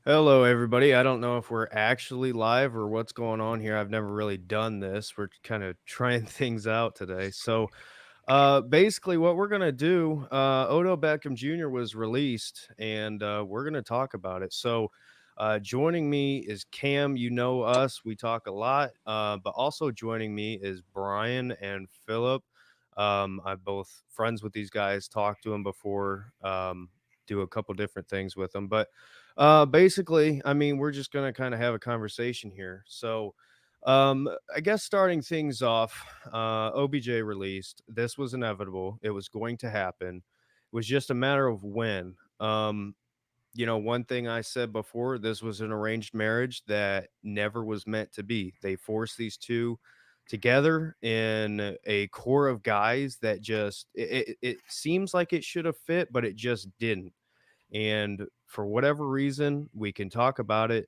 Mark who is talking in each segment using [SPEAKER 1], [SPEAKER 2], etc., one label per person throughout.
[SPEAKER 1] Hello, everybody. I don't know if we're actually live or what's going on here. I've never really done this. We're kind of trying things out today. Basically, what we're gonna do, Odell Beckham Jr. was released, and we're gonna talk about it. Joining me is Cam. You know us; we talk a lot. But also joining me is Brian and Philip. I'm both friends with these guys. Talked to them before. Do a couple different things with them, but basically, I mean, we're just gonna kind of have a conversation here. I guess starting things off, OBJ released. This was inevitable. It was going to happen. It was just a matter of when. One thing I said before, this was an arranged marriage that never was meant to be. They forced these two together in a core of guys that just it seems like it should have fit, but it just didn't. And for whatever reason, we can talk about it.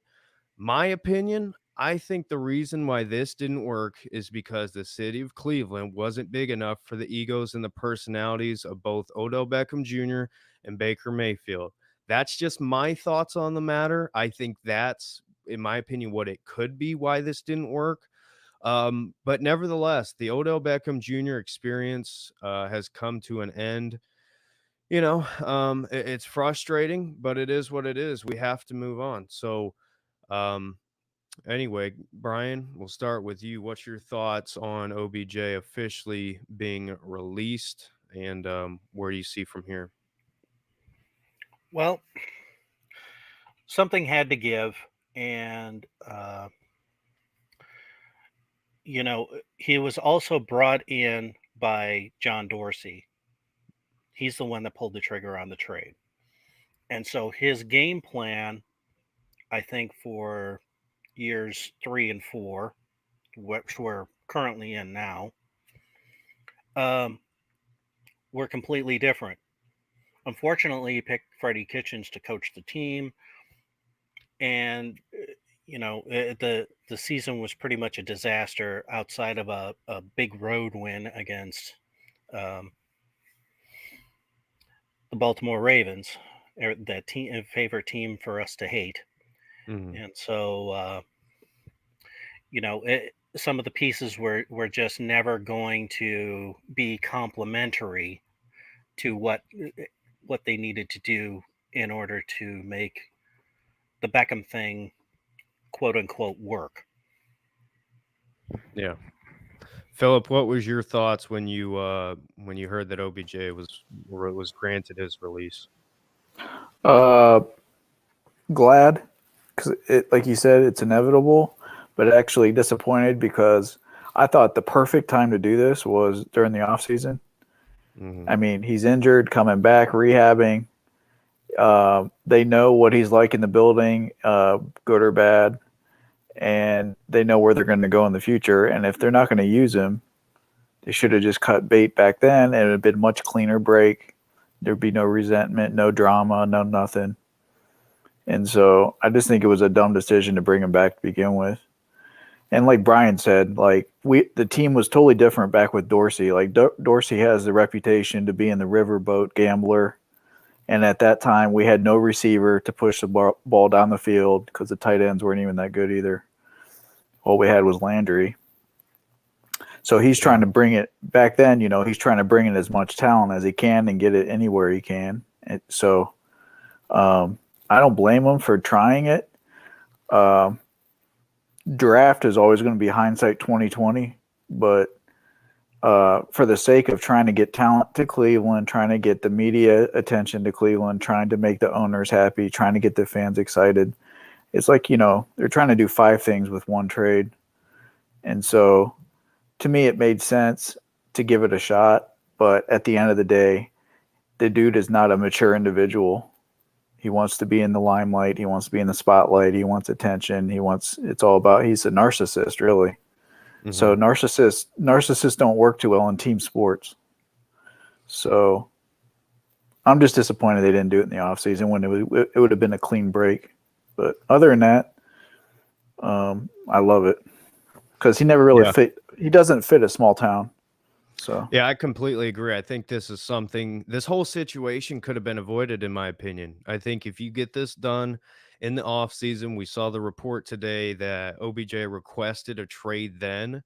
[SPEAKER 1] My opinion, I think the reason why this didn't work is because the city of Cleveland wasn't big enough for the egos and the personalities of both Odell Beckham Jr. and Baker Mayfield. That's just my thoughts on the matter. I think that's, in my opinion, what it could be why this didn't work. But nevertheless, the Odell Beckham Jr. experience has come to an end. It's frustrating, but it is what it is. We have to move on. Um, Anyway, Brian, we'll start with you. What's your thoughts on OBJ officially being released, and where do you see from here?
[SPEAKER 2] Well, something had to give, and he was also brought in by John Dorsey. He's the one that pulled the trigger on the trade, and so his game plan, I think, for years 3 and 4, which we're currently in now, um, were completely different. Unfortunately, he picked Freddie Kitchens to coach the team, and the season was pretty much a disaster outside of a big road win against um, the Baltimore Ravens, that team favorite team for us to hate.
[SPEAKER 1] Mhm.
[SPEAKER 2] And so some of the pieces were just never going to be complementary to what they needed to do in order to make the Beckham thing, quote unquote, work.
[SPEAKER 1] Yeah, Philip, what was your thoughts when you heard that OBJ was granted his release?
[SPEAKER 3] Uh, Glad because it, like you said, it's inevitable, but actually disappointed because I thought the perfect time to do this was during the off season.
[SPEAKER 1] Hmm.
[SPEAKER 3] I mean, he's injured, coming back, rehabbing. They know what he's like in the building, good or bad, and they know where they're going to go in the future. And if they're not going to use him, they should have just cut bait back then, and it would have been much cleaner break. There'd be no resentment, no drama, no nothing. And so I just think it was a dumb decision to bring him back to begin with. And like Brian said, like the team was totally different back with Dorsey. Like Dorsey has the reputation to being the riverboat gambler, and at that time we had no receiver to push the ball down the field because the tight ends weren't even that good either. All we had was Landry. So he's
[SPEAKER 1] Yeah.
[SPEAKER 3] trying to bring it back then. He's trying to bring in as much talent as he can and get it anywhere he can. Um, I don't blame him for trying it. Um, Draft is always going to be hindsight 2020, but for the sake of trying to get talent to Cleveland, trying to get the media attention to Cleveland, trying to make the owners happy, trying to get the fans excited, it's like they're trying to do five things with one trade, and so to me it made sense to give it a shot. But at the end of the day, the dude is not a mature individual. He wants to be in the limelight. He wants to be in the spotlight. He wants attention. It's all about, he's a narcissist, really. So
[SPEAKER 1] Hmm.
[SPEAKER 3] narcissists don't work too well in team sports. So I'm just disappointed they didn't do it in the offseason when it would have been a clean break. But other than that, I love it because he never really
[SPEAKER 1] Yeah.
[SPEAKER 3] fit. He doesn't fit a small town. So
[SPEAKER 1] Yeah, I completely agree. I think this whole situation could have been avoided, in my opinion. I think if you get this done in the offseason, we saw the report today that OBJ requested a trade then.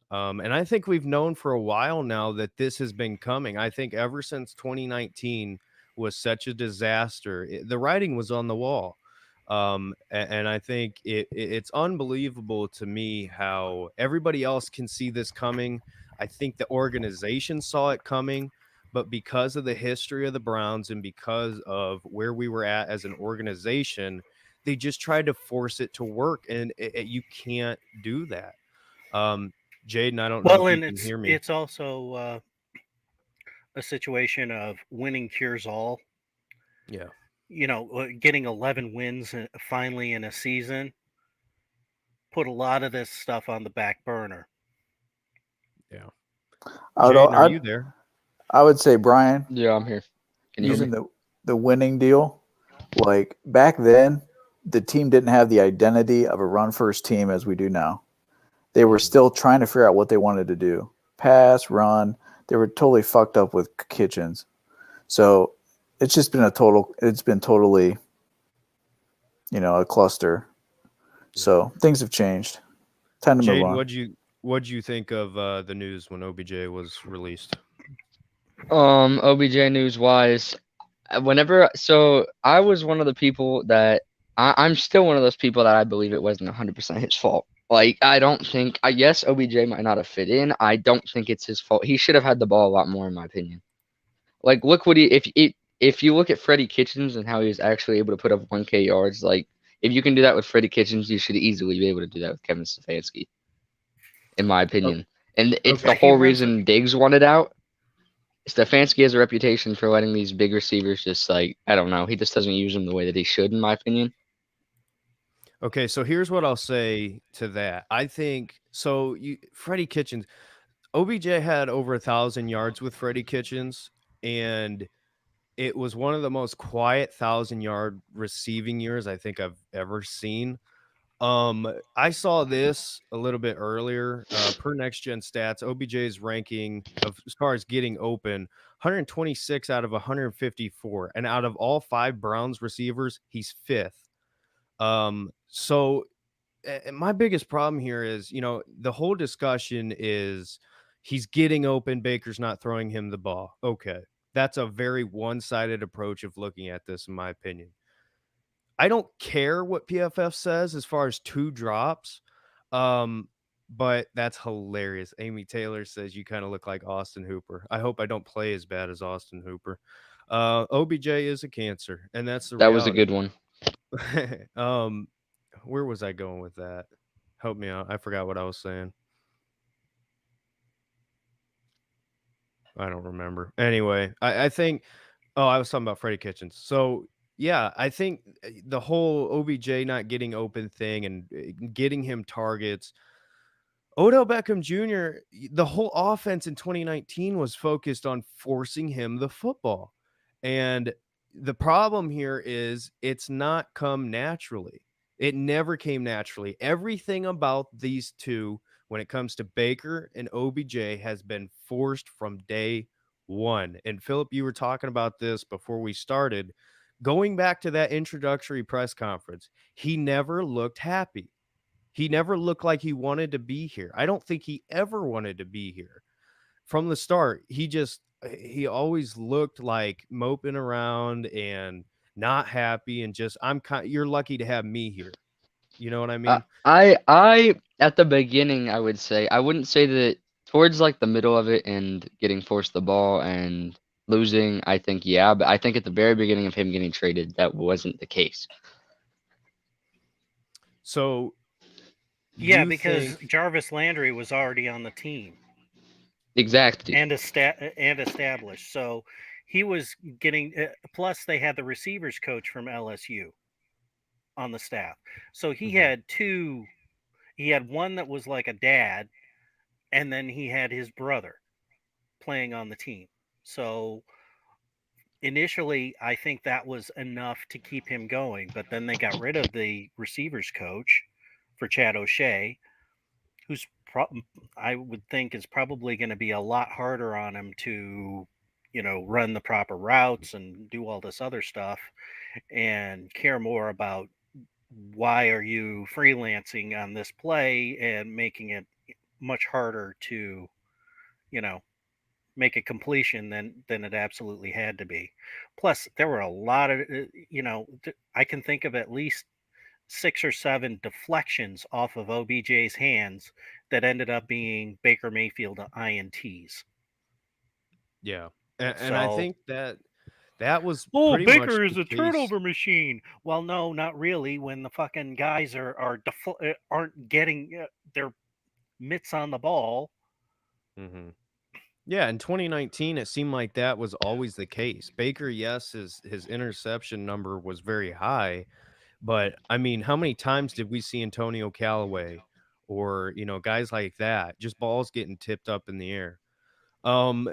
[SPEAKER 1] And I think we've known for a while now that this has been coming. I think ever since 2019 was such a disaster, the writing was on the wall. And I think it's unbelievable to me how everybody else can see this coming. I think the organization saw it coming, but because of the history of the Browns and because of where we were at as an organization, they just tried to force it to work, and you can't do that. Um, Jaden, I don't know
[SPEAKER 2] Well,
[SPEAKER 1] if you
[SPEAKER 2] and
[SPEAKER 1] can hear me.
[SPEAKER 2] it's also a situation of winning cures all.
[SPEAKER 1] Yeah.
[SPEAKER 2] Getting 11 wins finally in a season put a lot of this stuff on the back burner.
[SPEAKER 1] Yeah.
[SPEAKER 3] I would,
[SPEAKER 1] Jaden, are you there?
[SPEAKER 3] I would say, Brian,
[SPEAKER 4] Yeah, I'm here. Can you hear me?
[SPEAKER 3] using the winning deal, like back then, the team didn't have the identity of a run first team as we do now. They were still trying to figure out what they wanted to do. Pass, run. They were totally fucked up with Kitchens. So it's been totally, a cluster. So things have changed. Time to move
[SPEAKER 1] Jaden,
[SPEAKER 3] on.
[SPEAKER 1] what'd you think of the news when OBJ was released?
[SPEAKER 4] OBJ news wise, so I was one of the people that I'm still one of those people that I believe it wasn't 100% his fault. Like, I don't think, I guess OBJ might not have fit in. I don't think it's his fault. He should have had the ball a lot more, in my opinion. Like, look what if you look at Freddie Kitchens and how he was actually able to put up 1K yards, like, if you can do that with Freddie Kitchens, you should easily be able to do that with Kevin Stefanski, in my opinion. And it's the
[SPEAKER 1] Okay.
[SPEAKER 2] He
[SPEAKER 4] whole
[SPEAKER 2] runs
[SPEAKER 4] reason Diggs wanted out. Stefanski has a reputation for letting these big receivers just like, I don't know, he just doesn't use them the way that he should, in my opinion.
[SPEAKER 1] Okay, so here's what I'll say to that. I think so. Freddie Kitchens, OBJ had over 1,000 yards with Freddie Kitchens, and it was one of the most quiet 1,000-yard receiving years I think I've ever seen. I saw this a little bit earlier. Per Next Gen Stats, OBJ's ranking of as far as getting open, 126 out of 154, and out of all 5 Browns receivers, he's 5th. So my biggest problem here is, the whole discussion is he's getting open, Baker's not throwing him the ball. Okay. That's a very one-sided approach of looking at this, in my opinion. I don't care what PFF says as far as 2 drops. But that's hilarious. Amy Taylor says you kind of look like Austin Hooper. I hope I don't play as bad as Austin Hooper. OBJ is a cancer, and that's the
[SPEAKER 4] That was a
[SPEAKER 1] reality.
[SPEAKER 4] good one.
[SPEAKER 1] Where was I going with that? Help me out. I forgot what I was saying. I don't remember. Anyway, I think I was talking about Freddie Kitchens. So, yeah, I think the whole OBJ not getting open thing and getting him targets, Odell Beckham Jr., the whole offense in 2019 was focused on forcing him the football. And the problem here is it's not come naturally. It never came naturally. Everything about these two, when it comes to Baker and OBJ, has been forced from day one. And Philip, you were talking about this before we started. Going back to that introductory press conference, he never looked happy. He never looked like he wanted to be here. I don't think he ever wanted to be here. From the start, he always looked like moping around and not happy and just you're lucky to have me here. You know what I mean?
[SPEAKER 4] I at the beginning, I wouldn't say that towards like the middle of it and getting forced the ball and losing, I think, yeah, but I think at the very beginning of him getting traded, that wasn't the case.
[SPEAKER 1] So
[SPEAKER 2] Yeah,
[SPEAKER 1] you
[SPEAKER 2] because
[SPEAKER 1] think
[SPEAKER 2] Jarvis Landry was already on the team
[SPEAKER 4] Exactly.
[SPEAKER 2] and established. So he was getting. Plus, they had the receivers coach from LSU on the staff. So he had two. He had one that was like a dad, and then he had his brother playing on the team. So initially, I think that was enough to keep him going. But then they got rid of the receivers coach for Chad O'Shea, who's I would think is probably going to be a lot harder on him to, run the proper routes and do all this other stuff, and care more about why are you freelancing on this play and making it much harder to, you know, make a completion than it absolutely had to be. Plus, there were a lot of, I can think of at least 6 or 7 deflections off of OBJ's hands that ended up being Baker Mayfield INTs.
[SPEAKER 1] Yeah. And I
[SPEAKER 2] So,
[SPEAKER 1] think that was
[SPEAKER 2] oh,
[SPEAKER 1] pretty much
[SPEAKER 2] Baker is
[SPEAKER 1] the
[SPEAKER 2] a
[SPEAKER 1] case.
[SPEAKER 2] turnover machine. Well, no, not really. When the fucking guys aren't getting their mitts on the ball.
[SPEAKER 1] Hmm. Yeah, in 2019, it seemed like that was always the case. Baker, yes, his interception number was very high, but I mean, how many times did we see Antonio Callaway or guys like that, just balls getting tipped up in the air? Um,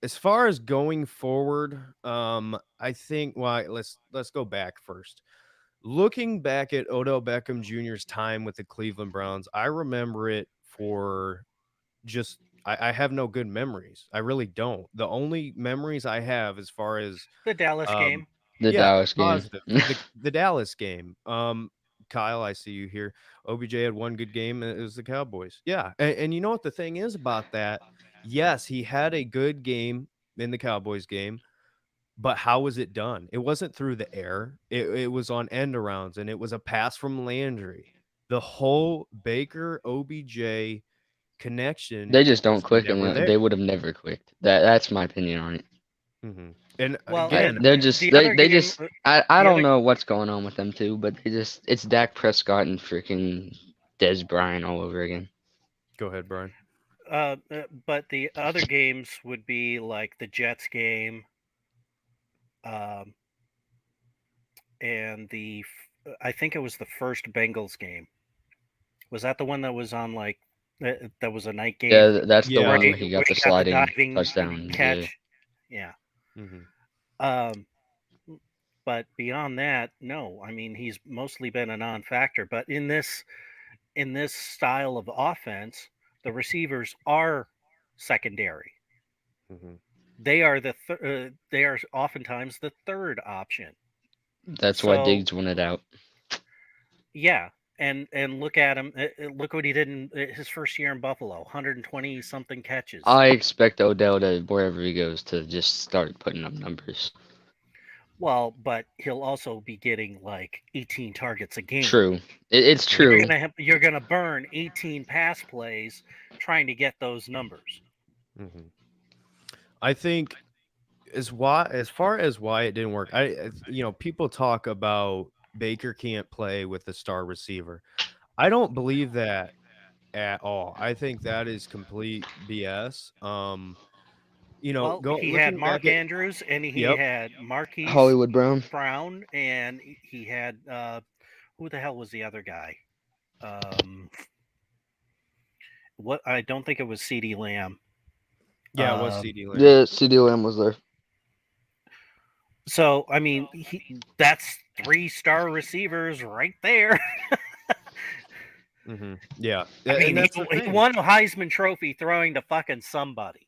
[SPEAKER 1] as far as going forward, I think let's go back first. Looking back at Odell Beckham Jr.'s time with the Cleveland Browns, I remember it for just I have no good memories. I really don't. The only memories I have as far as
[SPEAKER 2] The Dallas
[SPEAKER 1] um
[SPEAKER 2] game.
[SPEAKER 4] The
[SPEAKER 1] yeah,
[SPEAKER 4] Dallas game.
[SPEAKER 1] positive. The Dallas game. Kyle, I see you here. OBJ had one good game, and it was the Cowboys. Yeah. And you know what the thing is about that? Yes, he had a good game in the Cowboys game, but how was it done? It wasn't through the air. It was on end arounds, and it was a pass from Landry. The whole Baker OBJ connection
[SPEAKER 4] They just don't
[SPEAKER 1] was
[SPEAKER 4] click,
[SPEAKER 1] never
[SPEAKER 4] and
[SPEAKER 1] there.
[SPEAKER 4] they would have never clicked. That's my opinion on it.
[SPEAKER 1] Mhm. And
[SPEAKER 2] Well,
[SPEAKER 1] again,
[SPEAKER 4] They're just
[SPEAKER 2] the other
[SPEAKER 4] they
[SPEAKER 2] game,
[SPEAKER 4] just I
[SPEAKER 2] the
[SPEAKER 4] don't
[SPEAKER 2] other,
[SPEAKER 4] know what's going on with them too, but it's Dak Prescott and freaking Des Bryant all over again.
[SPEAKER 1] go ahead, Brian.
[SPEAKER 2] but the other games would be like the Jets game, um, and I think it was the first Bengals game. Was that the one that was on like that was a night game
[SPEAKER 4] Yeah, that's the
[SPEAKER 1] Yeah,
[SPEAKER 2] where
[SPEAKER 1] it
[SPEAKER 4] one
[SPEAKER 2] he
[SPEAKER 4] where
[SPEAKER 1] was.
[SPEAKER 4] he
[SPEAKER 2] where
[SPEAKER 4] got the
[SPEAKER 2] he got the
[SPEAKER 4] sliding
[SPEAKER 2] diving
[SPEAKER 4] touchdown. Yeah.
[SPEAKER 2] catch? Yeah.
[SPEAKER 1] Mhm.
[SPEAKER 2] Um, but beyond that, no. I mean, he's mostly been a non-factor. But in this style of offense, the receivers are secondary.
[SPEAKER 1] Mhm.
[SPEAKER 2] They are oftentimes the third option.
[SPEAKER 4] That's why
[SPEAKER 2] So
[SPEAKER 4] Diggs won it out.
[SPEAKER 2] yeah, and look at him. Look what he did in his first year in Buffalo. 120 something catches.
[SPEAKER 4] I expect Odell to wherever he goes to just start putting up numbers.
[SPEAKER 2] Well, but he'll also be getting like 18 targets a game.
[SPEAKER 4] True. It's
[SPEAKER 2] So you're
[SPEAKER 4] true.
[SPEAKER 2] gonna burn 18 pass plays trying to get those numbers.
[SPEAKER 1] Mhm. I think as far as why it didn't work, people talk about Baker can't play with a star receiver. I don't believe that at all. I think that is complete BS.
[SPEAKER 2] Well,
[SPEAKER 1] Go
[SPEAKER 2] he had
[SPEAKER 1] looking back
[SPEAKER 2] Mark
[SPEAKER 1] at
[SPEAKER 2] Andrews and he
[SPEAKER 1] yep.
[SPEAKER 2] had Marquise
[SPEAKER 4] Hollywood Brown.
[SPEAKER 2] Brown and he had who the hell was the other guy? Um, what I don't think it was C.D. Lamb.
[SPEAKER 1] Yeah, it was
[SPEAKER 2] Um,
[SPEAKER 1] CD Lamb.
[SPEAKER 4] Yeah, CD Lamb was there.
[SPEAKER 2] so I mean, that's 3-star receivers right there.
[SPEAKER 1] Yeah.
[SPEAKER 2] I mean,
[SPEAKER 1] And that's the
[SPEAKER 2] he
[SPEAKER 1] thing.
[SPEAKER 2] won a Heisman Trophy throwing to fucking somebody.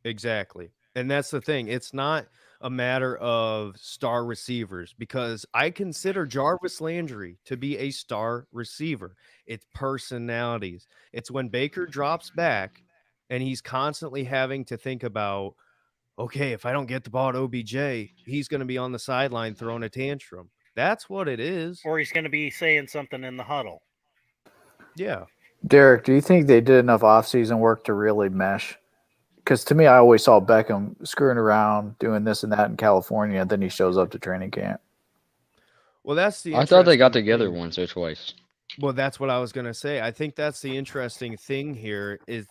[SPEAKER 1] Exactly. And that's the thing. It's not a matter of star receivers because I consider Jarvis Landry to be a star receiver. It's personalities. It's when Baker drops back and he's constantly having to think about, okay, if I don't get the ball to OBJ, he's going to be on the sideline throwing a tantrum. That's what it is.
[SPEAKER 2] Or he's going to be saying something in the huddle.
[SPEAKER 1] Yeah.
[SPEAKER 3] Derek, do you think they did enough off-season work to really mesh? Because to me, I always saw Beckham screwing around, doing this and that in California, and then he shows up to training camp.
[SPEAKER 1] Well, that's the
[SPEAKER 4] I thought they got
[SPEAKER 1] interesting
[SPEAKER 4] together
[SPEAKER 1] thing.
[SPEAKER 4] once or twice.
[SPEAKER 1] Well, that's what I was gonna say. I think that's the interesting thing here is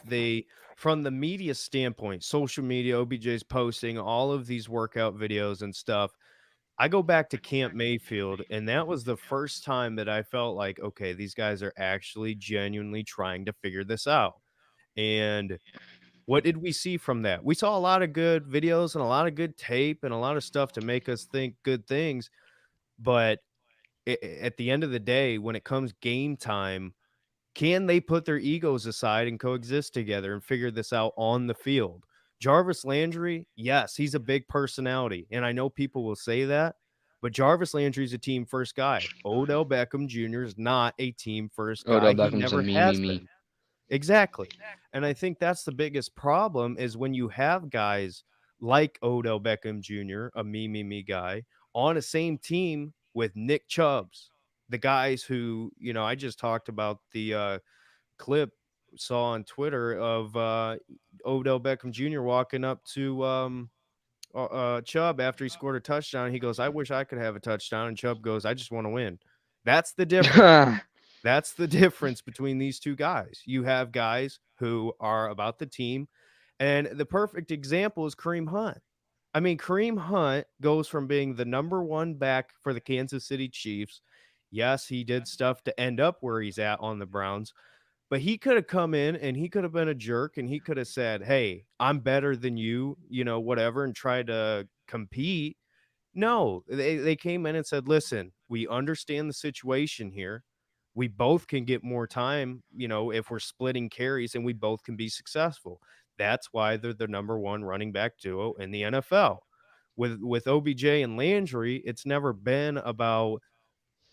[SPEAKER 1] from the media standpoint, social media, OBJ's posting all of these workout videos and stuff. I go back to Camp Mayfield, and that was the first time that I felt like, okay, these guys are actually genuinely trying to figure this out. And what did we see from that? We saw a lot of good videos and a lot of good tape and a lot of stuff to make us think good things. But at the end of the day, when it comes game time, Can they put their egos aside and coexist together and figure this out on the field? Jarvis Landry, yes, he's a big personality, and I know people will say that, but Jarvis Landry's a team first guy. Odell Beckham Jr. is not a team first guy.
[SPEAKER 4] Odell
[SPEAKER 1] He
[SPEAKER 4] Beckham's a
[SPEAKER 1] never
[SPEAKER 4] me, me,
[SPEAKER 1] has
[SPEAKER 4] me.
[SPEAKER 1] been. Exactly. And I think that's the biggest problem is when you have guys like Odell Beckham Jr., a me guy, on a same team with Nick Chubbs, the guys who, I just talked about the clip saw on Twitter of Odell Beckham Jr. walking up to Chubb after he scored a touchdown. He goes, "I wish I could have a touchdown." And Chubb goes, "I just want to win." That's the difference. That's the difference between these two guys. You have guys who are about the team, and the perfect example is Kareem Hunt. I mean, Kareem Hunt goes from being the number one back for the Kansas City Chiefs. Yes, he did stuff to end up where he's at on the Browns, but he could have come in and he could have been a jerk and he could have said, "Hey, I'm better than you," whatever, and tried to compete. No, they came in and said, "Listen, we understand the situation here. We both can get more time, if we're splitting carries and we both can be successful." That's why they're the number one running back duo in the NFL. With OBJ and Landry, it's never been about,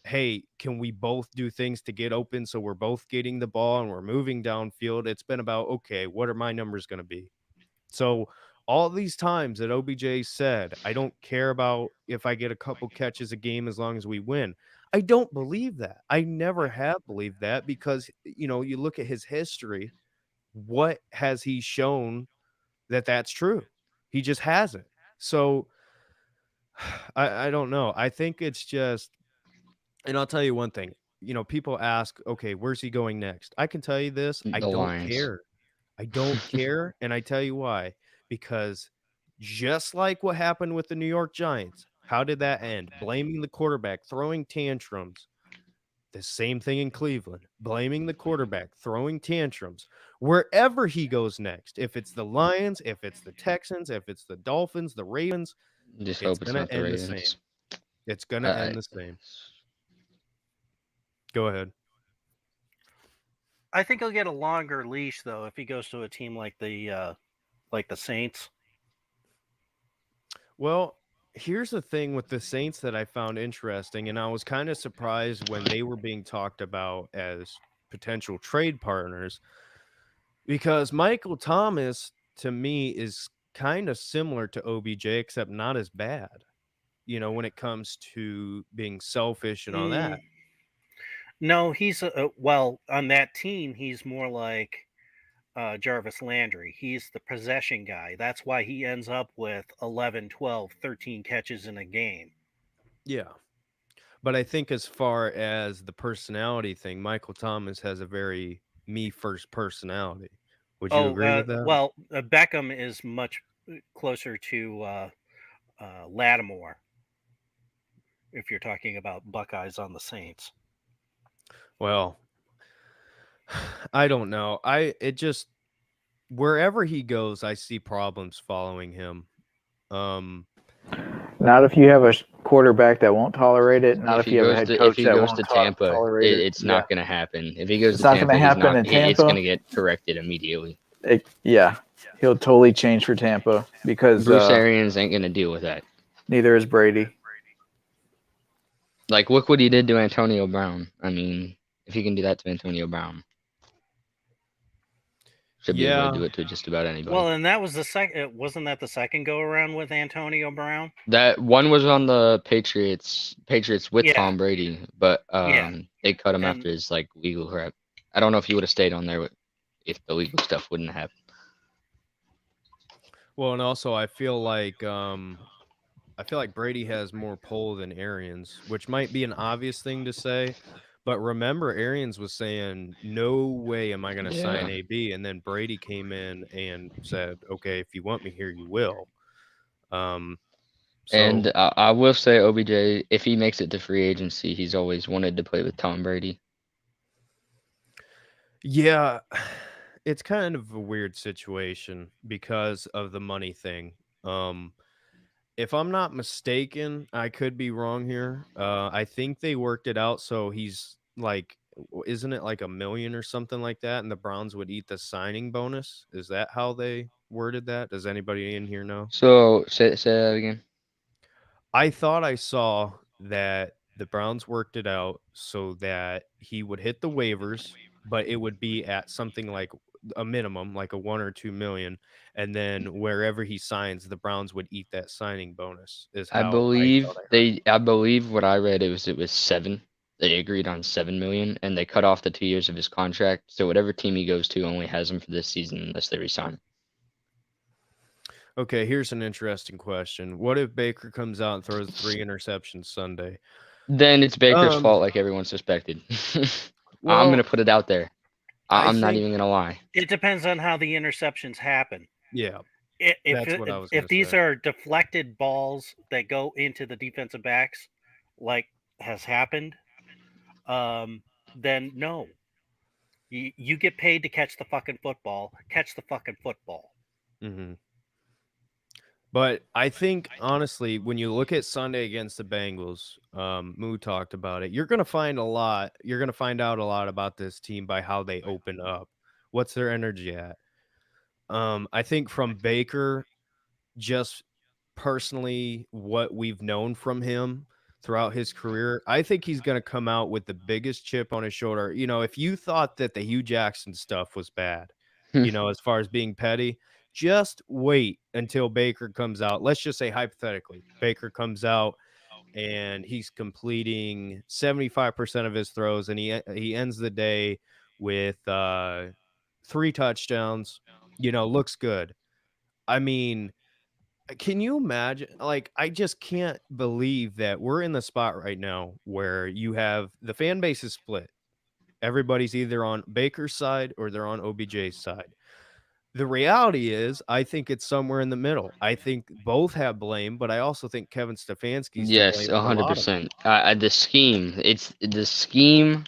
[SPEAKER 1] hey, can we both do things to get open so we're both getting the ball and we're moving downfield? It's been about, okay, what are my numbers going to be? So all these times that OBJ said, I don't care about if I get a couple catches a game as long as we win. I don't believe that. I never have believed that because, you look at his history. What has he shown that that's true? He just hasn't. So I don't know. I think it's just, and I'll tell you one thing. People ask, okay, where's he going next? I can tell you this. I
[SPEAKER 4] The
[SPEAKER 1] don't
[SPEAKER 4] Lions.
[SPEAKER 1] care. I don't care. And I tell you why. Because just like what happened with the New York Giants, how did that end? Blaming the quarterback, throwing tantrums. The same thing in Cleveland, blaming the quarterback, throwing tantrums. Wherever he goes next, if it's the Lions, if it's the Texans, if it's the Dolphins, the Ravens,
[SPEAKER 4] Just
[SPEAKER 1] it's
[SPEAKER 4] hope it's
[SPEAKER 1] going to
[SPEAKER 4] not the
[SPEAKER 1] end the same.
[SPEAKER 4] Ravens.
[SPEAKER 1] It's going to
[SPEAKER 4] Uh,
[SPEAKER 1] end the same. Go ahead.
[SPEAKER 2] I think he'll get a longer leash though if he goes to a team like the Saints.
[SPEAKER 1] Well, here's the thing with the Saints that I found interesting, and I was kind of surprised when they were being talked about as potential trade partners because Michael Thomas, to me, is kind of similar to OBJ, except not as bad, when it comes to being selfish and all that.
[SPEAKER 2] No, he's well on that team. He's more like Jarvis Landry. He's the possession guy. That's why he ends up with 11, 12, 13 catches in a game.
[SPEAKER 1] Yeah. But I think as far as the personality thing, Michael Thomas has a very me first personality. Would you
[SPEAKER 2] Oh,
[SPEAKER 1] agree with that?
[SPEAKER 2] well, Beckham is much closer to Lattimore if you're talking about Buckeyes on the Saints.
[SPEAKER 1] Well, I don't know. It just wherever he goes, I see problems following him.
[SPEAKER 3] Not if you have a quarterback that won't tolerate it. Not
[SPEAKER 4] if
[SPEAKER 3] if
[SPEAKER 4] he
[SPEAKER 3] you have a
[SPEAKER 4] goes
[SPEAKER 3] head
[SPEAKER 4] to
[SPEAKER 3] coach that won't
[SPEAKER 4] Tampa,
[SPEAKER 3] tolerate it.
[SPEAKER 4] it's
[SPEAKER 3] Yeah.
[SPEAKER 4] not going to happen. If he goes
[SPEAKER 3] It's
[SPEAKER 4] to
[SPEAKER 3] not gonna
[SPEAKER 4] Tampa,
[SPEAKER 3] happen in
[SPEAKER 4] It's going
[SPEAKER 3] Tampa.
[SPEAKER 4] to get corrected immediately.
[SPEAKER 3] Yeah, he'll totally change for Tampa because
[SPEAKER 4] Bruce Arians ain't going to deal with that.
[SPEAKER 3] neither is Brady.
[SPEAKER 4] Like, look what he did to Antonio Brown. I mean, if he can do that to Antonio Brown, should be able to do it to just about anybody.
[SPEAKER 2] Well, and that was the second. Wasn't that the second go around with Antonio Brown?
[SPEAKER 4] That one was on the Patriots with
[SPEAKER 2] Yeah.
[SPEAKER 4] Tom Brady, but
[SPEAKER 2] Yeah.
[SPEAKER 4] they cut him
[SPEAKER 2] And-
[SPEAKER 4] after his like legal crap. I don't know if he would have stayed on there if the legal stuff wouldn't have happened.
[SPEAKER 1] Well, and also I feel like Brady has more pull than Arians, which might be an obvious thing to say. But remember, Arians was saying, "No way am I going to sign
[SPEAKER 4] Yeah.
[SPEAKER 1] AB," and then Brady came in and said, "Okay, if you want me here, you will."
[SPEAKER 4] And I will say, OBJ, if he makes it to free agency, he's always wanted to play with Tom Brady.
[SPEAKER 1] Yeah, it's kind of a weird situation because of the money thing. If I'm not mistaken, I could be wrong here. I think they worked it out so he's like isn't it like 1 million or something like that? And the Browns would eat the signing bonus. Is that how they worded that? Does anybody in here know?
[SPEAKER 4] So say that again.
[SPEAKER 1] I thought I saw that the Browns worked it out so that he would hit the waivers, but it would be at something like a minimum, like a 1 or 2 million, and then wherever he signs, the Browns would eat that signing bonus. Is how I thought I heard.
[SPEAKER 4] I believe what I read it was 7. They agreed on 7 million and they cut off the 2 years of his contract. So whatever team he goes to only has him for this season unless they resign.
[SPEAKER 1] Okay, here's an interesting question. What if Baker comes out and throws 3 interceptions Sunday?
[SPEAKER 4] Then it's Baker's
[SPEAKER 1] Um,
[SPEAKER 4] fault like everyone suspected. I'm
[SPEAKER 1] well,
[SPEAKER 4] gonna put it out there.
[SPEAKER 1] I
[SPEAKER 4] I'm not
[SPEAKER 1] think
[SPEAKER 4] even gonna lie.
[SPEAKER 2] It depends on how the interceptions happen.
[SPEAKER 1] yeah,
[SPEAKER 2] If
[SPEAKER 1] that's what I was
[SPEAKER 2] if
[SPEAKER 1] gonna
[SPEAKER 2] these
[SPEAKER 1] say.
[SPEAKER 2] are deflected balls that go into the defensive backs, like has happened, then no. You get paid to catch the fucking football. Catch the fucking football.
[SPEAKER 1] Mhm. But I think honestly, when you look at Sunday against the Bengals, Moo talked about it. You're gonna find a lot. You're gonna find out a lot about this team by how they open up. What's their energy at? I think from Baker, just personally, what we've known from him throughout his career, I think he's gonna come out with the biggest chip on his shoulder. You know, if you thought that the Hugh Jackson stuff was bad, as far as being petty, just wait until Baker comes out. Let's just say hypothetically, Baker comes out and he's completing 75% of his throws and he ends the day with 3 touchdowns, looks good. I mean, can you imagine? Like, I just can't believe that we're in the spot right now where you have the fan base is split. Everybody's either on Baker's side or they're on OBJ's side. The reality is, I think it's somewhere in the middle. I think both have blame, but I also think Kevin Stefanski's to
[SPEAKER 4] Yes,
[SPEAKER 1] blame for a lot of it.
[SPEAKER 4] 100%. The scheme. It's the scheme,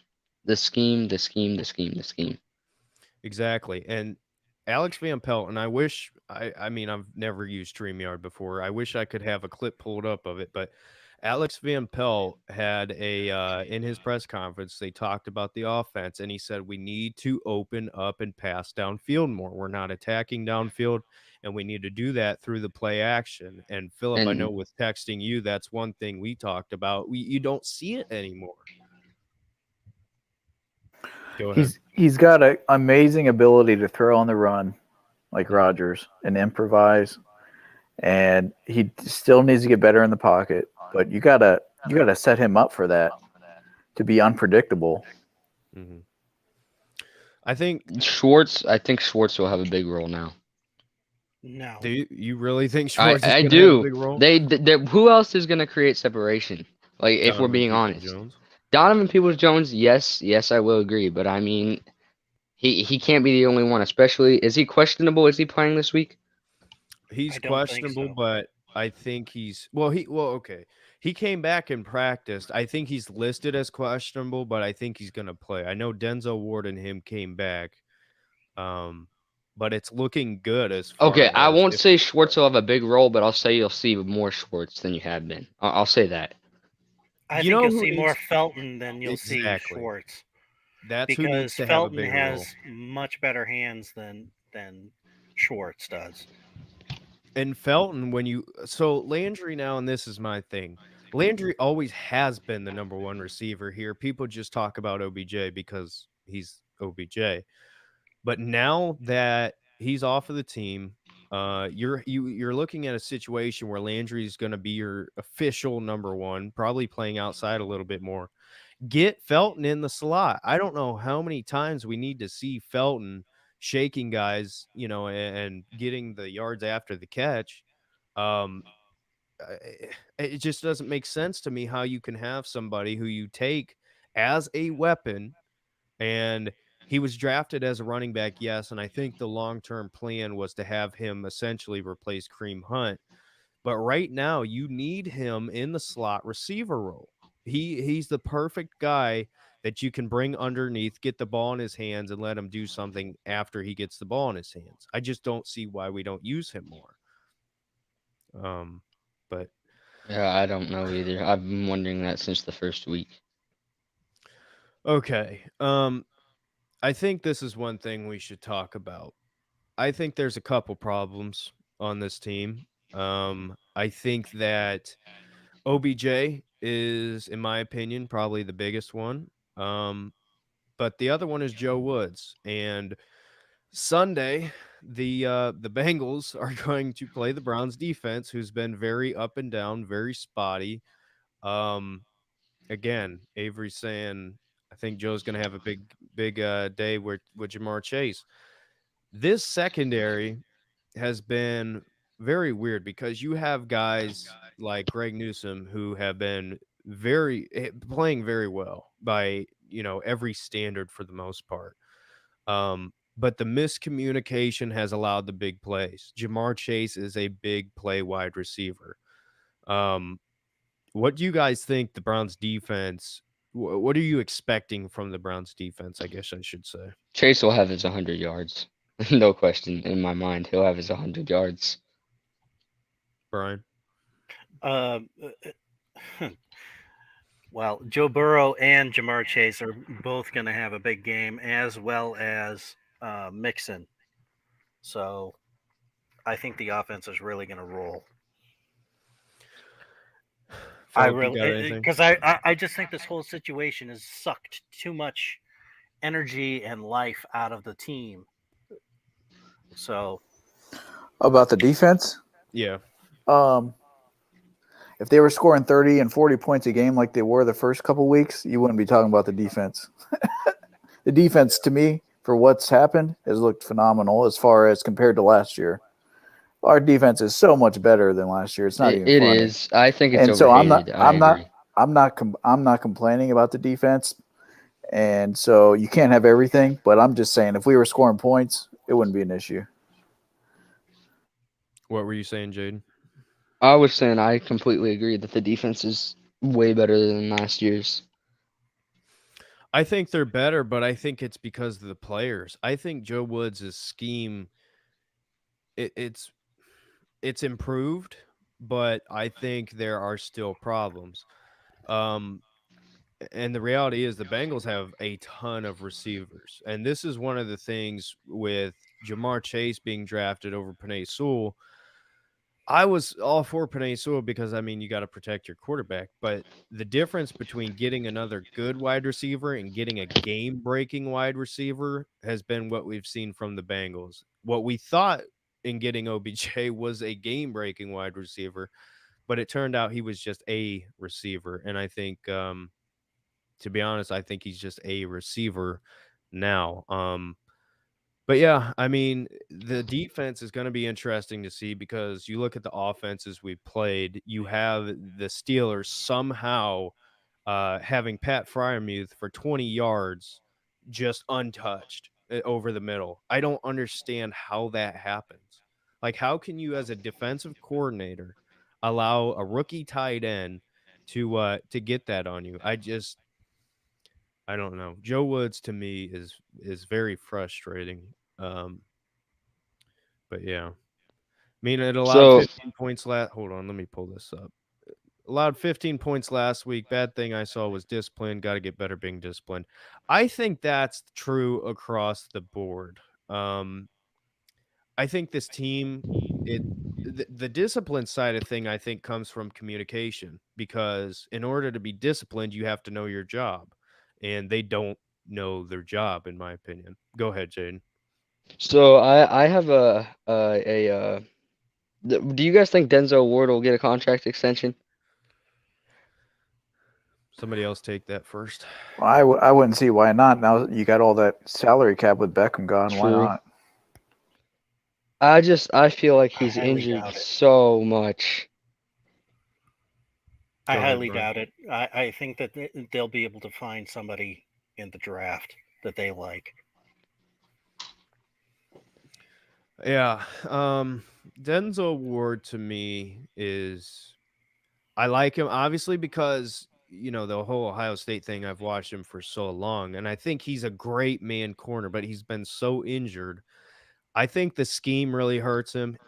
[SPEAKER 4] the scheme.
[SPEAKER 1] Exactly. And Alex Van Pelt, and I mean, I've never used StreamYard before. I wish I could have a clip pulled up of it, but Alex Van Pelt had in his press conference, they talked about the offense, and he said we need to open up and pass downfield more. We're not attacking downfield, and we need to do that through the play action. And Philip, I know
[SPEAKER 4] And
[SPEAKER 1] with texting you, that's one thing we talked about. You don't see it anymore. Go ahead.
[SPEAKER 3] He's got an amazing ability to throw on the run, like Rodgers, and improvise. And he still needs to get better in the pocket. But you gotta set him up for that to be unpredictable.
[SPEAKER 1] Mm-hmm. I think
[SPEAKER 4] I think Schwartz will have a big role now.
[SPEAKER 2] No.
[SPEAKER 1] Do you really think Schwartz is
[SPEAKER 4] I
[SPEAKER 1] going to have a
[SPEAKER 4] do.
[SPEAKER 1] big role?
[SPEAKER 4] They who else is gonna create separation? Like if we're
[SPEAKER 1] Donovan
[SPEAKER 4] being honest.
[SPEAKER 1] Peoples-Jones.
[SPEAKER 4] Donovan Peoples-Jones, yes, I will agree, but I mean he can't be the only one, especially is he questionable? Is he playing this week?
[SPEAKER 1] He's
[SPEAKER 2] I don't think
[SPEAKER 1] questionable,
[SPEAKER 2] so.
[SPEAKER 1] but I think okay. He came back and practiced. I think he's listed as questionable, but I think he's going to play. I know Denzel Ward and him came back. But it's looking good as
[SPEAKER 4] Okay,
[SPEAKER 1] far
[SPEAKER 4] I
[SPEAKER 1] as
[SPEAKER 4] won't
[SPEAKER 1] if
[SPEAKER 4] say Schwartz will have a big role, but I'll say you'll see more Schwartz than you have been. I'll say that.
[SPEAKER 2] I
[SPEAKER 1] you
[SPEAKER 2] think
[SPEAKER 1] know
[SPEAKER 2] you'll
[SPEAKER 1] who
[SPEAKER 2] see more
[SPEAKER 1] needs
[SPEAKER 2] Felton than you'll see
[SPEAKER 1] exactly.
[SPEAKER 2] Schwartz.
[SPEAKER 1] That's who needs
[SPEAKER 2] Because
[SPEAKER 1] to have a
[SPEAKER 2] Felton
[SPEAKER 1] bigger role.
[SPEAKER 2] has much better hands than Schwartz does.
[SPEAKER 1] And Felton, so Landry now, and this is my thing. Landry always has been the number one receiver here. People just talk about OBJ because he's OBJ. But now that he's off of the team, you're looking at a situation where Landry is going to be your official number one, probably playing outside a little bit more. Get Felton in the slot. I don't know how many times we need to see Felton shaking guys, and getting the yards after the catch. Um, it just doesn't make sense to me how you can have somebody who you take as a weapon, and he was drafted as a running back, yes, and I think the long-term plan was to have him essentially replace Kareem Hunt. But right now, you need him in the slot receiver role. He's the perfect guy that you can bring underneath, get the ball in his hands, and let him do something after he gets the ball in his hands. I just don't see why we don't use him more. But
[SPEAKER 4] Yeah, I don't know either. I've been wondering that since the first week.
[SPEAKER 1] Okay. I think this is one thing we should talk about. I think there's a couple problems on this team. I think that OBJ is, in my opinion, probably the biggest one. Um, but the other one is Joe Woods. And Sunday, the Bengals are going to play the Browns defense, who's been very up and down, very spotty. Um, Again, Avery's saying I think Joe's going to have a big day with Jamar Chase. This secondary has been very weird because you have guys like Greg Newsome who have been playing very well by every standard for the most part. But the miscommunication has allowed the big plays. Jamar Chase is a big play wide receiver. Um, what do you guys think the Browns defense? What are you expecting from the Browns defense? I guess I should say,
[SPEAKER 4] Chase will have his 100 yards. No question in my mind. He'll have his 100 yards.
[SPEAKER 1] Brian.
[SPEAKER 2] Um, well, Joe Burrow and Jamar Chase are both going to have a big game, as well as Mixon. So I think the offense is really going to roll. I
[SPEAKER 1] Falk, you got
[SPEAKER 2] really,
[SPEAKER 1] anything?
[SPEAKER 2] because I just think this whole situation has sucked too much energy and life out of the team. So
[SPEAKER 3] About the defense,
[SPEAKER 1] Yeah.
[SPEAKER 3] um, if they were scoring 30 and 40 points a game like they were the first couple weeks, you wouldn't be talking about the defense. The defense, to me, for what's happened, has looked phenomenal as far as compared to last year. Our defense is so much better than last year. It's not even
[SPEAKER 4] It
[SPEAKER 3] funny.
[SPEAKER 4] is. I think it's
[SPEAKER 3] And so
[SPEAKER 4] overhated. I agree.
[SPEAKER 3] I'm not complaining about the defense. And so you can't have everything, but I'm just saying if we were scoring points, it wouldn't be an issue.
[SPEAKER 1] What were you saying, Jaden?
[SPEAKER 4] I was saying I completely agree that the defense is way better than last year's.
[SPEAKER 1] I think they're better, but I think it's because of the players. I think Joe Woods' scheme it, it's improved, but I think there are still problems. Um, and the reality is the Bengals have a ton of receivers, and this is one of the things with Jamar Chase being drafted over Penei Sewell. I was all for Penei Sewell because I mean you got to protect your quarterback, but the difference between getting another good wide receiver and getting a game-breaking wide receiver has been what we've seen from the Bengals. What we thought in getting OBJ was a game-breaking wide receiver, but it turned out he was just a receiver, and I think to be honest, I think he's just a receiver now. But yeah, I mean, the defense is going to be interesting to see because you look at the offenses we've played. You have the Steelers somehow having Pat Fryermuth for 20 yards just untouched over the middle. I don't understand how that happens. Like, how can you, as a defensive coordinator, allow a rookie tight end to get that on you? I don't know. Joe Woods to me is very frustrating. Um, but yeah, I mean, it allowed
[SPEAKER 4] So
[SPEAKER 1] 15 points last. Hold on, let me pull this up. Allowed 15 points last week. Bad thing I saw was discipline. Got to get better being disciplined. I think that's true across the board. Um, I think this team, the discipline side of thing, I think comes from communication because in order to be disciplined, you have to know your job, and they don't know their job, in my opinion. Go ahead, Jaden.
[SPEAKER 4] I have do you guys think Denzel Ward will get a contract extension?
[SPEAKER 1] Somebody else take that first.
[SPEAKER 3] I wouldn't see why not. Now you got all that salary cap with Beckham gone. Why
[SPEAKER 4] True.
[SPEAKER 3] not?
[SPEAKER 4] I feel like
[SPEAKER 2] I
[SPEAKER 4] he's
[SPEAKER 2] highly
[SPEAKER 4] injured
[SPEAKER 2] doubt it.
[SPEAKER 4] so much.
[SPEAKER 2] I
[SPEAKER 1] Go ahead,
[SPEAKER 2] highly
[SPEAKER 1] Brian.
[SPEAKER 2] doubt it. I think that they'll be able to find somebody in the draft that they like.
[SPEAKER 1] Yeah. Denzel Ward to me is I like him obviously because the whole Ohio State thing. I've watched him for so long, and I think he's a great man corner, but he's been so injured. I think the scheme really hurts him.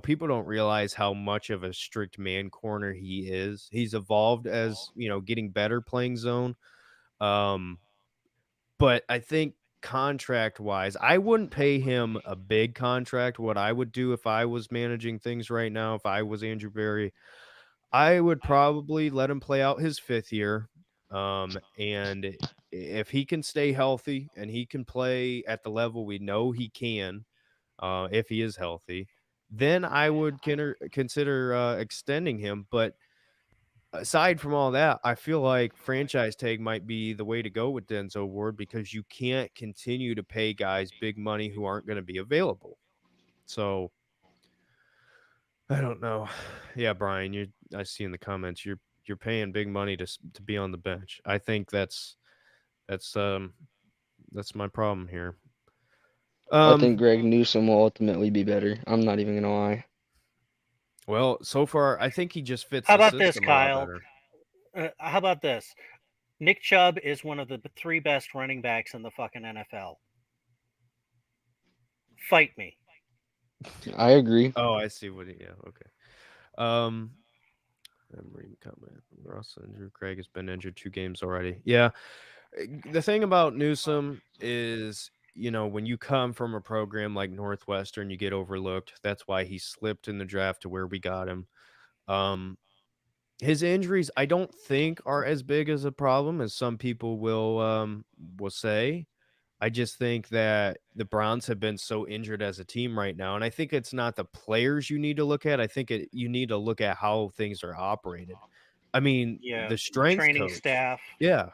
[SPEAKER 1] People don't realize how much of a strict man corner he is. He's evolved as getting better playing zone. Um, But I think contract wise, I wouldn't pay him a big contract. What I would do if I was managing things right now, if I was Andrew Berry, I would probably let him play out his 5th year. And if he can stay healthy and he can play at the level we know he can, if he is healthy, then I would consider extending him. But aside from all that, I feel like franchise tag might be the way to go with Denzel Ward because you can't continue to pay guys big money who aren't going to be available. So I don't know. Yeah, Brian, I see in the comments you're paying big money to be on the bench. I think that's that's my problem here.
[SPEAKER 4] I think
[SPEAKER 1] Um,
[SPEAKER 4] Greg Newsome will ultimately be better. I'm not even gonna lie.
[SPEAKER 1] well, so far I think he just fits
[SPEAKER 2] How
[SPEAKER 1] the
[SPEAKER 2] about this,
[SPEAKER 1] system a lot
[SPEAKER 2] Kyle?
[SPEAKER 1] better.
[SPEAKER 2] How about this? Nick Chubb is one of the 3 best running backs in the fucking NFL. Fight me.
[SPEAKER 4] I agree.
[SPEAKER 1] Oh, I see what yeah, okay. Um I'm reading the comment. Russ injured. Craig has been injured 2 games already. Yeah. The thing about Newsom is, when you come from a program like Northwestern, you get overlooked. That's why he slipped in the draft to where we got him. Um, his injuries, I don't think are as big as a problem as some people will say. I just think that the Browns have been so injured as a team right now, and I think it's not the players you need to look at. I think you need to look at how things are operated. I mean,
[SPEAKER 2] Yeah,
[SPEAKER 1] the strength
[SPEAKER 2] training
[SPEAKER 1] coach.
[SPEAKER 2] staff.
[SPEAKER 1] Yeah,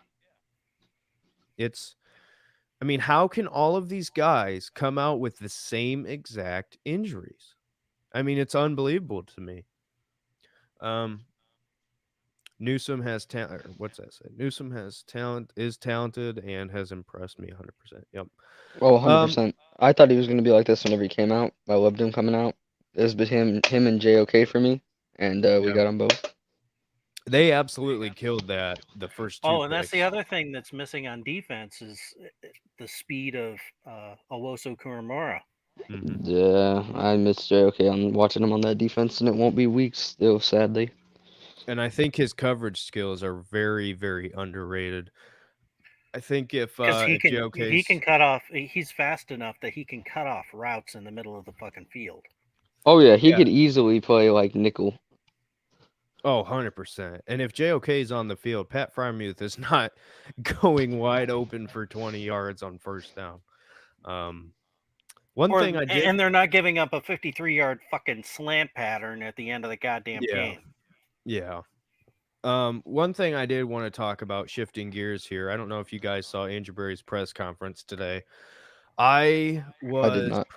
[SPEAKER 1] it's I mean, how can all of these guys come out with the same exact injuries? I mean, it's unbelievable to me. Um, Newsom has talent. What's that say? Newsom has talent, is talented, and has impressed me 100%. Yep.
[SPEAKER 4] Oh,
[SPEAKER 1] Um,
[SPEAKER 4] 100%. I thought he was gonna be like this whenever he came out. I loved him coming out. It was been him and JOK for me, and we
[SPEAKER 1] yeah,
[SPEAKER 4] got them both.
[SPEAKER 1] they absolutely killed that the first two
[SPEAKER 2] Oh, and that's the
[SPEAKER 1] picks.
[SPEAKER 2] other thing that's missing on defense is the speed of Owosu Kuramura.
[SPEAKER 1] Hmm.
[SPEAKER 4] Yeah, I miss JOK on watching him on that defense, and it won't be weeks still, sadly.
[SPEAKER 1] And I think his coverage skills are very, very underrated. I think
[SPEAKER 2] Because
[SPEAKER 1] if
[SPEAKER 2] he can
[SPEAKER 1] JOK's
[SPEAKER 2] cut off. He's fast enough that he can cut off routes in the middle of the fucking field.
[SPEAKER 4] Oh yeah, he
[SPEAKER 1] yeah,
[SPEAKER 4] could easily play like nickel.
[SPEAKER 1] oh, 100%. And if JOK is on the field, Pat Frymuth is not going wide open for 20 yards on first down. Um, one thing I did,
[SPEAKER 2] And they're not giving up a 53-yard fucking slant pattern at the end of the goddamn
[SPEAKER 1] yeah,
[SPEAKER 2] game.
[SPEAKER 1] yeah. One thing I did want to talk about, shifting gears here. I don't know if you guys saw Andrew Berry's press conference today.
[SPEAKER 4] I did not.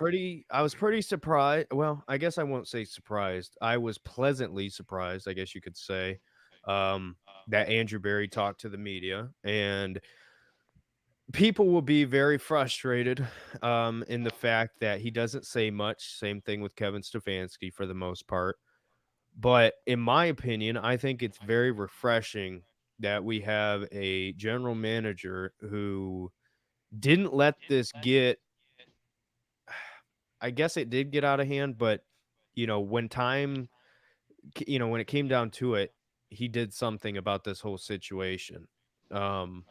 [SPEAKER 1] I was pretty surprised. Well, I guess I won't say surprised. I was pleasantly surprised, I guess you could say, that Andrew Berry talked to the media, and people will be very frustrated in the fact that he doesn't say much. Same thing with Kevin Stefanski for the most part. But in my opinion, I think it's very refreshing that we have a general manager who didn't let this get, I guess it did get out of hand, but when when it came down to it, he did something about this whole situation. Um,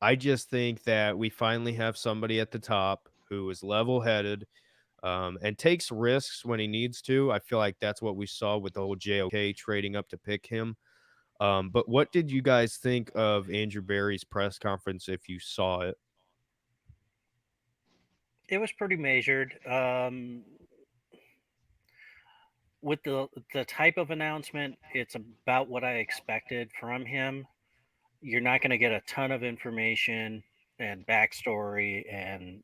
[SPEAKER 1] I just think that we finally have somebody at the top who is level-headed, and takes risks when he needs to. I feel like that's what we saw with the whole JOK trading up to pick him. But what did you guys think of Andrew Berry's press conference if you saw it?
[SPEAKER 2] It was pretty measured. With the type of announcement, it's about what I expected from him. You're not going to get a ton of information and backstory and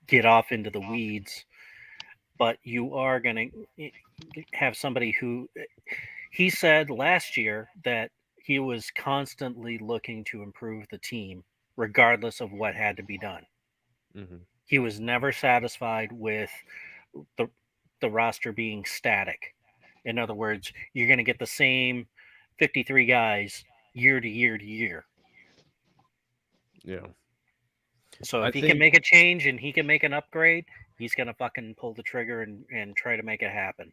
[SPEAKER 2] get off into the weeds, but you are going to have somebody who he said last year that he was constantly looking to improve the team regardless of what had to be done.
[SPEAKER 1] Mhm.
[SPEAKER 2] He was never satisfied with the the roster being static. In other words, you're going to get the same 53 guys year to year to year.
[SPEAKER 1] Yeah.
[SPEAKER 2] So
[SPEAKER 1] I
[SPEAKER 2] if he can
[SPEAKER 1] think
[SPEAKER 2] make a change and he can make an upgrade, he's going to fucking pull the trigger and try to make it happen.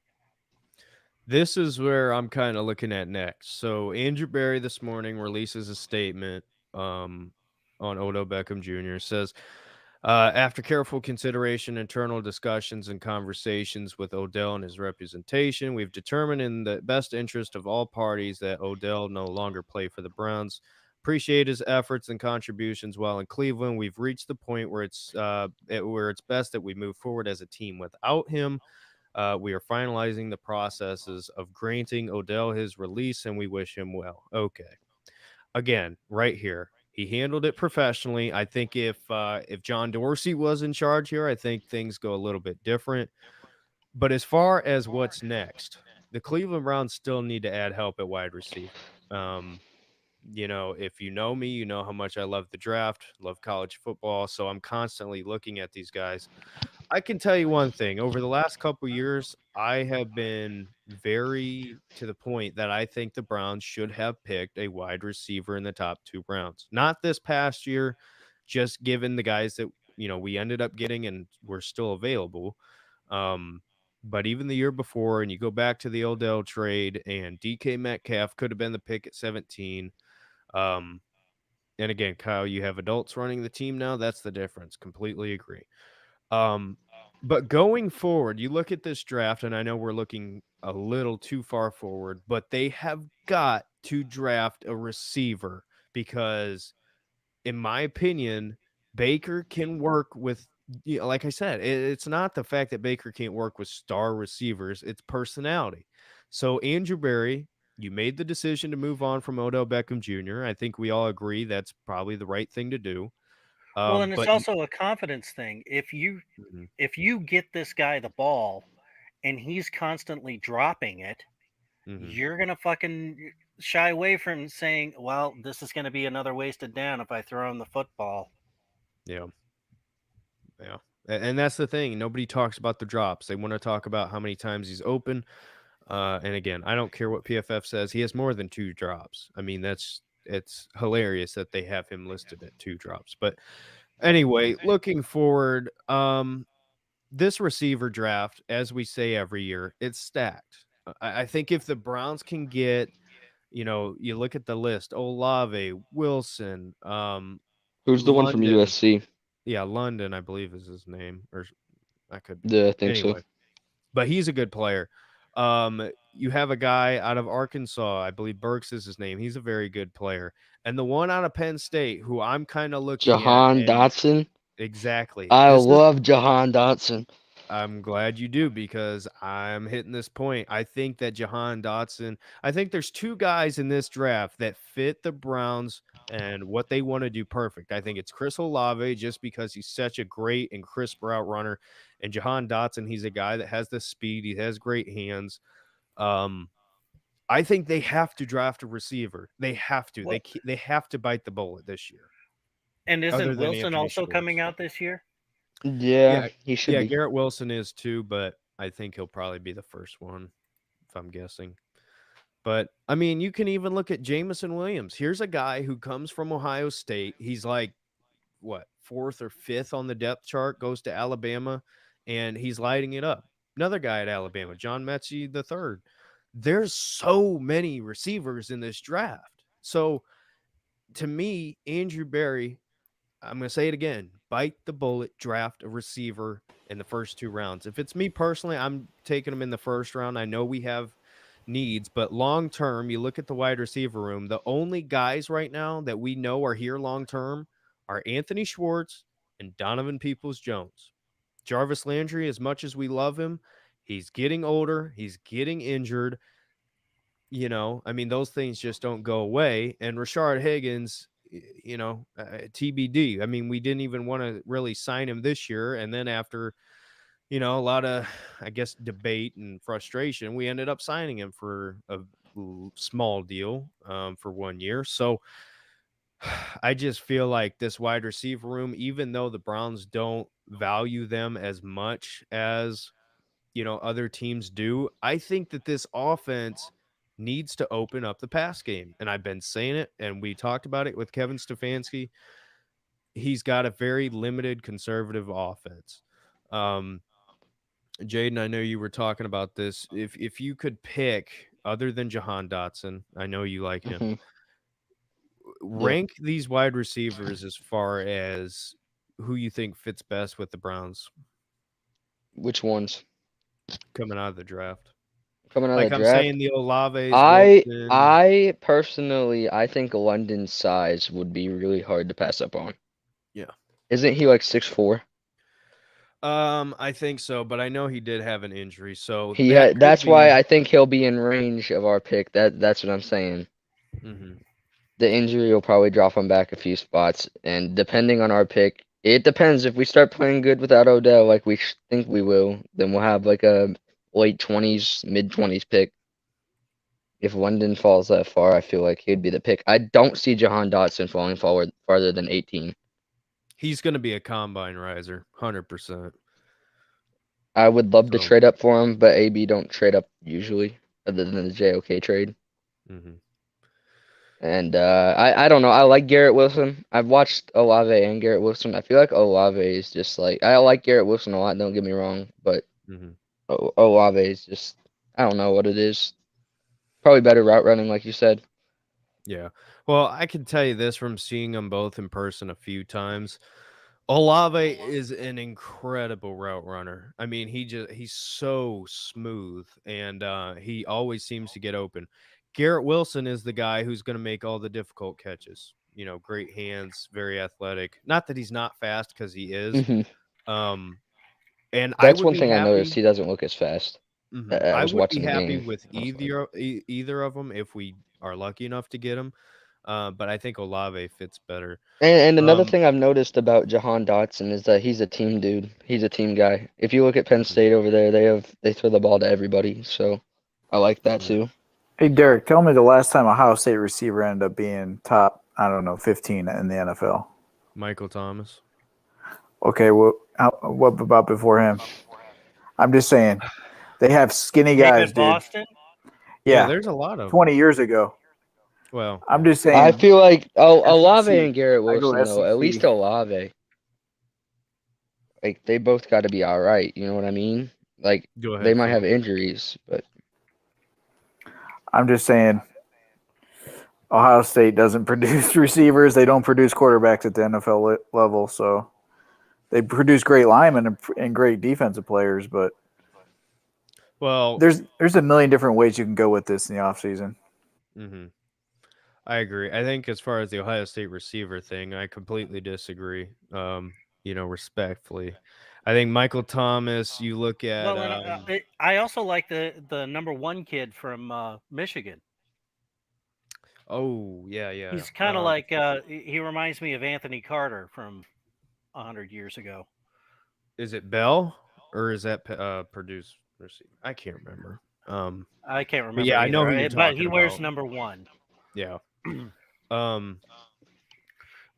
[SPEAKER 1] this is where I'm kind of looking at next. So Andrew Berry this morning releases a statement. Um, on Odell Beckham Jr. Says, after careful consideration, internal discussions, and conversations with Odell and his representation, we've determined in the best interest of all parties that Odell no longer play for the Browns. Appreciate his efforts and contributions while in Cleveland. We've reached the point where where it's best that we move forward as a team without him. We are finalizing the processes of granting Odell his release, and we wish him well. Okay, again, right here, he handled it professionally. I think if John Dorsey was in charge here, I think things go a little bit different. But as far as what's next, the Cleveland Browns still need to add help at wide receiver. Um, if you know me, you know how much I love the draft, love college football. So I'm constantly looking at these guys. I can tell you one thing. Over the last couple years, I have been very to the point that I think the Browns should have picked a wide receiver in the top 2 rounds. Not this past year, just given the guys that we ended up getting and were still available. Um, but even the year before, and you go back to the Odell trade, and DK Metcalf could have been the pick at 17. Um, and again, Kyle, you have adults running the team now. That's the difference. Completely agree. Um, but going forward, you look at this draft, and I know we're looking a little too far forward, but they have got to draft a receiver because, in my opinion, Baker can work with, like I said, it's not the fact that Baker can't work with star receivers, it's personality. So, Andrew Berry, you made the decision to move on from Odell Beckham Jr. I think we all agree that's probably the right thing to do.
[SPEAKER 2] Well, and it's
[SPEAKER 1] But
[SPEAKER 2] also a confidence thing.
[SPEAKER 1] Mhm,
[SPEAKER 2] If you get this guy the ball and he's constantly dropping it,
[SPEAKER 1] mhm.
[SPEAKER 2] you're gonna fucking shy away from saying, "Well, this is gonna be another wasted down if I throw him the football."
[SPEAKER 1] Yeah. Yeah. And that's the thing. Nobody talks about the drops. They want to talk about how many times he's open. And again, I don't care what PFF says. He has more than 2 drops. I mean, it's hilarious that they have him listed at 2 drops. But anyway, looking forward, this receiver draft, as we say every year, it's stacked. I think if the Browns can get, you look at the list, Olave, Wilson,
[SPEAKER 4] Who's the one from
[SPEAKER 1] London.
[SPEAKER 4] USC?
[SPEAKER 1] Yeah, London, I believe is his name, or I could be
[SPEAKER 4] Yeah,
[SPEAKER 1] wrong.
[SPEAKER 4] I think so.
[SPEAKER 1] Anyway, but he's a good player. You have a guy out of Arkansas, I believe Burks is his name. He's a very good player. And the one out of Penn State who I'm kind of looking at,
[SPEAKER 4] Jahan
[SPEAKER 1] and
[SPEAKER 4] Dotson.
[SPEAKER 1] exactly,
[SPEAKER 4] I
[SPEAKER 1] this is
[SPEAKER 4] love Jahan Dotson.
[SPEAKER 1] I'm glad you do because I'm hitting this point. I think that Jahan Dotson, I think there's 2 guys in this draft that fit the Browns and what they want to do perfect. I think it's Chris Olave just because he's such a great and crisp route runner. And Jahan Dotson, he's a guy that has the speed, he has great hands. Um, I think they have to draft a receiver. They have to.
[SPEAKER 2] Well,
[SPEAKER 1] They have to bite the bullet this year,
[SPEAKER 2] and
[SPEAKER 1] other
[SPEAKER 2] isn't
[SPEAKER 1] than
[SPEAKER 2] Wilson
[SPEAKER 1] Anthony
[SPEAKER 2] also coming
[SPEAKER 1] Schwartz.
[SPEAKER 2] out this year?
[SPEAKER 4] Yeah,
[SPEAKER 1] Yeah,
[SPEAKER 4] he should
[SPEAKER 1] yeah,
[SPEAKER 4] be.
[SPEAKER 1] Garrett Wilson is too, but I think he'll probably be the first one, if I'm guessing. But I mean, you can even look at Jamison Williams. Here's a guy who comes from Ohio State. He's like what, fourth or fifth on the depth chart, goes to Alabama, and he's lighting it up. Another guy at Alabama, John Mechie the third. There's so many receivers in this draft. So to me, Andrew Berry, I'm going to say it again, bite the bullet, draft a receiver in the first 2 rounds. If it's me personally, I'm taking them in the first round. I know we have needs, but long term, you look at the wide receiver room, the only guys right now that we know are here long term are Anthony Schwartz and Donovan Peoples-Jones. Jarvis Landry, as much as we love him, he's getting older, he's getting injured. I mean, those things just don't go away. And Rashard Higgins, TBD. I mean, we didn't even want to really sign him this year. And then after, a lot of, I guess, debate and frustration, we ended up signing him for a small deal for 1 year. So I just feel like this wide receiver room, even though the Browns don't value them as much as other teams do, I think that this offense needs to open up the pass game. And I've been saying it, and we talked about it with Kevin Stefanski. He's got a very limited conservative offense. Um, Jaden, I know you were talking about this. If you could pick, other than Jahan Dotson, I know you like him.
[SPEAKER 4] Hmm.
[SPEAKER 1] rank these wide receivers as far as who you think fits best with the Browns
[SPEAKER 4] Which ones?
[SPEAKER 1] coming out of the draft.
[SPEAKER 4] Coming out of
[SPEAKER 1] Like
[SPEAKER 4] the
[SPEAKER 1] I'm
[SPEAKER 4] draft?
[SPEAKER 1] saying, the Olaves,
[SPEAKER 4] I
[SPEAKER 1] Wilson.
[SPEAKER 4] I personally I think London's size would be really hard to pass up on.
[SPEAKER 1] Yeah.
[SPEAKER 4] Isn't he like 6'4"?
[SPEAKER 1] I think so, but I know he did have an injury, so
[SPEAKER 4] He
[SPEAKER 1] that could
[SPEAKER 4] that's why
[SPEAKER 1] be.
[SPEAKER 4] I think he'll be in range of our pick. That's what I'm saying.
[SPEAKER 1] Mhm.
[SPEAKER 4] The injury will probably drop him back a few spots, and depending on our pick, it depends. If we start playing good without Odell, like we think we will, then we'll have like a late 20s, mid 20s pick. If London falls that far, I feel like he'd be the pick. I don't see Jahan Dotson falling forward farther than 18.
[SPEAKER 1] He's going to be a combine riser, 100%.
[SPEAKER 4] I would love to
[SPEAKER 1] So,
[SPEAKER 4] trade up for him, but AB don't trade up usually, other than the JOK trade.
[SPEAKER 1] mhm.
[SPEAKER 4] And I don't know. I like Garrett Wilson. I've watched Olave and Garrett Wilson. I feel like Olave is just like I like Garrett Wilson a lot. Don't get me wrong, but
[SPEAKER 1] Mhm.
[SPEAKER 4] Olave is just I don't know what it is. Probably better route running, like you said.
[SPEAKER 1] Yeah. Well, I can tell you this from seeing them both in person a few times. Olave is an incredible route runner. I mean, he's so smooth and he always seems to get open. Garrett Wilson is the guy who's going to make all the difficult catches. You know, great hands, very athletic. Not that he's not fast because he is.
[SPEAKER 4] Hmm
[SPEAKER 1] Um, and I
[SPEAKER 4] That's
[SPEAKER 1] would
[SPEAKER 4] one
[SPEAKER 1] be
[SPEAKER 4] thing I noticed.
[SPEAKER 1] happy.
[SPEAKER 4] He doesn't look as fast. I
[SPEAKER 1] I
[SPEAKER 4] was
[SPEAKER 1] would be
[SPEAKER 4] watching the
[SPEAKER 1] happy
[SPEAKER 4] game.
[SPEAKER 1] with
[SPEAKER 4] I was like,
[SPEAKER 1] either of them if we are lucky enough to get them. But I think Olave fits better.
[SPEAKER 4] and another
[SPEAKER 1] Um,
[SPEAKER 4] thing I've noticed about Jahan Dotson is that he's a team dude. He's a team guy. If you look at Penn
[SPEAKER 1] mhm,
[SPEAKER 4] State over there, they throw the ball to everybody. So I like that
[SPEAKER 1] yeah.
[SPEAKER 4] too.
[SPEAKER 3] Hey, Derek, tell me the last time a Ohio State receiver ended up being top, I don't know, 15 in the NFL.
[SPEAKER 1] Michael Thomas.
[SPEAKER 3] Okay, what about before him? I'm just saying, they have skinny guys,
[SPEAKER 2] David
[SPEAKER 3] dude.
[SPEAKER 2] Boston.
[SPEAKER 1] Yeah,
[SPEAKER 3] Yeah,
[SPEAKER 1] there's a lot of
[SPEAKER 3] 20
[SPEAKER 1] them.
[SPEAKER 3] years ago.
[SPEAKER 1] Well,
[SPEAKER 3] I'm
[SPEAKER 1] yeah.
[SPEAKER 3] just
[SPEAKER 4] I
[SPEAKER 3] saying,
[SPEAKER 4] feel like Olave
[SPEAKER 3] SEC.
[SPEAKER 4] and Garrett
[SPEAKER 3] I go
[SPEAKER 4] Wilson though, at least
[SPEAKER 3] SEC.
[SPEAKER 4] Olave, like they both got to be all right. You know what I mean? Like
[SPEAKER 1] Go
[SPEAKER 4] they
[SPEAKER 1] ahead,
[SPEAKER 4] might have
[SPEAKER 1] Phil.
[SPEAKER 4] injuries, but
[SPEAKER 3] I'm just saying, Ohio State doesn't produce receivers. They don't produce quarterbacks at the NFL level. So they produce great linemen and great defensive players. But
[SPEAKER 1] Well,
[SPEAKER 3] there's a million different ways you can go with this in the offseason.
[SPEAKER 1] mhm, I agree. I think as far as the Ohio State receiver thing, I completely disagree. Respectfully, I think Michael Thomas. You look at
[SPEAKER 2] Well, and I also like the number one kid from Michigan.
[SPEAKER 1] oh yeah, yeah.
[SPEAKER 2] He's kind of like he reminds me of Anthony Carter from 100 years ago.
[SPEAKER 1] Is it Bell or is that Purdue's receiver? I can't remember.
[SPEAKER 2] I can't
[SPEAKER 1] But
[SPEAKER 2] remember
[SPEAKER 1] yeah, I know
[SPEAKER 2] either,
[SPEAKER 1] who you're
[SPEAKER 2] but
[SPEAKER 1] talking
[SPEAKER 2] he wears
[SPEAKER 1] about.
[SPEAKER 2] number one.
[SPEAKER 1] Yeah. Um,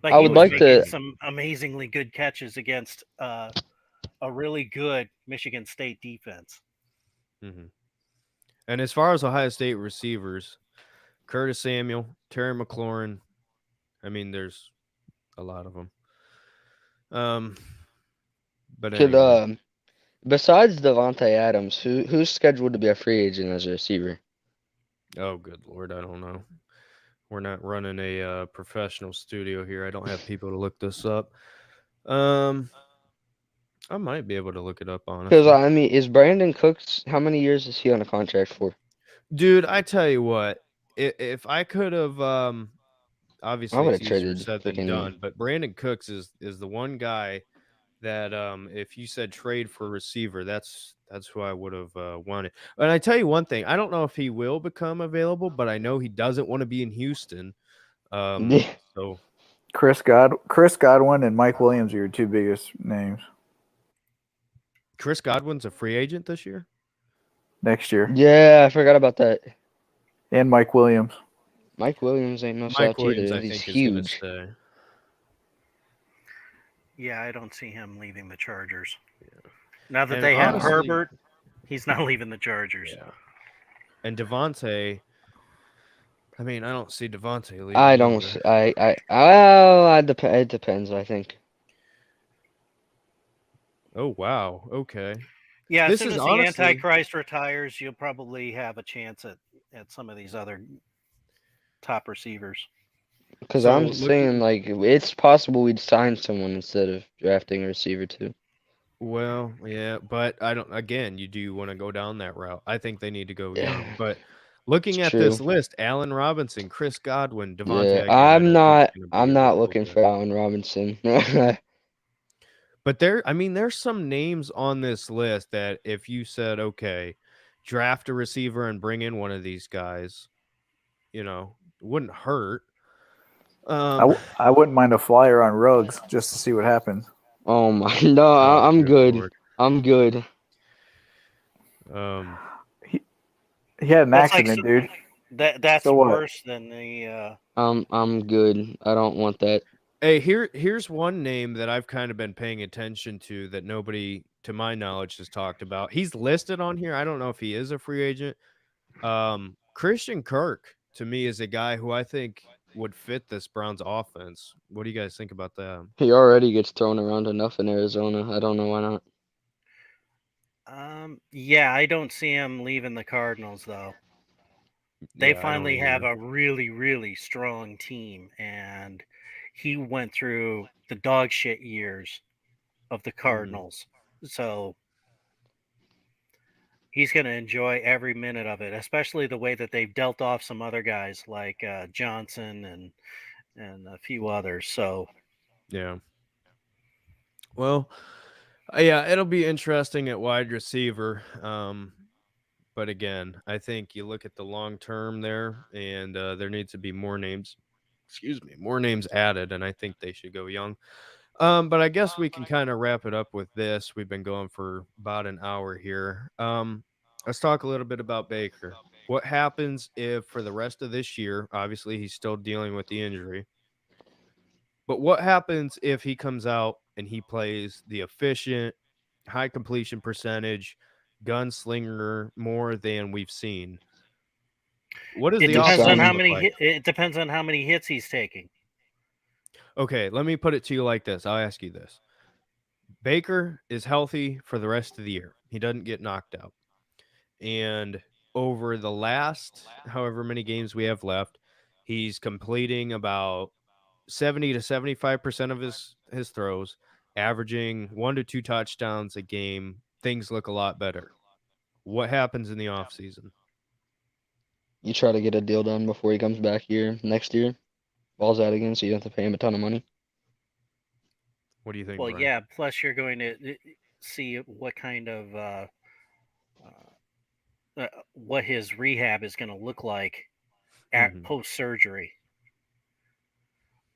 [SPEAKER 2] But
[SPEAKER 4] I
[SPEAKER 2] he
[SPEAKER 4] would
[SPEAKER 2] was
[SPEAKER 4] like
[SPEAKER 2] making
[SPEAKER 4] to.
[SPEAKER 2] some amazingly good catches against a really good Michigan State defense.
[SPEAKER 1] mhm. And as far as Ohio State receivers, Curtis Samuel, Terry McLaurin. I mean, there's a lot of them. Um, but
[SPEAKER 4] Could
[SPEAKER 1] anyway.
[SPEAKER 4] besides Devontae Adams, who's scheduled to be a free agent as a receiver?
[SPEAKER 1] Oh, good Lord, I don't know. We're not running a professional studio here. I don't have people to look this up. Um, I might be able to look it up
[SPEAKER 4] Because
[SPEAKER 1] honestly.
[SPEAKER 4] I mean, is Brandon Cooks? How many years is he on a contract for?
[SPEAKER 1] Dude, I tell you what, if I could have,
[SPEAKER 4] I
[SPEAKER 1] obviously
[SPEAKER 4] would
[SPEAKER 1] it's
[SPEAKER 4] have
[SPEAKER 1] easier
[SPEAKER 4] traded
[SPEAKER 1] said than
[SPEAKER 4] freaking.
[SPEAKER 1] done, but Brandon Cooks is the one guy that if you said trade for a receiver, that's who I would have wanted. And I tell you one thing, I don't know if he will become available, but I know he doesn't want to be in Houston. So
[SPEAKER 3] Chris Godwin and Mike Williams are your two biggest names
[SPEAKER 1] Chris Godwin's a free agent this year.
[SPEAKER 3] next year,
[SPEAKER 4] Yeah, I forgot about that.
[SPEAKER 3] and Mike Williams.
[SPEAKER 4] Mike Williams ain't no
[SPEAKER 1] Mike
[SPEAKER 4] slouch
[SPEAKER 1] Williams,
[SPEAKER 4] either.
[SPEAKER 1] I
[SPEAKER 4] He's
[SPEAKER 1] think, is going to
[SPEAKER 4] huge.
[SPEAKER 1] stay.
[SPEAKER 2] Yeah, I don't see him leaving the Chargers. Now that
[SPEAKER 1] And
[SPEAKER 2] they have
[SPEAKER 1] honestly,
[SPEAKER 2] Herbert, he's not leaving the Chargers.
[SPEAKER 1] yeah. And Devontae, I mean, I don't see Devontae
[SPEAKER 4] I
[SPEAKER 1] leaving
[SPEAKER 4] don't.
[SPEAKER 1] either.
[SPEAKER 4] It depends. I think.
[SPEAKER 1] Oh wow, okay.
[SPEAKER 2] Yeah, as
[SPEAKER 1] This
[SPEAKER 2] soon
[SPEAKER 1] is
[SPEAKER 2] as the
[SPEAKER 1] honestly,
[SPEAKER 2] Antichrist retires, you'll probably have a chance at some of these other top receivers.
[SPEAKER 4] Because
[SPEAKER 1] So
[SPEAKER 4] I'm saying, like, it's possible we'd sign someone instead of drafting a receiver, too.
[SPEAKER 1] Well, yeah, but I don't. Again, you do want to go down that route. I think they need to go young.
[SPEAKER 4] Yeah,
[SPEAKER 1] But looking
[SPEAKER 4] it's
[SPEAKER 1] at
[SPEAKER 4] true.
[SPEAKER 1] this list, Allen Robinson, Chris Godwin,
[SPEAKER 4] Yeah,
[SPEAKER 1] Devontae, again, I don't think it's going to be
[SPEAKER 4] I'm not
[SPEAKER 1] available.
[SPEAKER 4] looking for Allen Robinson.
[SPEAKER 1] But I mean, there's some names on this list that if you said, okay, draft a receiver and bring in one of these guys, it wouldn't hurt.
[SPEAKER 3] I wouldn't mind a flyer on Ruggs just to see what happens.
[SPEAKER 4] Oh my, no,
[SPEAKER 1] Oh,
[SPEAKER 4] I'm
[SPEAKER 1] good
[SPEAKER 4] good.
[SPEAKER 1] Lord.
[SPEAKER 4] I'm good.
[SPEAKER 3] He had an
[SPEAKER 2] That's like
[SPEAKER 3] accident, dude.
[SPEAKER 2] that's
[SPEAKER 3] So what?
[SPEAKER 2] worse than the.
[SPEAKER 4] I'm good. I don't want that.
[SPEAKER 1] Hey, here's one name that I've kind of been paying attention to that nobody, to my knowledge, has talked about. He's listed on here. I don't know if he is a free agent. Christian Kirk, to me, is a guy who I think would fit this Browns offense. What do you guys think about that?
[SPEAKER 4] He already gets thrown around enough in Arizona. I don't know why not.
[SPEAKER 2] Yeah, I don't see him leaving the Cardinals though. They
[SPEAKER 1] Yeah, I don't
[SPEAKER 2] finally have
[SPEAKER 1] either.
[SPEAKER 2] a really, really strong team, and he went through the dog shit years of the Cardinals, so he's going to enjoy every minute of it, especially the way that they've dealt off some other guys like Johnson and a few others. So
[SPEAKER 1] Yeah. Well, yeah, it'll be interesting at wide receiver. But again, I think you look at the long term there, and there needs to be more names. Excuse me, more names added, and I think they should go young. But I guess we can kind of wrap it up with this. We've been going for about an hour here. Let's talk a little bit about Baker. What happens if for the rest of this year, obviously he's still dealing with the injury, but what happens if he comes out and he plays the efficient, high completion percentage, gunslinger more than we've seen? What does
[SPEAKER 2] it
[SPEAKER 1] the
[SPEAKER 2] depends on
[SPEAKER 1] offseason
[SPEAKER 2] how
[SPEAKER 1] look
[SPEAKER 2] many
[SPEAKER 1] like?
[SPEAKER 2] it depends on how many hits he's taking.
[SPEAKER 1] Okay, let me put it to you like this. I'll ask you this. Baker is healthy for the rest of the year. He doesn't get knocked out. And over the last however many games we have left, he's completing about 70 to 75% of his throws, averaging 1 to 2 touchdowns a game. Things look a lot better. What happens in the offseason?
[SPEAKER 4] You try to get a deal done before he comes back here next year. Balls out again, so you don't have to pay him a ton of money.
[SPEAKER 1] What do you think,
[SPEAKER 2] Well,
[SPEAKER 1] Brian?
[SPEAKER 2] yeah. Plus, you're going to see what kind of what his rehab is going to look like at post surgery.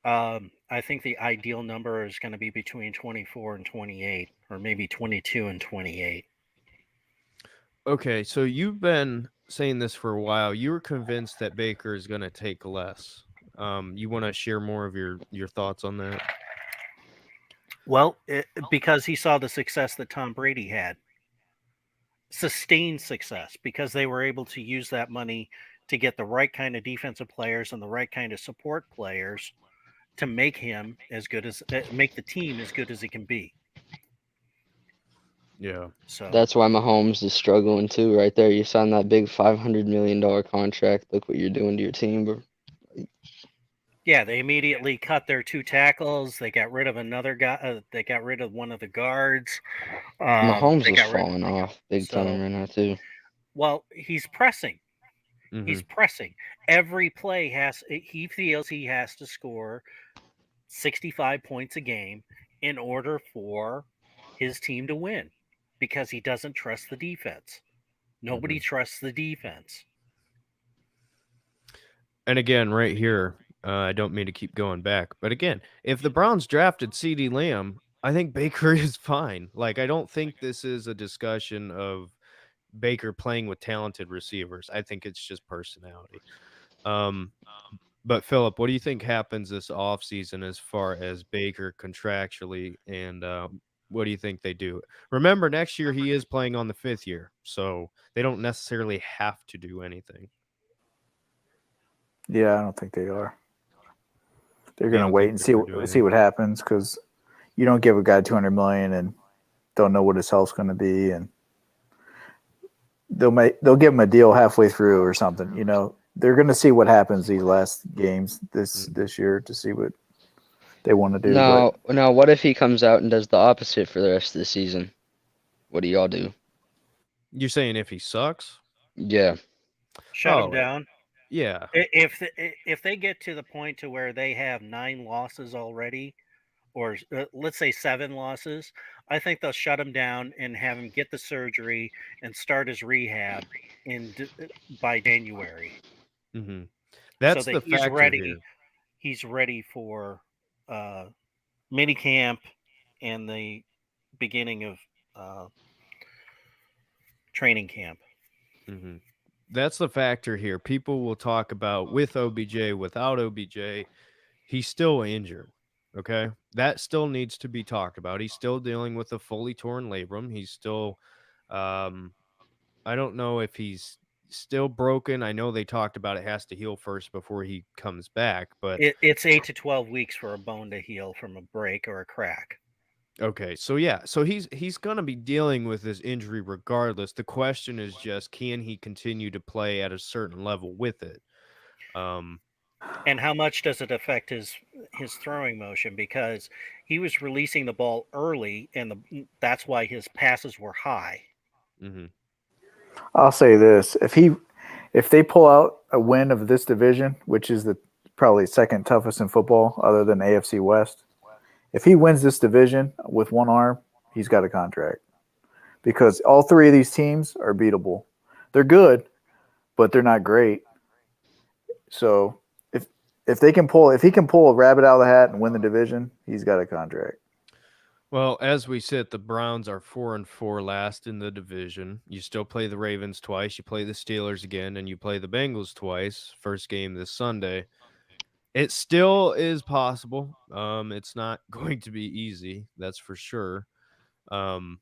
[SPEAKER 2] I think the ideal number is going to be between 24 and 28, or maybe 22 and 28.
[SPEAKER 1] Okay, so you've been saying this for a while. You were convinced that Baker is going to take less. You want to share more of your thoughts on that?
[SPEAKER 2] Well, because he saw the success that Tom Brady had. Sustained success because they were able to use that money to get the right kind of defensive players and the right kind of support players to make him as good as make the team as good as it can be.
[SPEAKER 1] Yeah.
[SPEAKER 2] So
[SPEAKER 4] That's why Mahomes is struggling too. Right there, you signed that big $500 million contract. Look what you're doing to your team, bro.
[SPEAKER 2] yeah, they immediately cut their 2 tackles. They got rid of another guy. They got rid of one of the guards.
[SPEAKER 4] Mahomes
[SPEAKER 2] They
[SPEAKER 4] is
[SPEAKER 2] got rid.
[SPEAKER 4] falling off big time
[SPEAKER 2] So,
[SPEAKER 4] right now too.
[SPEAKER 2] well, he's pressing.
[SPEAKER 1] Mm-hmm.
[SPEAKER 2] He's pressing. Every play he feels he has to score 65 points a game in order for his team to win because he doesn't trust the defense. Nobody trusts the defense.
[SPEAKER 1] And again, right here, I don't mean to keep going back, but again, if the Browns drafted CeeDee Lamb, I think Baker is fine. Like, I don't think this is a discussion of Baker playing with talented receivers. I think it's just personality. But Philip, what do you think happens this offseason as far as Baker contractually, and what do you think they do? Remember, next year he is playing on the 5th year, so they don't necessarily have to do anything.
[SPEAKER 3] Yeah, I don't think they are. They're
[SPEAKER 1] You
[SPEAKER 3] going to
[SPEAKER 1] don't
[SPEAKER 3] wait
[SPEAKER 1] think
[SPEAKER 3] and
[SPEAKER 1] they're
[SPEAKER 3] see
[SPEAKER 1] gonna do
[SPEAKER 3] see
[SPEAKER 1] anything?
[SPEAKER 3] what happens because you don't give a guy $200 million and don't know what his health's going to be, and they'll give him a deal halfway through or something. they're going to see what happens these last games
[SPEAKER 1] Mhm.
[SPEAKER 3] this year to see what they want to do. But
[SPEAKER 4] Now, what if he comes out and does the opposite for the rest of the season? What do y'all do?
[SPEAKER 1] You're saying if he sucks?
[SPEAKER 4] Yeah.
[SPEAKER 2] Shut them
[SPEAKER 1] Oh,
[SPEAKER 2] down.
[SPEAKER 1] yeah.
[SPEAKER 2] If they get to the point to where they have 9 losses already, or let's say 7 losses, I think they'll shut him down and have him get the surgery and start his rehab by January,
[SPEAKER 1] Mhm.
[SPEAKER 2] so
[SPEAKER 1] That's
[SPEAKER 2] that
[SPEAKER 1] the factor here.
[SPEAKER 2] he's ready for uh, mini camp and the beginning of uh, training camp.
[SPEAKER 1] Mhm. That's the factor here. People will talk about with OBJ, without OBJ, he's still injured. Okay. That still needs to be talked about. He's still dealing with a fully torn labrum. He's still, um, I don't know if he's still broken. I know they talked about it has to heal first before he comes back, but
[SPEAKER 2] It's 8 to 12 weeks for a bone to heal from a break or a crack.
[SPEAKER 1] okay. So yeah, so he's going to be dealing with this injury regardless. The question is just can he continue to play at a certain level with it? Um
[SPEAKER 2] And how much does it affect his throwing motion? Because he was releasing the ball early, and that's why his passes were high.
[SPEAKER 1] mhm.
[SPEAKER 3] I'll say this: if they pull out a win of this division, which is the probably second toughest in football, other than AFC West, if he wins this division with one arm, he's got a contract because all three of these teams are beatable. They're good, but they're not great. So if if he can pull a rabbit out of the hat and win the division, he's got a contract.
[SPEAKER 1] Well, as we sit, the Browns are 4-4 last in the division. You still play the Ravens twice, you play the Steelers again, and you play the Bengals twice. First game this Sunday. It still is possible. It's not going to be easy, that's for sure. Um,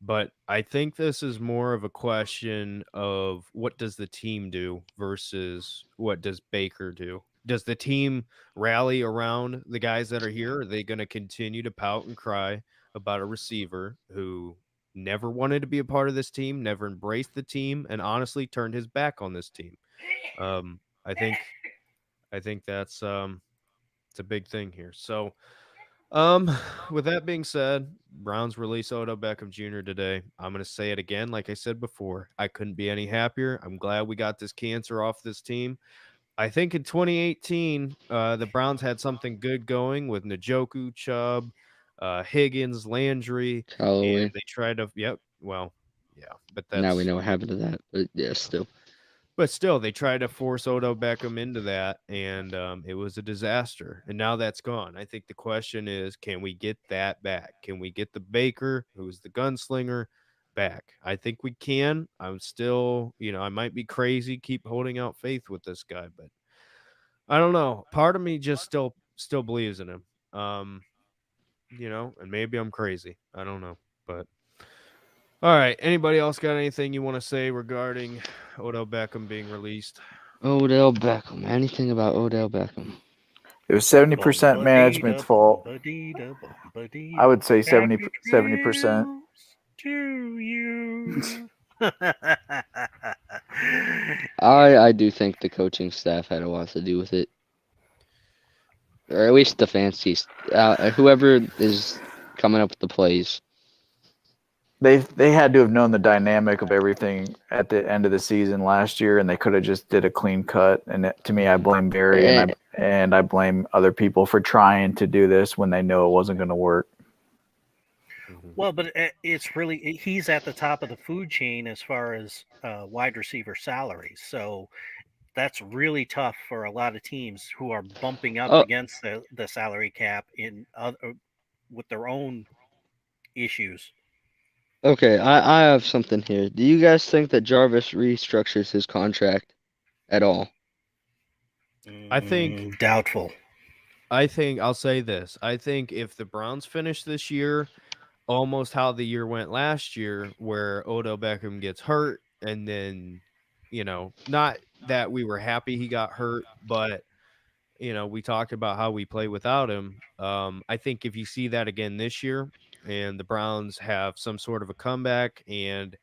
[SPEAKER 1] but I think this is more of a question of what does the team do versus what does Baker do? Does the team rally around the guys that are here? Are they going to continue to pout and cry about a receiver who never wanted to be a part of this team, never embraced the team, and honestly turned his back on this team? Um, I think that's it's a big thing here. So um, with that being said, Browns release Odell Beckham Jr. today. I'm gonna say it again, like I said before. I couldn't be any happier. I'm glad we got this cancer off this team. I think in 2018, the Browns had something good going with Njoku, Chubb, Higgins, Landry, and
[SPEAKER 4] Callaway.
[SPEAKER 1] they tried to. Yep. Well, yeah, but
[SPEAKER 4] Now we
[SPEAKER 1] that's
[SPEAKER 4] know what happened to that. But yeah, still.
[SPEAKER 1] but still, they tried to force Odell Beckham into that, and it was a disaster. And now that's gone. I think the question is, can we get that back? Can we get the Baker, who's the gunslinger, back? I think we can. I'm still, I might be crazy, keep holding out faith with this guy, but I don't know. Part of me just still believes in him. And maybe I'm crazy. I don't know, but. All right. Anybody else got anything you want to say regarding Odell Beckham being released?
[SPEAKER 4] Odell Beckham. Anything about Odell Beckham?
[SPEAKER 3] It was 70% management's
[SPEAKER 2] Bum-ba-dee-da,
[SPEAKER 3] fault.
[SPEAKER 2] bum-ba-dee-da,
[SPEAKER 3] I
[SPEAKER 2] bum-ba-dee-da.
[SPEAKER 3] would say
[SPEAKER 2] Happy
[SPEAKER 3] 70%.
[SPEAKER 2] trails to you.
[SPEAKER 4] I do think the coaching staff had a lot to do with it, or at least the fancies. Whoever is coming up with the plays.
[SPEAKER 3] They had to have known the dynamic of everything at the end of the season last year, and they could have just did a clean cut. And to me, I blame Barry
[SPEAKER 4] Eh,
[SPEAKER 3] and I blame other people for trying to do this when they know it wasn't going to work.
[SPEAKER 1] Mhm.
[SPEAKER 2] Well, but it's really he's at the top of the food chain as far as wide receiver salaries. So that's really tough for a lot of teams who are bumping up
[SPEAKER 4] oh,
[SPEAKER 2] against the salary cap in other with their own issues.
[SPEAKER 4] okay. I have something here. Do you guys think that Jarvis restructures his contract at all?
[SPEAKER 1] I think
[SPEAKER 2] Doubtful.
[SPEAKER 1] I'll say this. I think if the Browns finish this year almost how the year went last year, where Odell Beckham gets hurt, and then, not that we were happy he got hurt, but we talked about how we play without him. I think if you see that again this year, and the Browns have some sort of a comeback, and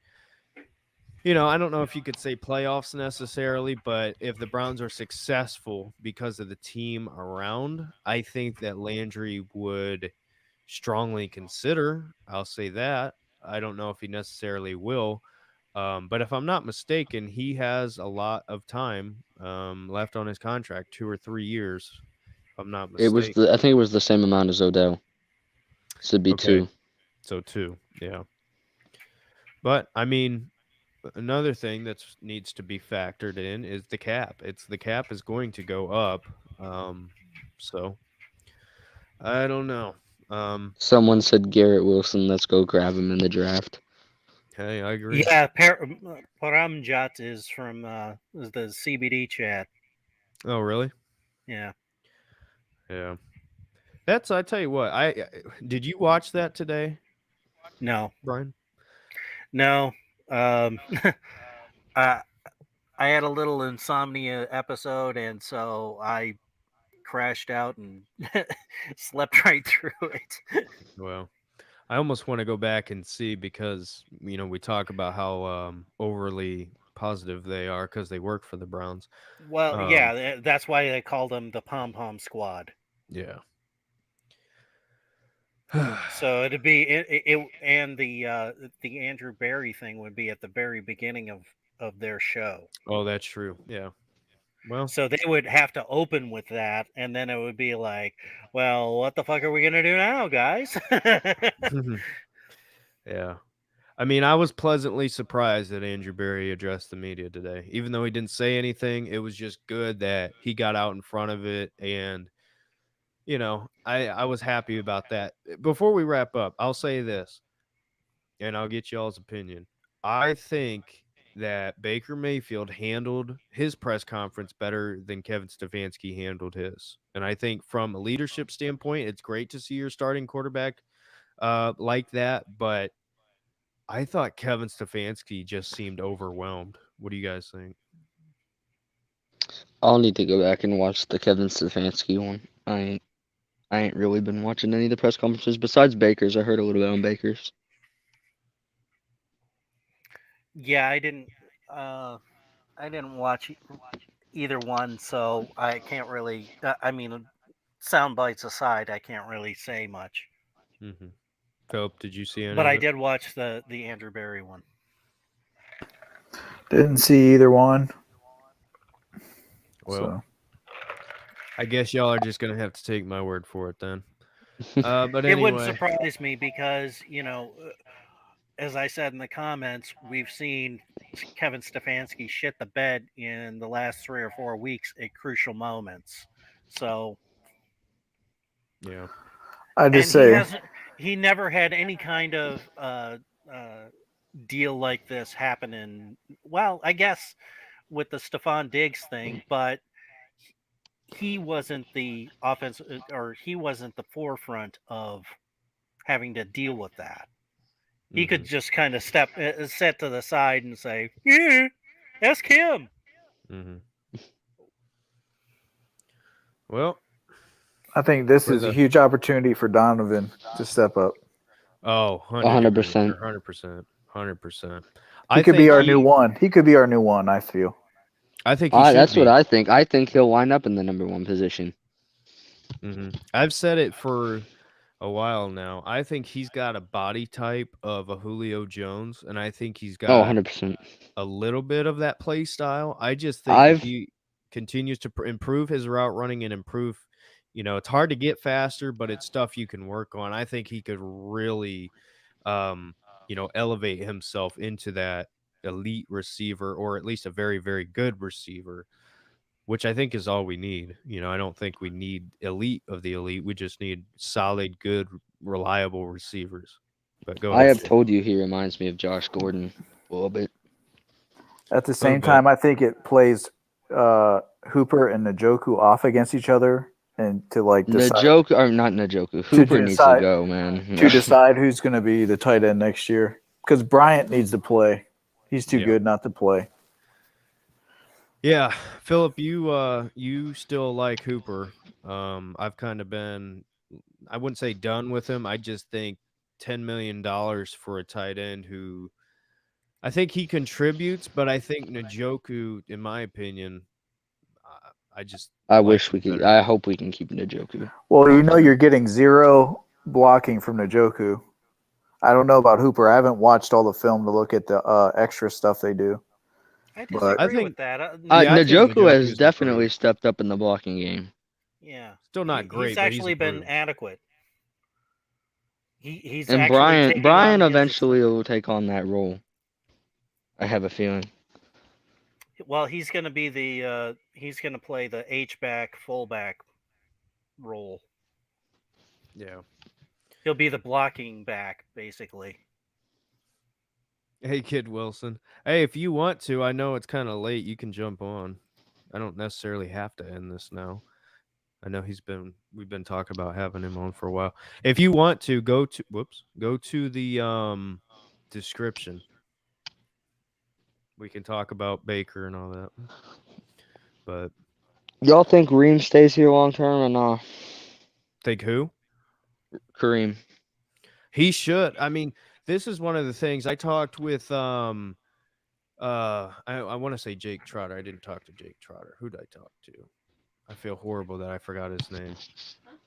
[SPEAKER 1] I don't know if you could say playoffs necessarily, but if the Browns are successful because of the team around, I think that Landry would strongly consider. I'll say that. I don't know if he necessarily will. But if I'm not mistaken, he has a lot of time left on his contract, 2 or 3 years, if I'm not
[SPEAKER 4] It was
[SPEAKER 1] mistaken.
[SPEAKER 4] I think it was the same amount as Odell. So it'd be
[SPEAKER 1] Okay,
[SPEAKER 4] two.
[SPEAKER 1] so two, yeah. But I mean, another thing that needs to be factored in is the cap. The cap is going to go up. So I don't know. Um,
[SPEAKER 4] Someone said Garrett Wilson. Let's go grab him in the draft.
[SPEAKER 1] hey, I agree.
[SPEAKER 2] Yeah, Paramjot is from the CBD chat.
[SPEAKER 1] Oh, really?
[SPEAKER 2] Yeah.
[SPEAKER 1] Yeah. I tell you what, did you watch that today,
[SPEAKER 2] No.
[SPEAKER 1] Brian?
[SPEAKER 2] No. Um, I I had a little insomnia episode, and so I crashed out and slept right through it.
[SPEAKER 1] Well, I almost want to go back and see because, we talk about how overly positive they are because they work for the Browns.
[SPEAKER 2] Well,
[SPEAKER 1] Um,
[SPEAKER 2] yeah, that's why they called them the Pom Pom Squad.
[SPEAKER 1] yeah.
[SPEAKER 2] So it'd be and the Andrew Barry thing would be at the very beginning of their show.
[SPEAKER 1] Oh, that's true. Yeah. Well,
[SPEAKER 2] So they would have to open with that, and then it would be like, well, what the fuck are we gonna do now, guys?
[SPEAKER 1] yeah. I mean, I was pleasantly surprised that Andrew Berry addressed the media today. Even though he didn't say anything, it was just good that he got out in front of it. And, I was happy about that. Before we wrap up, I'll say this, and I'll get y'all's opinion. I think that Baker Mayfield handled his press conference better than Kevin Stefanski handled his. And I think from a leadership standpoint, it's great to see your starting quarterback like that. But I thought Kevin Stefanski just seemed overwhelmed. What do you guys think?
[SPEAKER 4] I'll need to go back and watch the Kevin Stefanski one. I ain't really been watching any of the press conferences besides Baker's. I heard a little bit on Baker's.
[SPEAKER 2] Yeah, I didn't watch either one, so I can't really. I mean, sound bites aside, I can't really say much.
[SPEAKER 1] Mm-hmm. Philip, did you see any
[SPEAKER 2] But
[SPEAKER 1] of
[SPEAKER 2] I
[SPEAKER 1] it?
[SPEAKER 2] did watch the Andrew Barry one.
[SPEAKER 3] Didn't see either one.
[SPEAKER 1] Well,
[SPEAKER 3] So
[SPEAKER 1] I guess y'all are just gonna have to take my word for it then. But
[SPEAKER 2] It wouldn't
[SPEAKER 1] anyway,
[SPEAKER 2] surprise me because as I said in the comments, we've seen Kevin Stefanski shit the bed in the last 3 or 4 weeks at crucial moments. So,
[SPEAKER 1] yeah.
[SPEAKER 3] I just
[SPEAKER 2] and
[SPEAKER 3] say
[SPEAKER 2] he never had any kind of deal like this happen in, well, I guess with the Stephon Diggs thing, but he wasn't the offense or he wasn't the forefront of having to deal with that. He
[SPEAKER 1] Mm-hmm.
[SPEAKER 2] could just kind of set to the side and say, "Yeah, ask him."
[SPEAKER 1] Mm-hmm. Well,
[SPEAKER 3] I think this
[SPEAKER 1] for
[SPEAKER 3] is a
[SPEAKER 1] the
[SPEAKER 3] huge opportunity for Donovan to step up.
[SPEAKER 1] oh,
[SPEAKER 4] 100%.
[SPEAKER 1] 100%, 100%.
[SPEAKER 3] He
[SPEAKER 1] I
[SPEAKER 3] could be
[SPEAKER 1] think
[SPEAKER 3] our new one. He could be our new one, I feel.
[SPEAKER 1] I think he should
[SPEAKER 4] That's what
[SPEAKER 1] be.
[SPEAKER 4] I think. I think he'll wind up in the number one position.
[SPEAKER 1] Mm-hmm. I've said it for a while now. I think he's got a body type of a Julio Jones, and I think he's
[SPEAKER 4] Oh,
[SPEAKER 1] got
[SPEAKER 4] 100%.
[SPEAKER 1] a little bit of that play style. I just think if
[SPEAKER 4] I've
[SPEAKER 1] he continues to improve his route running and improve, it's hard to get faster, but it's stuff you can work on. I think he could really, elevate himself into that elite receiver, or at least a very, very good receiver, which I think is all we need. I don't think we need elite of the elite. We just need solid, good, reliable receivers. But go
[SPEAKER 4] I
[SPEAKER 1] ahead,
[SPEAKER 4] have
[SPEAKER 1] Phil.
[SPEAKER 4] told you he reminds me of Josh Gordon a little bit.
[SPEAKER 3] At the
[SPEAKER 1] A little
[SPEAKER 3] same
[SPEAKER 1] bit.
[SPEAKER 3] time, I think it plays Hooper and Njoku off against each other, and to like decide
[SPEAKER 4] Njoku, or not Njoku.
[SPEAKER 3] to
[SPEAKER 4] Hooper needs to
[SPEAKER 3] decide
[SPEAKER 4] go, man.
[SPEAKER 3] to decide who's going to be the tight end next year. Because Bryant needs to play. He's too
[SPEAKER 1] Yeah.
[SPEAKER 3] good not to play.
[SPEAKER 1] Yeah, Philip, you still like Hooper. I've kind of been, I wouldn't say done with him. I just think $10 million for a tight end who I think he contributes, but I think Njoku, in my opinion, I just
[SPEAKER 4] I
[SPEAKER 1] like
[SPEAKER 4] wish
[SPEAKER 1] him
[SPEAKER 4] we could.
[SPEAKER 1] better.
[SPEAKER 4] I hope we can keep Njoku.
[SPEAKER 3] Well, you know you're getting zero blocking from Njoku. I don't know about Hooper. I haven't watched all the film to look at the extra stuff they do.
[SPEAKER 2] I
[SPEAKER 3] But
[SPEAKER 1] I
[SPEAKER 2] disagree with
[SPEAKER 1] think,
[SPEAKER 2] that.
[SPEAKER 1] yeah, I think
[SPEAKER 4] Njoku has
[SPEAKER 1] Njoku's
[SPEAKER 4] definitely
[SPEAKER 1] improved.
[SPEAKER 4] stepped up in the blocking game.
[SPEAKER 2] Yeah,
[SPEAKER 1] Still not
[SPEAKER 2] he's
[SPEAKER 1] great, but he's
[SPEAKER 2] actually been
[SPEAKER 1] improved.
[SPEAKER 2] adequate. He's
[SPEAKER 4] And
[SPEAKER 2] actually taking on
[SPEAKER 4] Brian
[SPEAKER 2] his
[SPEAKER 4] eventually will take on that role. I have a feeling.
[SPEAKER 2] well, he's going to be the he's going to play the H back fullback role.
[SPEAKER 1] Yeah.
[SPEAKER 2] He'll be the blocking back basically.
[SPEAKER 1] Hey, Kid Wilson. Hey, if you want to, I know it's kind of late. You can jump on. I don't necessarily have to end this now. I know we've been talking about having him on for a while. If you want to, go to the description. We can talk about Baker and all that. But
[SPEAKER 4] Y'all think Reem stays here long term or not?
[SPEAKER 1] think who?
[SPEAKER 4] Kareem.
[SPEAKER 1] He should. I mean, this is one of the things I talked with I want to say Jake Trotter. I didn't talk to Jake Trotter. Who did I talk to? I feel horrible that I forgot his name.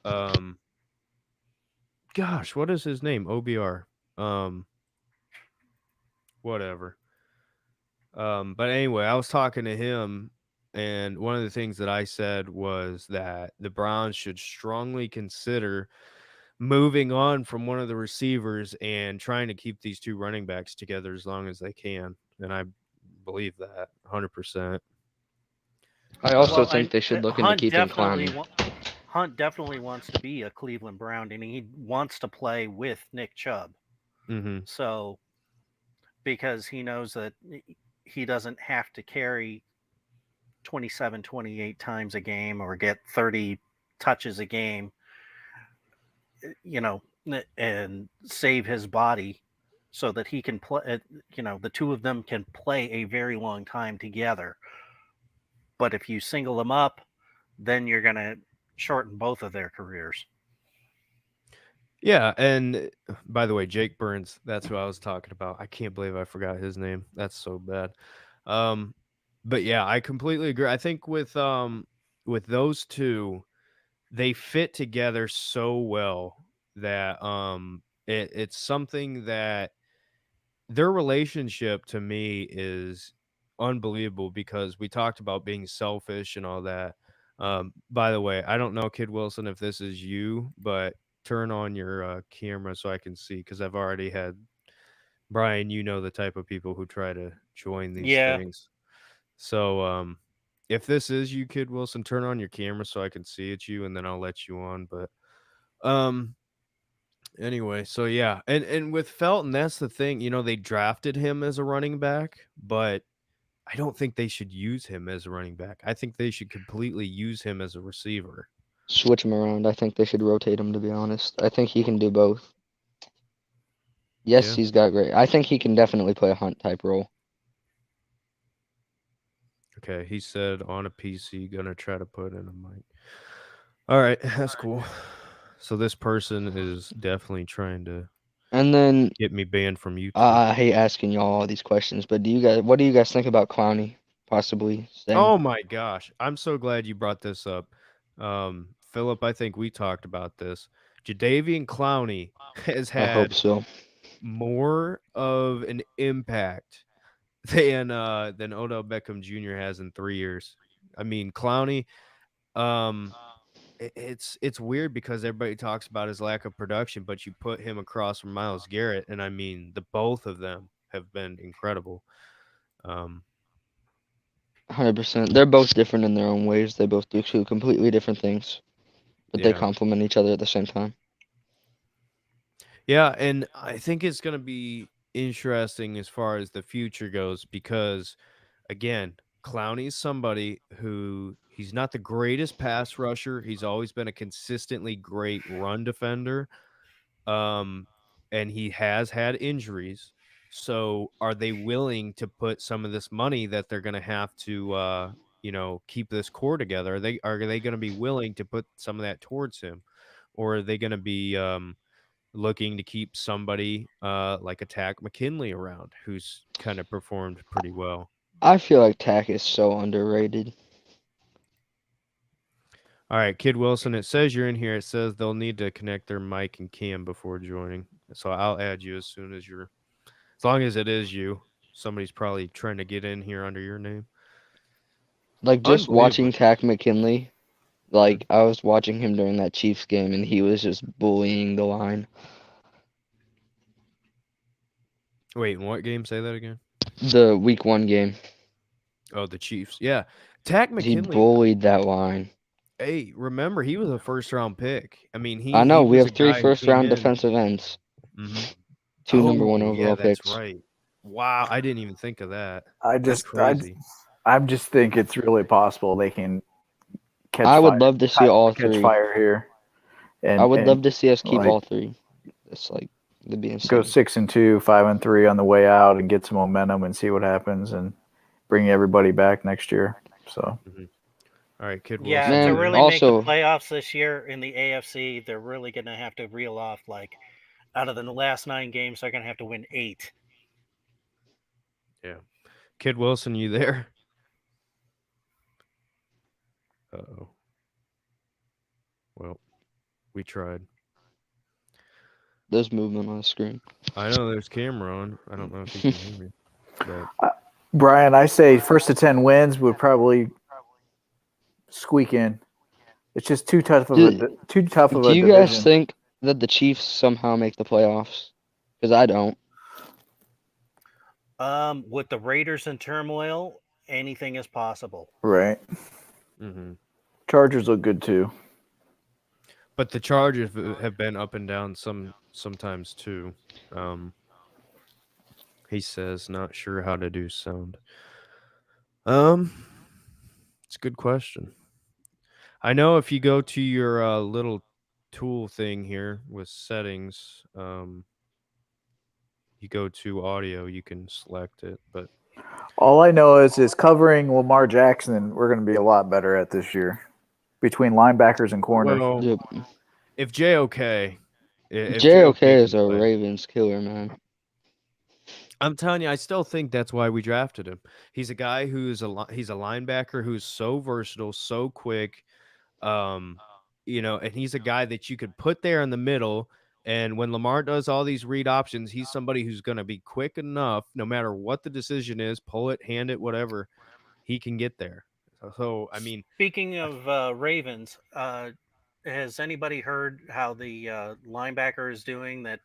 [SPEAKER 1] Um Gosh, what is his name? OBR. Whatever. But anyway, I was talking to him, and one of the things that I said was that the Browns should strongly consider moving on from one of the receivers and trying to keep these two running backs together as long as they can. And I believe that 100%.
[SPEAKER 4] I also
[SPEAKER 2] Well,
[SPEAKER 4] think
[SPEAKER 2] and
[SPEAKER 4] they should look into keeping Clowney.
[SPEAKER 2] Hunt definitely wants to be a Cleveland Brown, and he wants to play with Nick Chubb.
[SPEAKER 1] Mm-hmm.
[SPEAKER 2] So because he knows that he doesn't have to carry 27, 28 times a game or get 30 touches a game, and save his body so that he can play, the two of them can play a very long time together. But if you single them up, then you're going to shorten both of their careers.
[SPEAKER 1] Yeah, and by the way, Jake Burns, that's who I was talking about. I can't believe I forgot his name. That's so bad. Um, but yeah, I completely agree. I think with those two, they fit together so well that it's something that their relationship to me is unbelievable because we talked about being selfish and all that. By the way, I don't know, Kid Wilson, if this is you, but turn on your camera so I can see because I've already had Brian. You know the type of people who try to join these
[SPEAKER 2] Yeah.
[SPEAKER 1] things. So if this is you, Kid Wilson, turn on your camera so I can see it's you, and then I'll let you on. But um, anyway, so yeah, and with Felton, that's the thing. You know, they drafted him as a running back, but I don't think they should use him as a running back. I think they should completely use him as a receiver.
[SPEAKER 4] Switch him around. I think they should rotate him, to be honest. I think he can do both. Yes,
[SPEAKER 1] Yeah.
[SPEAKER 4] he's got great. I think he can definitely play a Hunt type role.
[SPEAKER 1] Okay, he said on a PC, gonna try to put in a mic. All right, that's cool. So this person is definitely trying to
[SPEAKER 4] And then
[SPEAKER 1] get me banned from YouTube.
[SPEAKER 4] I hate asking y'all all these questions, but what do you guys think about Clowney possibly staying?
[SPEAKER 1] Oh my gosh, I'm so glad you brought this up. Philip, I think we talked about this. Jadeveon Clowney has
[SPEAKER 4] I hope
[SPEAKER 1] had
[SPEAKER 4] so.
[SPEAKER 1] more of an impact than Odell Beckham Jr. has in 3 years. I mean, Clowney, um, it's weird because everybody talks about his lack of production, but you put him across from Myles Garrett, and I mean, the both of them have been incredible.
[SPEAKER 4] 100%. They're both different in their own ways. They both do two completely different things, but they
[SPEAKER 1] Yeah.
[SPEAKER 4] complement each other at the same time.
[SPEAKER 1] Yeah, and I think it's going to be interesting as far as the future goes because, again, Clowney's somebody who he's not the greatest pass rusher. He's always been a consistently great run defender, and he has had injuries. So, are they willing to put some of this money that they're going to have to, keep this core together? Are they going to be willing to put some of that towards him, or are they going to be looking to keep somebody like Attack McKinley around, who's kind of performed pretty well.
[SPEAKER 4] I feel like Tack is so underrated.
[SPEAKER 1] All right, Kid Wilson, it says you're in here. It says they'll need to connect their mic and cam before joining. So I'll add you as soon as as long as it is you. Somebody's probably trying to get in here under your name.
[SPEAKER 4] Like just watching
[SPEAKER 1] Unbelievable.
[SPEAKER 4] Tack McKinley, like I was watching him during that Chiefs game and he was just bullying the line.
[SPEAKER 1] Wait, in what game? Say that again.
[SPEAKER 4] The week 1 game.
[SPEAKER 1] Oh, the Chiefs. Yeah. Tack
[SPEAKER 4] He
[SPEAKER 1] McKinley.
[SPEAKER 4] bullied that line.
[SPEAKER 1] Hey, remember, he was a first-round pick. I mean,
[SPEAKER 4] I
[SPEAKER 1] he
[SPEAKER 4] know we
[SPEAKER 1] was a
[SPEAKER 4] have 3
[SPEAKER 1] guy who
[SPEAKER 4] first
[SPEAKER 1] came
[SPEAKER 4] round
[SPEAKER 1] in.
[SPEAKER 4] defensive ends.
[SPEAKER 1] Mm-hmm.
[SPEAKER 4] 2 number 1
[SPEAKER 1] Oh, yeah,
[SPEAKER 4] overall
[SPEAKER 1] that's
[SPEAKER 4] picks.
[SPEAKER 1] right. Wow, I didn't even think of that.
[SPEAKER 3] I
[SPEAKER 1] That's
[SPEAKER 3] just
[SPEAKER 1] crazy.
[SPEAKER 3] I just think it's really possible they can catch
[SPEAKER 4] I would
[SPEAKER 3] fire,
[SPEAKER 4] love to see all
[SPEAKER 3] catch
[SPEAKER 4] 3.
[SPEAKER 3] fire here,
[SPEAKER 4] I would
[SPEAKER 3] and
[SPEAKER 4] love to see us keep
[SPEAKER 3] like
[SPEAKER 4] all 3. It's like that'd be
[SPEAKER 3] go
[SPEAKER 4] insane.
[SPEAKER 3] 6-2, 5-3 on the way out, and get some momentum and see what happens, and bring everybody back next year. So
[SPEAKER 1] All right, Kid
[SPEAKER 2] Yeah,
[SPEAKER 1] Wilson.
[SPEAKER 2] to
[SPEAKER 4] Man,
[SPEAKER 2] really make the
[SPEAKER 4] also
[SPEAKER 2] playoffs this year in the AFC, they're really going to have to reel off like out of the last 9 games, they're going to have to win 8.
[SPEAKER 1] Yeah. Kid Wilson, you there? Uh-oh. Well, we tried.
[SPEAKER 4] there's movement on the screen.
[SPEAKER 1] I know there's camera on. I don't know if you can hear me. But
[SPEAKER 3] Brian, I say first to 10 wins would probably squeak in. It's just too tough of a
[SPEAKER 4] Do
[SPEAKER 3] division.
[SPEAKER 4] you guys think that the Chiefs somehow make the playoffs? Because I don't.
[SPEAKER 2] With the Raiders in turmoil, anything is possible.
[SPEAKER 3] Right. Chargers look good too.
[SPEAKER 1] But the Chargers have been up and down sometimes too. He says, not sure how to do sound. It's a good question. I know if you go to your little tool thing here with settings, you go to audio, you can select it. But
[SPEAKER 3] all I know is covering Lamar Jackson. We're going to be a lot better at this year between linebackers and corners.
[SPEAKER 1] well,
[SPEAKER 4] Yep.
[SPEAKER 1] if JOK,
[SPEAKER 4] JOK is
[SPEAKER 1] can
[SPEAKER 4] a
[SPEAKER 1] play,
[SPEAKER 4] Ravens killer, man.
[SPEAKER 1] I'm telling you, I still think that's why we drafted him. He's a guy he's a linebacker who's so versatile, so quick, and he's a guy that you could put there in the middle. And when Lamar does all these read options, he's somebody who's going to be quick enough, no matter what the decision is, pull it, hand it, whatever, he can get there. So I mean,
[SPEAKER 2] Speaking of Ravens, has anybody heard how the linebacker is doing that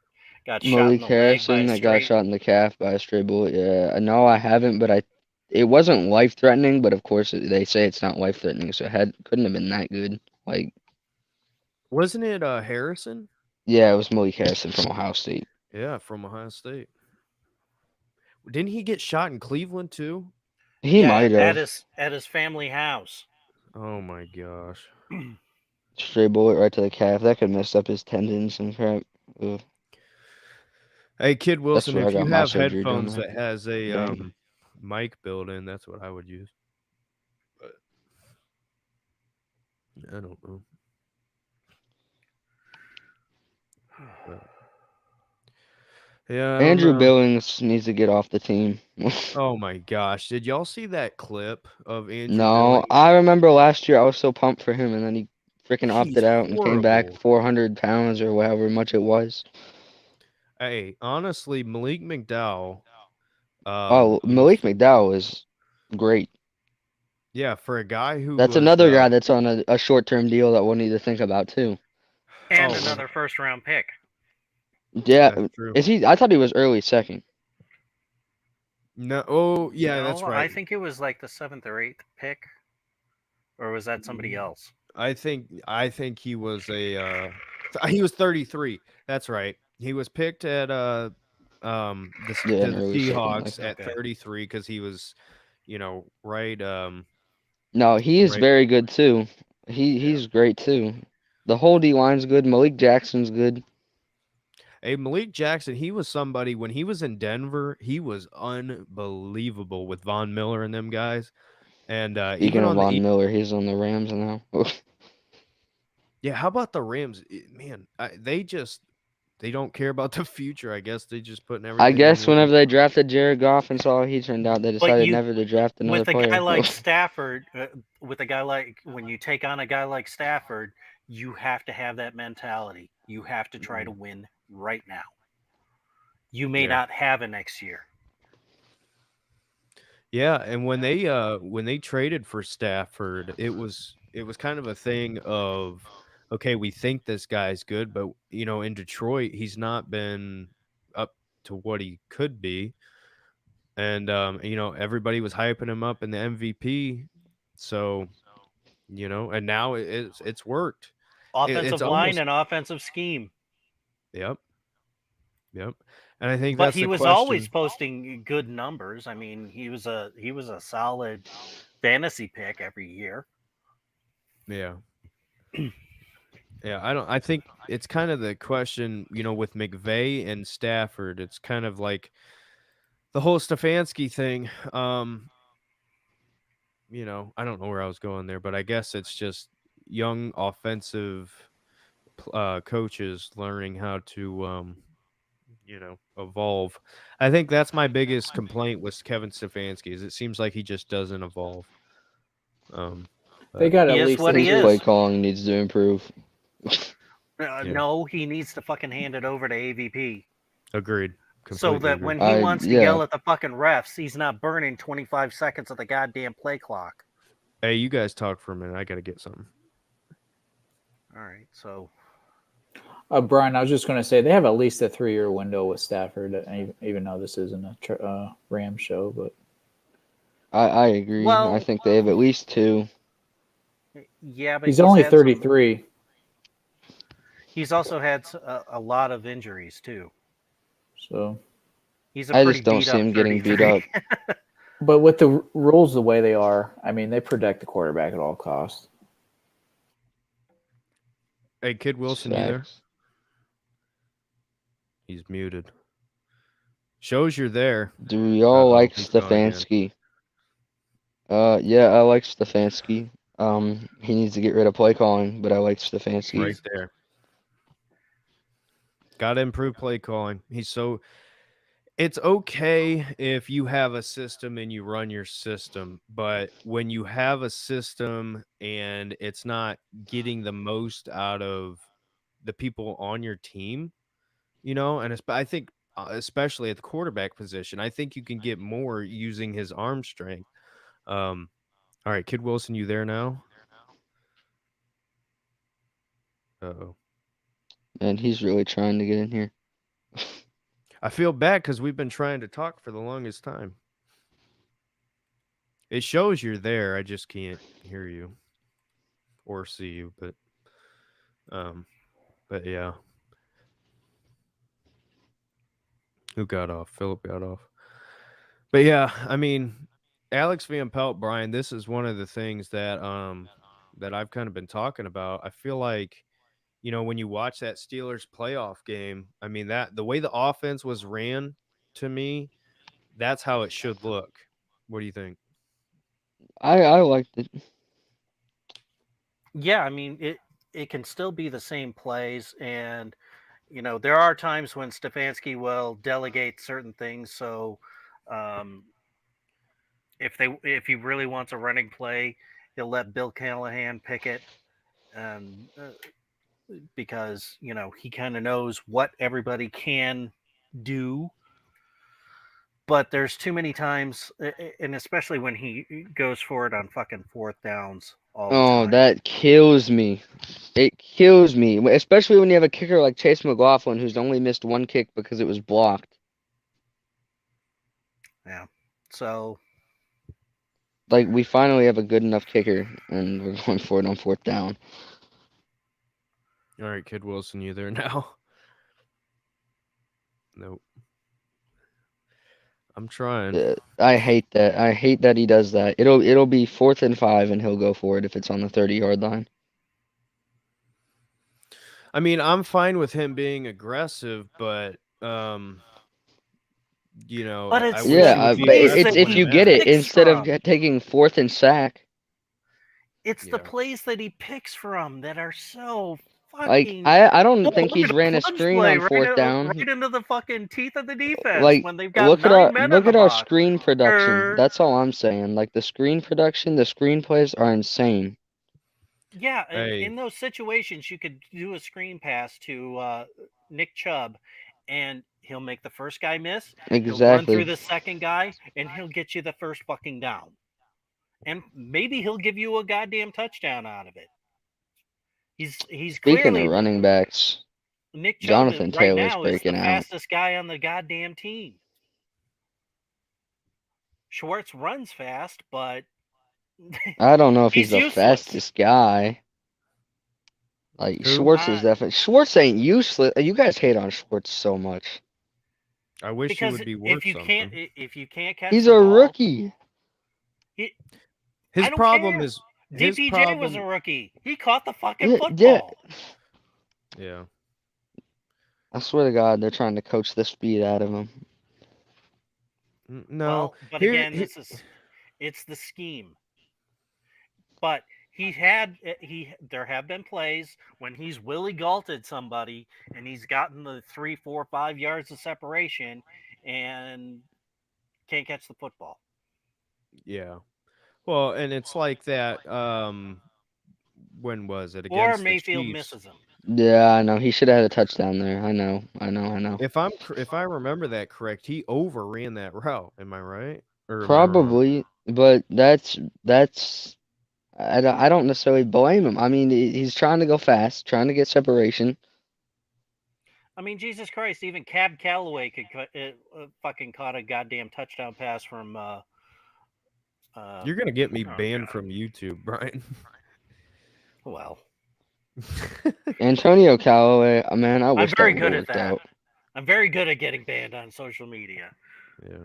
[SPEAKER 2] got shot in
[SPEAKER 4] Malik
[SPEAKER 2] the leg by
[SPEAKER 4] Harrison
[SPEAKER 2] a
[SPEAKER 4] that got
[SPEAKER 2] straight?
[SPEAKER 4] shot in the calf by a stray bullet. Yeah, no, I haven't, but it wasn't life threatening. But of course, they say it's not life threatening, so couldn't have been that good. Like,
[SPEAKER 1] wasn't it Harrison?
[SPEAKER 4] yeah, it was Malik Harrison from Ohio State.
[SPEAKER 1] Yeah, from Ohio State. Didn't he get shot in Cleveland too?
[SPEAKER 4] He might have.
[SPEAKER 2] at his family house.
[SPEAKER 1] Oh my gosh.
[SPEAKER 4] Stray bullet right to the calf. That could mess up his tendons and crap. Ugh.
[SPEAKER 1] Hey, Kid Wilson,
[SPEAKER 4] where I
[SPEAKER 1] if you
[SPEAKER 4] got my
[SPEAKER 1] have
[SPEAKER 4] surgery done.
[SPEAKER 1] headphones that has a
[SPEAKER 4] Dang.
[SPEAKER 1] mic built in, that's what I would use. But I don't know. But, yeah, I don't
[SPEAKER 4] Andrew
[SPEAKER 1] know.
[SPEAKER 4] Billings needs to get off the team.
[SPEAKER 1] Oh my gosh. Did y'all see that clip of Andrew
[SPEAKER 4] No,
[SPEAKER 1] Billings?
[SPEAKER 4] I remember last year I was so pumped for him, and then he freaking opted
[SPEAKER 1] He's
[SPEAKER 4] out and came back
[SPEAKER 1] horrible.
[SPEAKER 4] 400 pounds or however much it was.
[SPEAKER 1] Hey, honestly, Malik McDowell.
[SPEAKER 4] Malik McDowell is great.
[SPEAKER 1] Yeah, for a guy who
[SPEAKER 4] That's
[SPEAKER 1] was
[SPEAKER 4] another guy that's on a short-term deal that we'll need to think about too.
[SPEAKER 2] And
[SPEAKER 1] Oh,
[SPEAKER 2] another first round pick.
[SPEAKER 4] Yeah,
[SPEAKER 1] that's true.
[SPEAKER 4] is he? I thought he was early second.
[SPEAKER 1] No, oh yeah,
[SPEAKER 2] No,
[SPEAKER 1] that's right.
[SPEAKER 2] I think it was like the 7th or 8th pick, or was that somebody else?
[SPEAKER 1] I think he was he was 33. That's right. He was picked at the
[SPEAKER 4] Yeah, an
[SPEAKER 1] the
[SPEAKER 4] early second,
[SPEAKER 1] Seahawks
[SPEAKER 4] like
[SPEAKER 1] at 33 because he was, right.
[SPEAKER 4] No, he is
[SPEAKER 1] Right.
[SPEAKER 4] very good too. He's great too. The whole D line's good. Malik Jackson's good.
[SPEAKER 1] Hey, Malik Jackson, he was somebody when he was in Denver, he was unbelievable with Von Miller and them guys. And
[SPEAKER 4] Speaking
[SPEAKER 1] even
[SPEAKER 4] of
[SPEAKER 1] on
[SPEAKER 4] Von Miller, he's on the Rams now.
[SPEAKER 1] yeah, how about the Rams? Man, they don't care about the future. I guess they just putting everything.
[SPEAKER 4] I guess
[SPEAKER 1] in
[SPEAKER 4] whenever they drafted Jared Goff and saw how he turned out, they decided never to draft another
[SPEAKER 2] with a
[SPEAKER 4] player.
[SPEAKER 2] guy like Stafford, when you take on a guy like Stafford, you have to have that mentality. You have to try to win right now. You may not have it next year.
[SPEAKER 1] Yeah, and when they traded for Stafford, it was kind of a thing of, okay, we think this guy's good, but in Detroit, he's not been up to what he could be. And everybody was hyping him up in the MVP. So, and now it's worked.
[SPEAKER 2] Offensive
[SPEAKER 1] It's
[SPEAKER 2] line
[SPEAKER 1] almost,
[SPEAKER 2] and offensive scheme.
[SPEAKER 1] yep. Yep. And I think
[SPEAKER 2] But
[SPEAKER 1] that's
[SPEAKER 2] he
[SPEAKER 1] the
[SPEAKER 2] was
[SPEAKER 1] question.
[SPEAKER 2] always posting good numbers. I mean, he was a solid fantasy pick every year.
[SPEAKER 1] Yeah. Yeah, I think it's kind of the question, with McVay and Stafford. It's kind of like the whole Stefanski thing. I don't know where I was going there, but I guess it's just young offensive coaches learning how to evolve. I think that's my biggest complaint with Kevin Stefanski is it seems like he just doesn't evolve.
[SPEAKER 3] They got
[SPEAKER 2] He
[SPEAKER 3] at
[SPEAKER 2] is
[SPEAKER 3] least
[SPEAKER 2] what he
[SPEAKER 4] His
[SPEAKER 2] is.
[SPEAKER 4] play calling needs to improve.
[SPEAKER 2] No, he needs to fucking hand it over to AVP.
[SPEAKER 1] Agreed.
[SPEAKER 2] So that
[SPEAKER 1] Agreed.
[SPEAKER 2] when he wants to yell at the fucking refs, he's not burning 25 seconds of the goddamn play clock.
[SPEAKER 1] Hey, you guys talk for a minute. I got to get something.
[SPEAKER 2] All right, so.
[SPEAKER 3] Brian, I was just going to say they have at least a 3-year window with Stafford, even though this isn't a Ram show. But
[SPEAKER 4] I agree.
[SPEAKER 2] Well,
[SPEAKER 4] I think they have at least 2.
[SPEAKER 2] Yeah, but
[SPEAKER 3] he's only 33.
[SPEAKER 2] He's also had a lot of injuries too.
[SPEAKER 3] So
[SPEAKER 2] he's
[SPEAKER 4] I just don't see him getting beat up.
[SPEAKER 3] But with the rules the way they are, I mean, they protect the quarterback at all costs.
[SPEAKER 1] Hey, Kid Wilson, you there? He's muted. Shows you're there.
[SPEAKER 4] Do y'all like Stefanski? Yeah, I like Stefanski. He needs to get rid of play calling, but I like Stefanski.
[SPEAKER 1] Right there. Got to improve play calling. It's okay if you have a system and you run your system, but when you have a system and it's not getting the most out of the people on your team, and I think especially at the quarterback position, I think you can get more using his arm strength. All right, Kid Wilson, you there now? Uh-oh.
[SPEAKER 4] And he's really trying to get in here.
[SPEAKER 1] I feel bad because we've been trying to talk for the longest time. It shows you're there. I just can't hear you or see you, but yeah. Who got off? Philip got off. But yeah, I mean, Alex Van Pelt, Brian, this is one of the things that that I've kind of been talking about. I feel like, when you watch that Steelers playoff game, I mean, that the way the offense was ran, to me, that's how it should look. What do you think?
[SPEAKER 4] I liked it.
[SPEAKER 2] Yeah, I mean, it can still be the same plays, and there are times when Stefanski will delegate certain things. So, if he really wants a running play, he'll let Bill Callahan pick it, and because he kind of knows what everybody can do. But there's too many times, and especially when he goes for it on fucking fourth downs all the time.
[SPEAKER 4] That kills me. It kills me, especially when you have a kicker like Chase McLaughlin who's only missed 1 kick because it was blocked.
[SPEAKER 2] Yeah. So.
[SPEAKER 4] Like, we finally have a good enough kicker, and we're going for it on fourth down.
[SPEAKER 1] All right, Kid Wilson, you there now? Nope. I'm trying.
[SPEAKER 4] I hate that. I hate that he does that. It'll be 4th and 5, and he'll go for it if it's on the 30-yard line.
[SPEAKER 1] I mean, I'm fine with him being aggressive, but
[SPEAKER 2] But
[SPEAKER 1] it's
[SPEAKER 4] it's if you get it instead of taking 4th and sack.
[SPEAKER 2] It's the plays that he picks from that are so
[SPEAKER 4] Like
[SPEAKER 2] fucking
[SPEAKER 4] I don't
[SPEAKER 2] look
[SPEAKER 4] think
[SPEAKER 2] at
[SPEAKER 4] he's
[SPEAKER 2] the
[SPEAKER 4] ran a
[SPEAKER 2] plunge
[SPEAKER 4] screen
[SPEAKER 2] play
[SPEAKER 4] on fourth down.
[SPEAKER 2] right into the fucking teeth of the defense
[SPEAKER 4] Like
[SPEAKER 2] when they've got 9 men in
[SPEAKER 4] look
[SPEAKER 2] the
[SPEAKER 4] at our
[SPEAKER 2] box.
[SPEAKER 4] screen production. That's all I'm saying. Like the screen production, the screen plays are insane.
[SPEAKER 2] Yeah,
[SPEAKER 1] Hey.
[SPEAKER 2] in those situations, you could do a screen pass to Nick Chubb, and he'll make the first guy miss. He'll run through
[SPEAKER 4] Exactly.
[SPEAKER 2] the second guy, and he'll get you the first fucking down. And maybe he'll give you a goddamn touchdown out of it. He's
[SPEAKER 4] Speaking
[SPEAKER 2] clearly
[SPEAKER 4] of running backs,
[SPEAKER 2] Nick Chubb
[SPEAKER 4] Jonathan
[SPEAKER 2] right
[SPEAKER 4] Taylor's
[SPEAKER 2] now is the
[SPEAKER 4] breaking out.
[SPEAKER 2] fastest guy on the goddamn team. Schwartz runs fast, but
[SPEAKER 4] I don't know if he's the
[SPEAKER 2] useless.
[SPEAKER 4] fastest guy. Like
[SPEAKER 1] Who?
[SPEAKER 4] Schwartz is definitely. Schwartz ain't useless. You guys hate on Schwartz so much.
[SPEAKER 1] I wish he
[SPEAKER 2] Because
[SPEAKER 1] would be worth
[SPEAKER 2] if you
[SPEAKER 1] something.
[SPEAKER 2] can't catch
[SPEAKER 4] He's
[SPEAKER 2] the
[SPEAKER 4] a
[SPEAKER 2] ball,
[SPEAKER 4] rookie.
[SPEAKER 1] His
[SPEAKER 2] I don't
[SPEAKER 1] problem
[SPEAKER 2] care.
[SPEAKER 1] is his
[SPEAKER 2] DPJ
[SPEAKER 1] problem.
[SPEAKER 2] was a rookie. He caught the fucking
[SPEAKER 4] Yeah,
[SPEAKER 2] football.
[SPEAKER 1] Yeah.
[SPEAKER 4] I swear to God, they're trying to coach the speed out of him.
[SPEAKER 1] No.
[SPEAKER 2] Well, but
[SPEAKER 1] Here-
[SPEAKER 2] again,
[SPEAKER 1] here-
[SPEAKER 2] it's the scheme. But there have been plays when he's Willie Galted somebody and he's gotten the 3, 4, 5 yards of separation and can't catch the football.
[SPEAKER 1] yeah. Well, and it's like that. When was it
[SPEAKER 2] Or
[SPEAKER 1] against the
[SPEAKER 2] Mayfield
[SPEAKER 1] Chiefs?
[SPEAKER 2] misses him.
[SPEAKER 4] Yeah, I know. He should have had a touchdown there. I know.
[SPEAKER 1] If I remember that correct, he overran that route. Am I right? Or am I wrong?
[SPEAKER 4] Probably, but that's I don't necessarily blame him. I mean, he's trying to go fast, trying to get separation.
[SPEAKER 2] I mean, Jesus Christ, even Cab Calloway could fucking caught a goddamn touchdown pass from.
[SPEAKER 1] You're gonna get me
[SPEAKER 2] oh,
[SPEAKER 1] banned
[SPEAKER 2] God.
[SPEAKER 1] from YouTube, Brian.
[SPEAKER 2] Well,
[SPEAKER 4] Antonio Callaway, man, I wish
[SPEAKER 2] very
[SPEAKER 4] that
[SPEAKER 2] good
[SPEAKER 4] would
[SPEAKER 2] at
[SPEAKER 4] worked
[SPEAKER 2] that.
[SPEAKER 4] out.
[SPEAKER 2] I'm very good at getting banned on social media.
[SPEAKER 1] Yeah.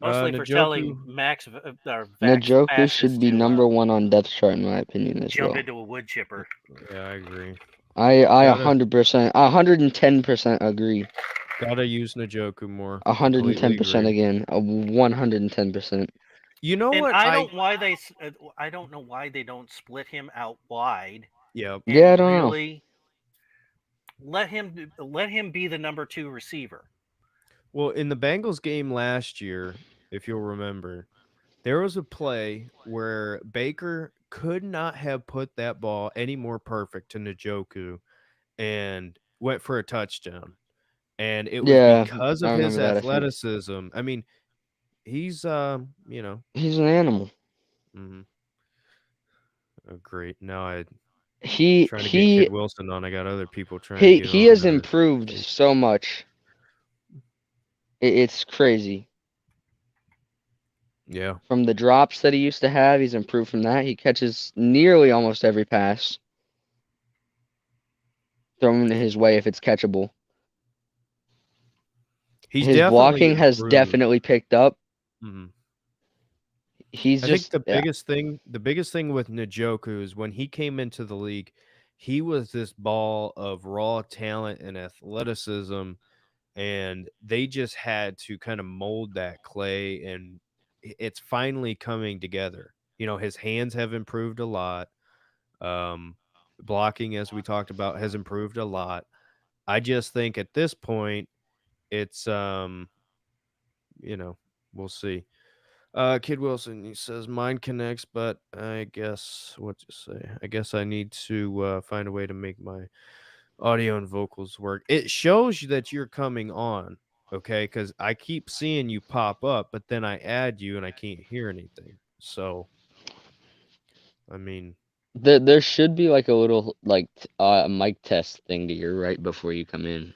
[SPEAKER 2] Mostly for telling Max or Vax
[SPEAKER 4] Njoku
[SPEAKER 2] passes
[SPEAKER 4] should be
[SPEAKER 2] to,
[SPEAKER 4] number one on depth chart in my opinion as
[SPEAKER 2] jump
[SPEAKER 4] well.
[SPEAKER 2] into a wood chipper.
[SPEAKER 1] Yeah, I agree.
[SPEAKER 4] I
[SPEAKER 1] Gotta-
[SPEAKER 4] 100%, 110% agree.
[SPEAKER 1] Gotta use Njoku more.
[SPEAKER 4] 110% again. 110%.
[SPEAKER 1] You know
[SPEAKER 2] And
[SPEAKER 1] what?
[SPEAKER 2] I don't know why they don't split him out wide.
[SPEAKER 1] Yep.
[SPEAKER 2] And
[SPEAKER 4] Yeah, I don't know.
[SPEAKER 2] really let him be the number 2 receiver.
[SPEAKER 1] Well, in the Bengals game last year, if you'll remember, there was a play where Baker could not have put that ball any more perfect to Njoku and went for a touchdown. And it was
[SPEAKER 4] Yeah,
[SPEAKER 1] because
[SPEAKER 4] I
[SPEAKER 1] of his
[SPEAKER 4] remember that, I think.
[SPEAKER 1] athleticism. I mean, he's
[SPEAKER 4] He's an animal.
[SPEAKER 1] mhm. Oh, great. Now I
[SPEAKER 4] He
[SPEAKER 1] trying to get Kid Wilson on. I got other people trying to get on.
[SPEAKER 4] he has improved so much. It's crazy.
[SPEAKER 1] Yeah.
[SPEAKER 4] From the drops that he used to have, he's improved from that. He catches nearly almost every pass thrown his way if it's catchable.
[SPEAKER 1] His
[SPEAKER 4] blocking has definitely picked up.
[SPEAKER 1] Mm-hmm.
[SPEAKER 4] He's
[SPEAKER 1] I
[SPEAKER 4] just
[SPEAKER 1] think the biggest thing with Njoku is when he came into the league, he was this ball of raw talent and athleticism, and they just had to kind of mold that clay, and it's finally coming together. You know, his hands have improved a lot. Blocking, as we talked about, has improved a lot. I just think at this point, it's we'll see. Kid Wilson, he says mine connects, but I guess I guess I need to find a way to make my audio and vocals work. It shows you that you're coming on, okay? Because I keep seeing you pop up, but then I add you and I can't hear anything. So, I mean,
[SPEAKER 4] there should be like a little mic test thing to your right before you come in.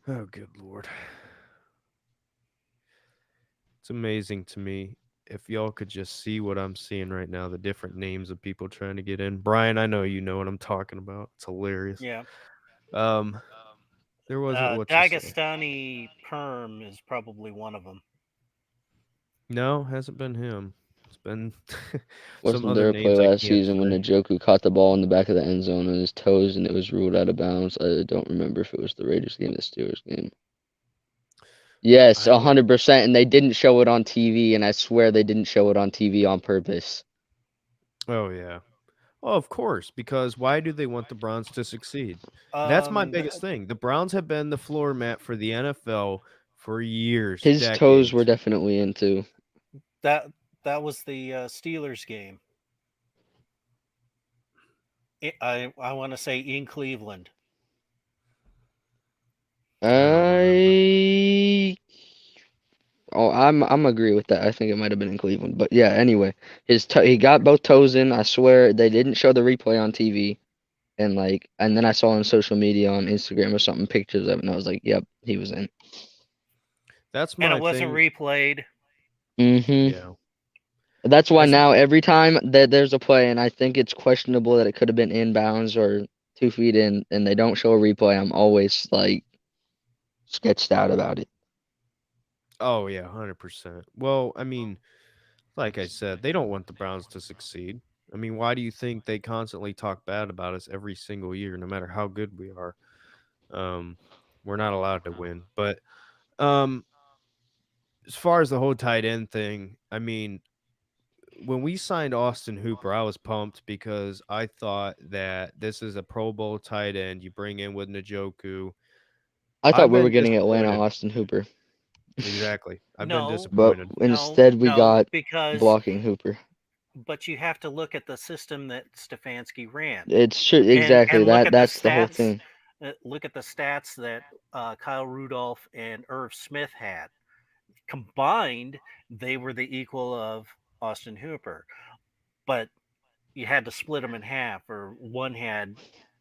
[SPEAKER 1] oh good Lord. It's amazing to me. If y'all could just see what I'm seeing right now, the different names of people trying to get in. Brian, I know you know what I'm talking about. It's hilarious.
[SPEAKER 2] Yeah.
[SPEAKER 1] There wasn't
[SPEAKER 2] Dagestani Perm is probably one of them.
[SPEAKER 1] No, hasn't been him. It's been
[SPEAKER 4] Wasn't
[SPEAKER 1] some
[SPEAKER 4] there
[SPEAKER 1] other
[SPEAKER 4] a play
[SPEAKER 1] names I
[SPEAKER 4] last
[SPEAKER 1] can't
[SPEAKER 4] season when
[SPEAKER 1] say.
[SPEAKER 4] Njoku caught the ball in the back of the end zone on his toes and it was ruled out of bounds? I don't remember if it was the Raiders game or the Steelers game. Yes, 100%, and they didn't show it on TV, and I swear they didn't show it on TV on purpose.
[SPEAKER 1] Oh yeah. Oh, of course, because why do they want the Browns to succeed? That's my biggest thing. The Browns have been the floor mat for the NFL for years,
[SPEAKER 4] His toes were
[SPEAKER 1] decades.
[SPEAKER 4] definitely into.
[SPEAKER 2] that was the Steelers game. I want to say in Cleveland.
[SPEAKER 1] I don't remember.
[SPEAKER 4] I'm agree with that. I think it might have been in Cleveland, but yeah. Anyway, he got both toes in. I swear they didn't show the replay on TV, and then I saw on social media on Instagram or something pictures of it, and I was like, yep, he was in.
[SPEAKER 1] That's
[SPEAKER 2] And
[SPEAKER 1] my
[SPEAKER 2] it wasn't
[SPEAKER 1] thing.
[SPEAKER 2] replayed.
[SPEAKER 1] Yeah.
[SPEAKER 4] That's why
[SPEAKER 1] That's
[SPEAKER 4] now every time that there's a play and I think it's questionable that it could have been inbounds or 2 feet in, and they don't show a replay, I'm always like sketched out about it.
[SPEAKER 1] Oh yeah, 100%. Well, I mean, like I said, they don't want the Browns to succeed. I mean, why do you think they constantly talk bad about us every single year, no matter how good we are? Um, we're not allowed to win. But um, as far as the whole tight end thing, I mean, when we signed Austin Hooper, I was pumped because I thought that this is a Pro Bowl tight end you bring in with Njoku.
[SPEAKER 4] I thought
[SPEAKER 1] I've
[SPEAKER 4] we were
[SPEAKER 1] been
[SPEAKER 4] getting Atlanta
[SPEAKER 1] disappointed.
[SPEAKER 4] Austin Hooper,
[SPEAKER 1] Exactly. I've been
[SPEAKER 2] No,
[SPEAKER 4] but
[SPEAKER 1] disappointed.
[SPEAKER 4] instead we
[SPEAKER 2] no,
[SPEAKER 4] got
[SPEAKER 2] because
[SPEAKER 4] blocking Hooper.
[SPEAKER 2] but you have to look at the system that Stefanski ran,
[SPEAKER 4] It's true, exactly
[SPEAKER 2] and look at the
[SPEAKER 4] that's the whole
[SPEAKER 2] stats.
[SPEAKER 4] thing.
[SPEAKER 2] Look at the stats that Kyle Rudolph and Irv Smith had. Combined, they were the equal of Austin Hooper, but you had to split them in half, or one had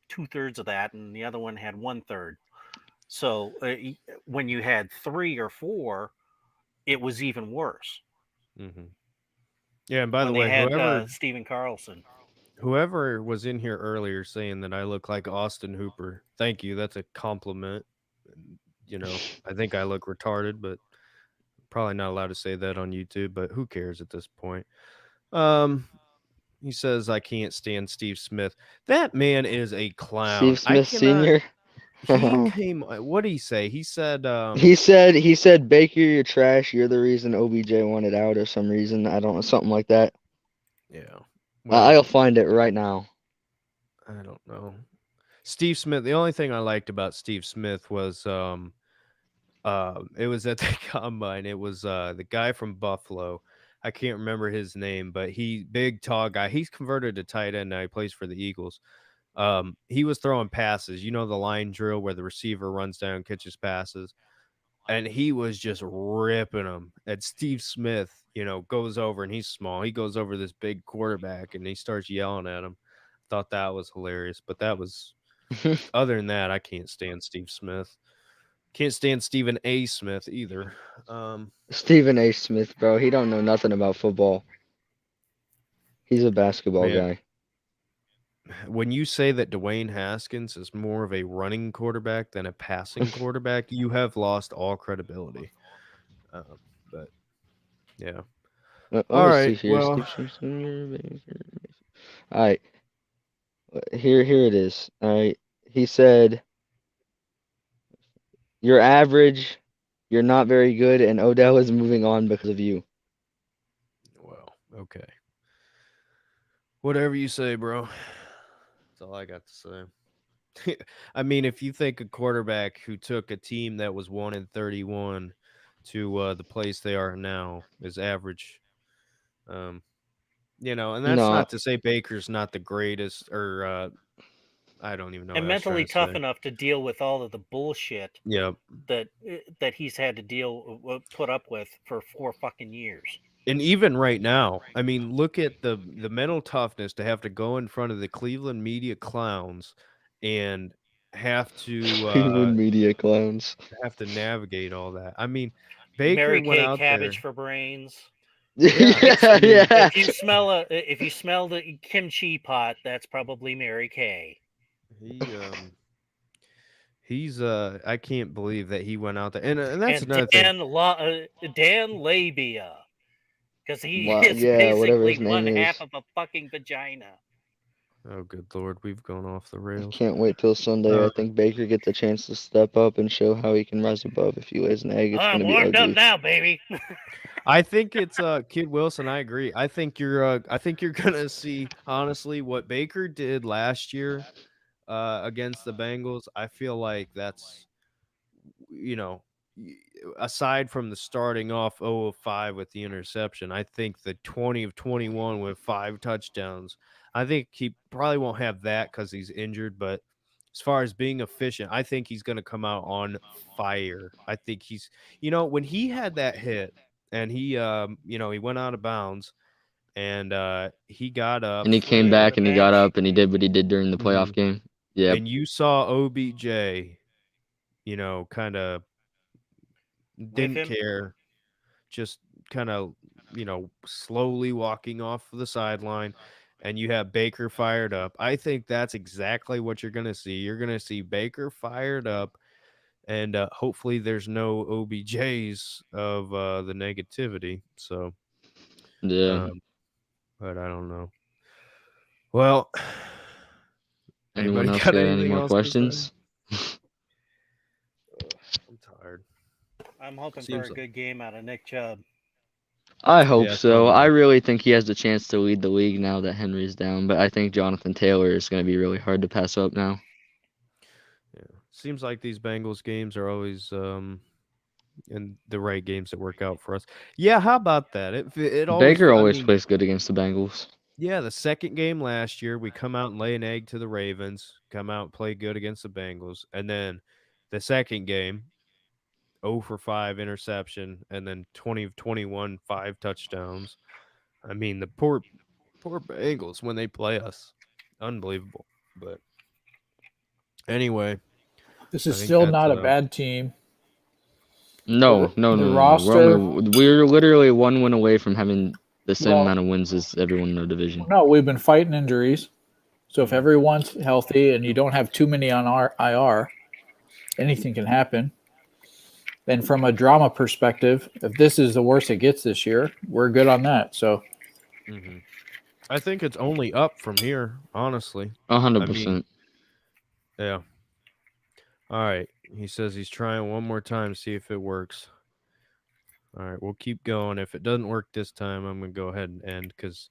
[SPEAKER 2] 2/3 of that, and the other one had 1/3. So when you had 3 or 4, it was even worse.
[SPEAKER 1] Hmm. Yeah, and by
[SPEAKER 2] When
[SPEAKER 1] the
[SPEAKER 2] they
[SPEAKER 1] way,
[SPEAKER 2] had
[SPEAKER 1] whoever
[SPEAKER 2] Steven Carlson.
[SPEAKER 1] whoever was in here earlier saying that I look like Austin Hooper, thank you. That's a compliment. You know, I think I look retarded, but probably not allowed to say that on YouTube, but who cares at this point? Um, he says I can't stand Steve Smith. That man is a clown.
[SPEAKER 4] Steve
[SPEAKER 1] I
[SPEAKER 4] Smith
[SPEAKER 1] cannot.
[SPEAKER 4] Sr.
[SPEAKER 1] He came. What did he say? He said,
[SPEAKER 4] he said Baker, you're trash. You're the reason OBJ wanted out or some reason. I don't know, something like that.
[SPEAKER 1] yeah.
[SPEAKER 4] I'll
[SPEAKER 1] Well,
[SPEAKER 4] find it right now.
[SPEAKER 1] I don't know. Steve Smith. The only thing I liked about Steve Smith was it was at the combine. It was the guy from Buffalo. I can't remember his name, but he big tall guy. He's converted to tight end now. He plays for the Eagles. He was throwing passes. You know the line drill where the receiver runs down, catches passes, and he was just ripping them. And Steve Smith, goes over and he's small. He goes over this big quarterback and he starts yelling at him. Thought that was hilarious, but that was other than that, I can't stand Steve Smith. Can't stand Stephen A. Smith either.
[SPEAKER 4] Stephen A. Smith, bro. He don't know nothing about football. He's a basketball
[SPEAKER 1] Man,
[SPEAKER 4] guy.
[SPEAKER 1] when you say that Dwayne Haskins is more of a running quarterback than a passing quarterback, you have lost all credibility. But yeah.
[SPEAKER 4] Let
[SPEAKER 1] All
[SPEAKER 4] me
[SPEAKER 1] right.
[SPEAKER 4] see here.
[SPEAKER 1] Well,
[SPEAKER 4] Steve Smith Sr. Baker. All right. Here it is. All right. He said, "You're average. You're not very good, and Odell is moving on because of you."
[SPEAKER 1] okay. Whatever you say, bro. That's all I got to say. I mean, if you think a quarterback who took a team that was 1-31 to the place they are now is average, um, and that's
[SPEAKER 4] No,
[SPEAKER 1] not to say Baker's not the greatest, or I don't even know what
[SPEAKER 2] And
[SPEAKER 1] I was trying
[SPEAKER 2] mentally
[SPEAKER 1] to
[SPEAKER 2] tough
[SPEAKER 1] say.
[SPEAKER 2] enough to deal with all of the bullshit
[SPEAKER 1] Yeah,
[SPEAKER 2] that he's had to put up with for 4 fucking years.
[SPEAKER 1] and even right now, I mean, look at the mental toughness to have to go in front of the Cleveland media clowns and have to
[SPEAKER 4] Cleveland media clowns.
[SPEAKER 1] navigate all that. I mean,
[SPEAKER 2] Mary
[SPEAKER 1] Baker went
[SPEAKER 2] Kay
[SPEAKER 1] out
[SPEAKER 2] cabbage
[SPEAKER 1] there.
[SPEAKER 2] for brains.
[SPEAKER 1] Yeah,
[SPEAKER 4] Yeah,
[SPEAKER 1] I mean,
[SPEAKER 4] yeah.
[SPEAKER 2] If you smell the kimchi pot, that's probably Mary Kay.
[SPEAKER 1] he he's I can't believe that he went out there, and that's
[SPEAKER 2] And
[SPEAKER 1] another thing.
[SPEAKER 2] Dan Labia, because he
[SPEAKER 4] Wow,
[SPEAKER 2] is
[SPEAKER 4] yeah, whatever
[SPEAKER 2] basically
[SPEAKER 4] his name
[SPEAKER 2] one half
[SPEAKER 4] is.
[SPEAKER 2] of a fucking vagina.
[SPEAKER 1] Oh, good Lord, we've gone off the
[SPEAKER 4] I
[SPEAKER 1] rails.
[SPEAKER 4] can't wait till Sunday.
[SPEAKER 1] Uh,
[SPEAKER 4] I think Baker gets a chance to step up and show how he can rise above. If he lays an egg, it's
[SPEAKER 2] I'm
[SPEAKER 4] gonna be
[SPEAKER 2] warmed up
[SPEAKER 4] ugly.
[SPEAKER 2] now, baby.
[SPEAKER 1] I think it's Kid Wilson. I agree. I think you're gonna see honestly what Baker did last year against the Bengals. I feel like that's you know, aside from the starting off 0 of 5 with the interception, I think the 20 of 21 with 5 touchdowns, I think he probably won't have that because he's injured. But as far as being efficient, I think he's going to come out on fire. I think he's, when he had that hit and he went out of bounds and he got up
[SPEAKER 4] And he
[SPEAKER 2] Came
[SPEAKER 4] came
[SPEAKER 2] from
[SPEAKER 4] back
[SPEAKER 2] the
[SPEAKER 4] and he got
[SPEAKER 2] bench.
[SPEAKER 4] up and he did what he did during the playoff
[SPEAKER 1] Mhm.
[SPEAKER 4] game. Yep.
[SPEAKER 1] and you saw OBJ, kind of
[SPEAKER 2] With
[SPEAKER 1] didn't
[SPEAKER 2] him.
[SPEAKER 1] care, just kind of, slowly walking off the sideline, and you have Baker fired up. I think that's exactly what you're going to see. You're going to see Baker fired up, and hopefully there's no OBJs of the negativity. So,
[SPEAKER 4] Yeah.
[SPEAKER 1] um, but I don't know. Well,
[SPEAKER 4] Anyone
[SPEAKER 1] anybody
[SPEAKER 4] else
[SPEAKER 1] got
[SPEAKER 4] got any
[SPEAKER 1] anything
[SPEAKER 4] more
[SPEAKER 1] else to say?
[SPEAKER 4] questions?
[SPEAKER 1] I'm tired.
[SPEAKER 2] I'm hoping for
[SPEAKER 1] Seems
[SPEAKER 2] a
[SPEAKER 1] like,
[SPEAKER 2] good game out of Nick Chubb.
[SPEAKER 4] I hope
[SPEAKER 1] yeah, so
[SPEAKER 4] so.
[SPEAKER 1] am
[SPEAKER 4] I
[SPEAKER 1] I.
[SPEAKER 4] really think he has the chance to lead the league now that Henry's down, but I think Jonathan Taylor is going to be really hard to pass up now.
[SPEAKER 1] Yeah. Seems like these Bengals games are always in the right games that work out for us. Yeah, how about that? It always
[SPEAKER 4] Baker
[SPEAKER 1] I
[SPEAKER 4] always
[SPEAKER 1] mean,
[SPEAKER 4] plays good against the Bengals.
[SPEAKER 1] yeah, the second game last year, we come out and lay an egg to the Ravens, come out and play good against the Bengals, and then the second game, 0 for 5 interception, and then 20 of 21, 5 touchdowns. I mean, the poor Bengals when they play us. Unbelievable. But anyway,
[SPEAKER 3] This
[SPEAKER 1] I
[SPEAKER 3] is
[SPEAKER 1] think
[SPEAKER 3] still
[SPEAKER 1] that's
[SPEAKER 3] not a bad team.
[SPEAKER 4] No, no,
[SPEAKER 3] The
[SPEAKER 4] no, no, no.
[SPEAKER 3] roster,
[SPEAKER 4] We're literally one win away from having the same
[SPEAKER 3] well,
[SPEAKER 4] amount of wins as everyone in our division.
[SPEAKER 3] no, we've been fighting injuries. So if
[SPEAKER 1] Mhm.
[SPEAKER 3] everyone's healthy and you don't have too many on our IR, anything can happen. And from a drama perspective, if this is the worst it gets this year, we're good on that. So
[SPEAKER 1] Mhm. I think it's only up from here, honestly. I mean,
[SPEAKER 4] 100%.
[SPEAKER 1] yeah. All right. He says he's trying one more time to see if it works. All right, we'll keep going. If it doesn't work this time, I'm gonna go ahead and end because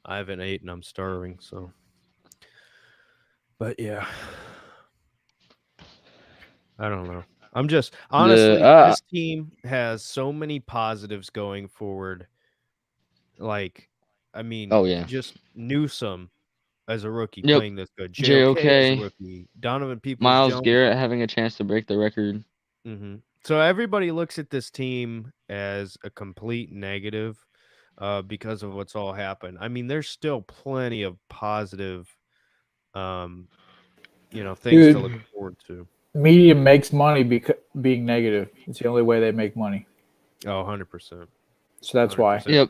[SPEAKER 1] I haven't ate and I'm starving. So, but yeah, I don't know. I'm just
[SPEAKER 4] The
[SPEAKER 1] honestly, this team has so many positives going forward. Like, I mean,
[SPEAKER 4] oh yeah.
[SPEAKER 1] just Newsome as a rookie
[SPEAKER 4] Yep.
[SPEAKER 1] playing this good. JOK as a
[SPEAKER 4] JOK,
[SPEAKER 1] rookie. Donovan Peoples
[SPEAKER 4] Miles
[SPEAKER 1] Jones.
[SPEAKER 4] Garrett having a chance to break the record.
[SPEAKER 1] So everybody looks at this team as a complete negative because of what's all happened. I mean, there's still plenty of positive, um, things to look
[SPEAKER 3] dude,
[SPEAKER 1] forward to.
[SPEAKER 3] media makes money being negative. It's the only way they make money.
[SPEAKER 1] Oh, 100%.
[SPEAKER 3] So that's why.
[SPEAKER 1] 100%.
[SPEAKER 4] Yep.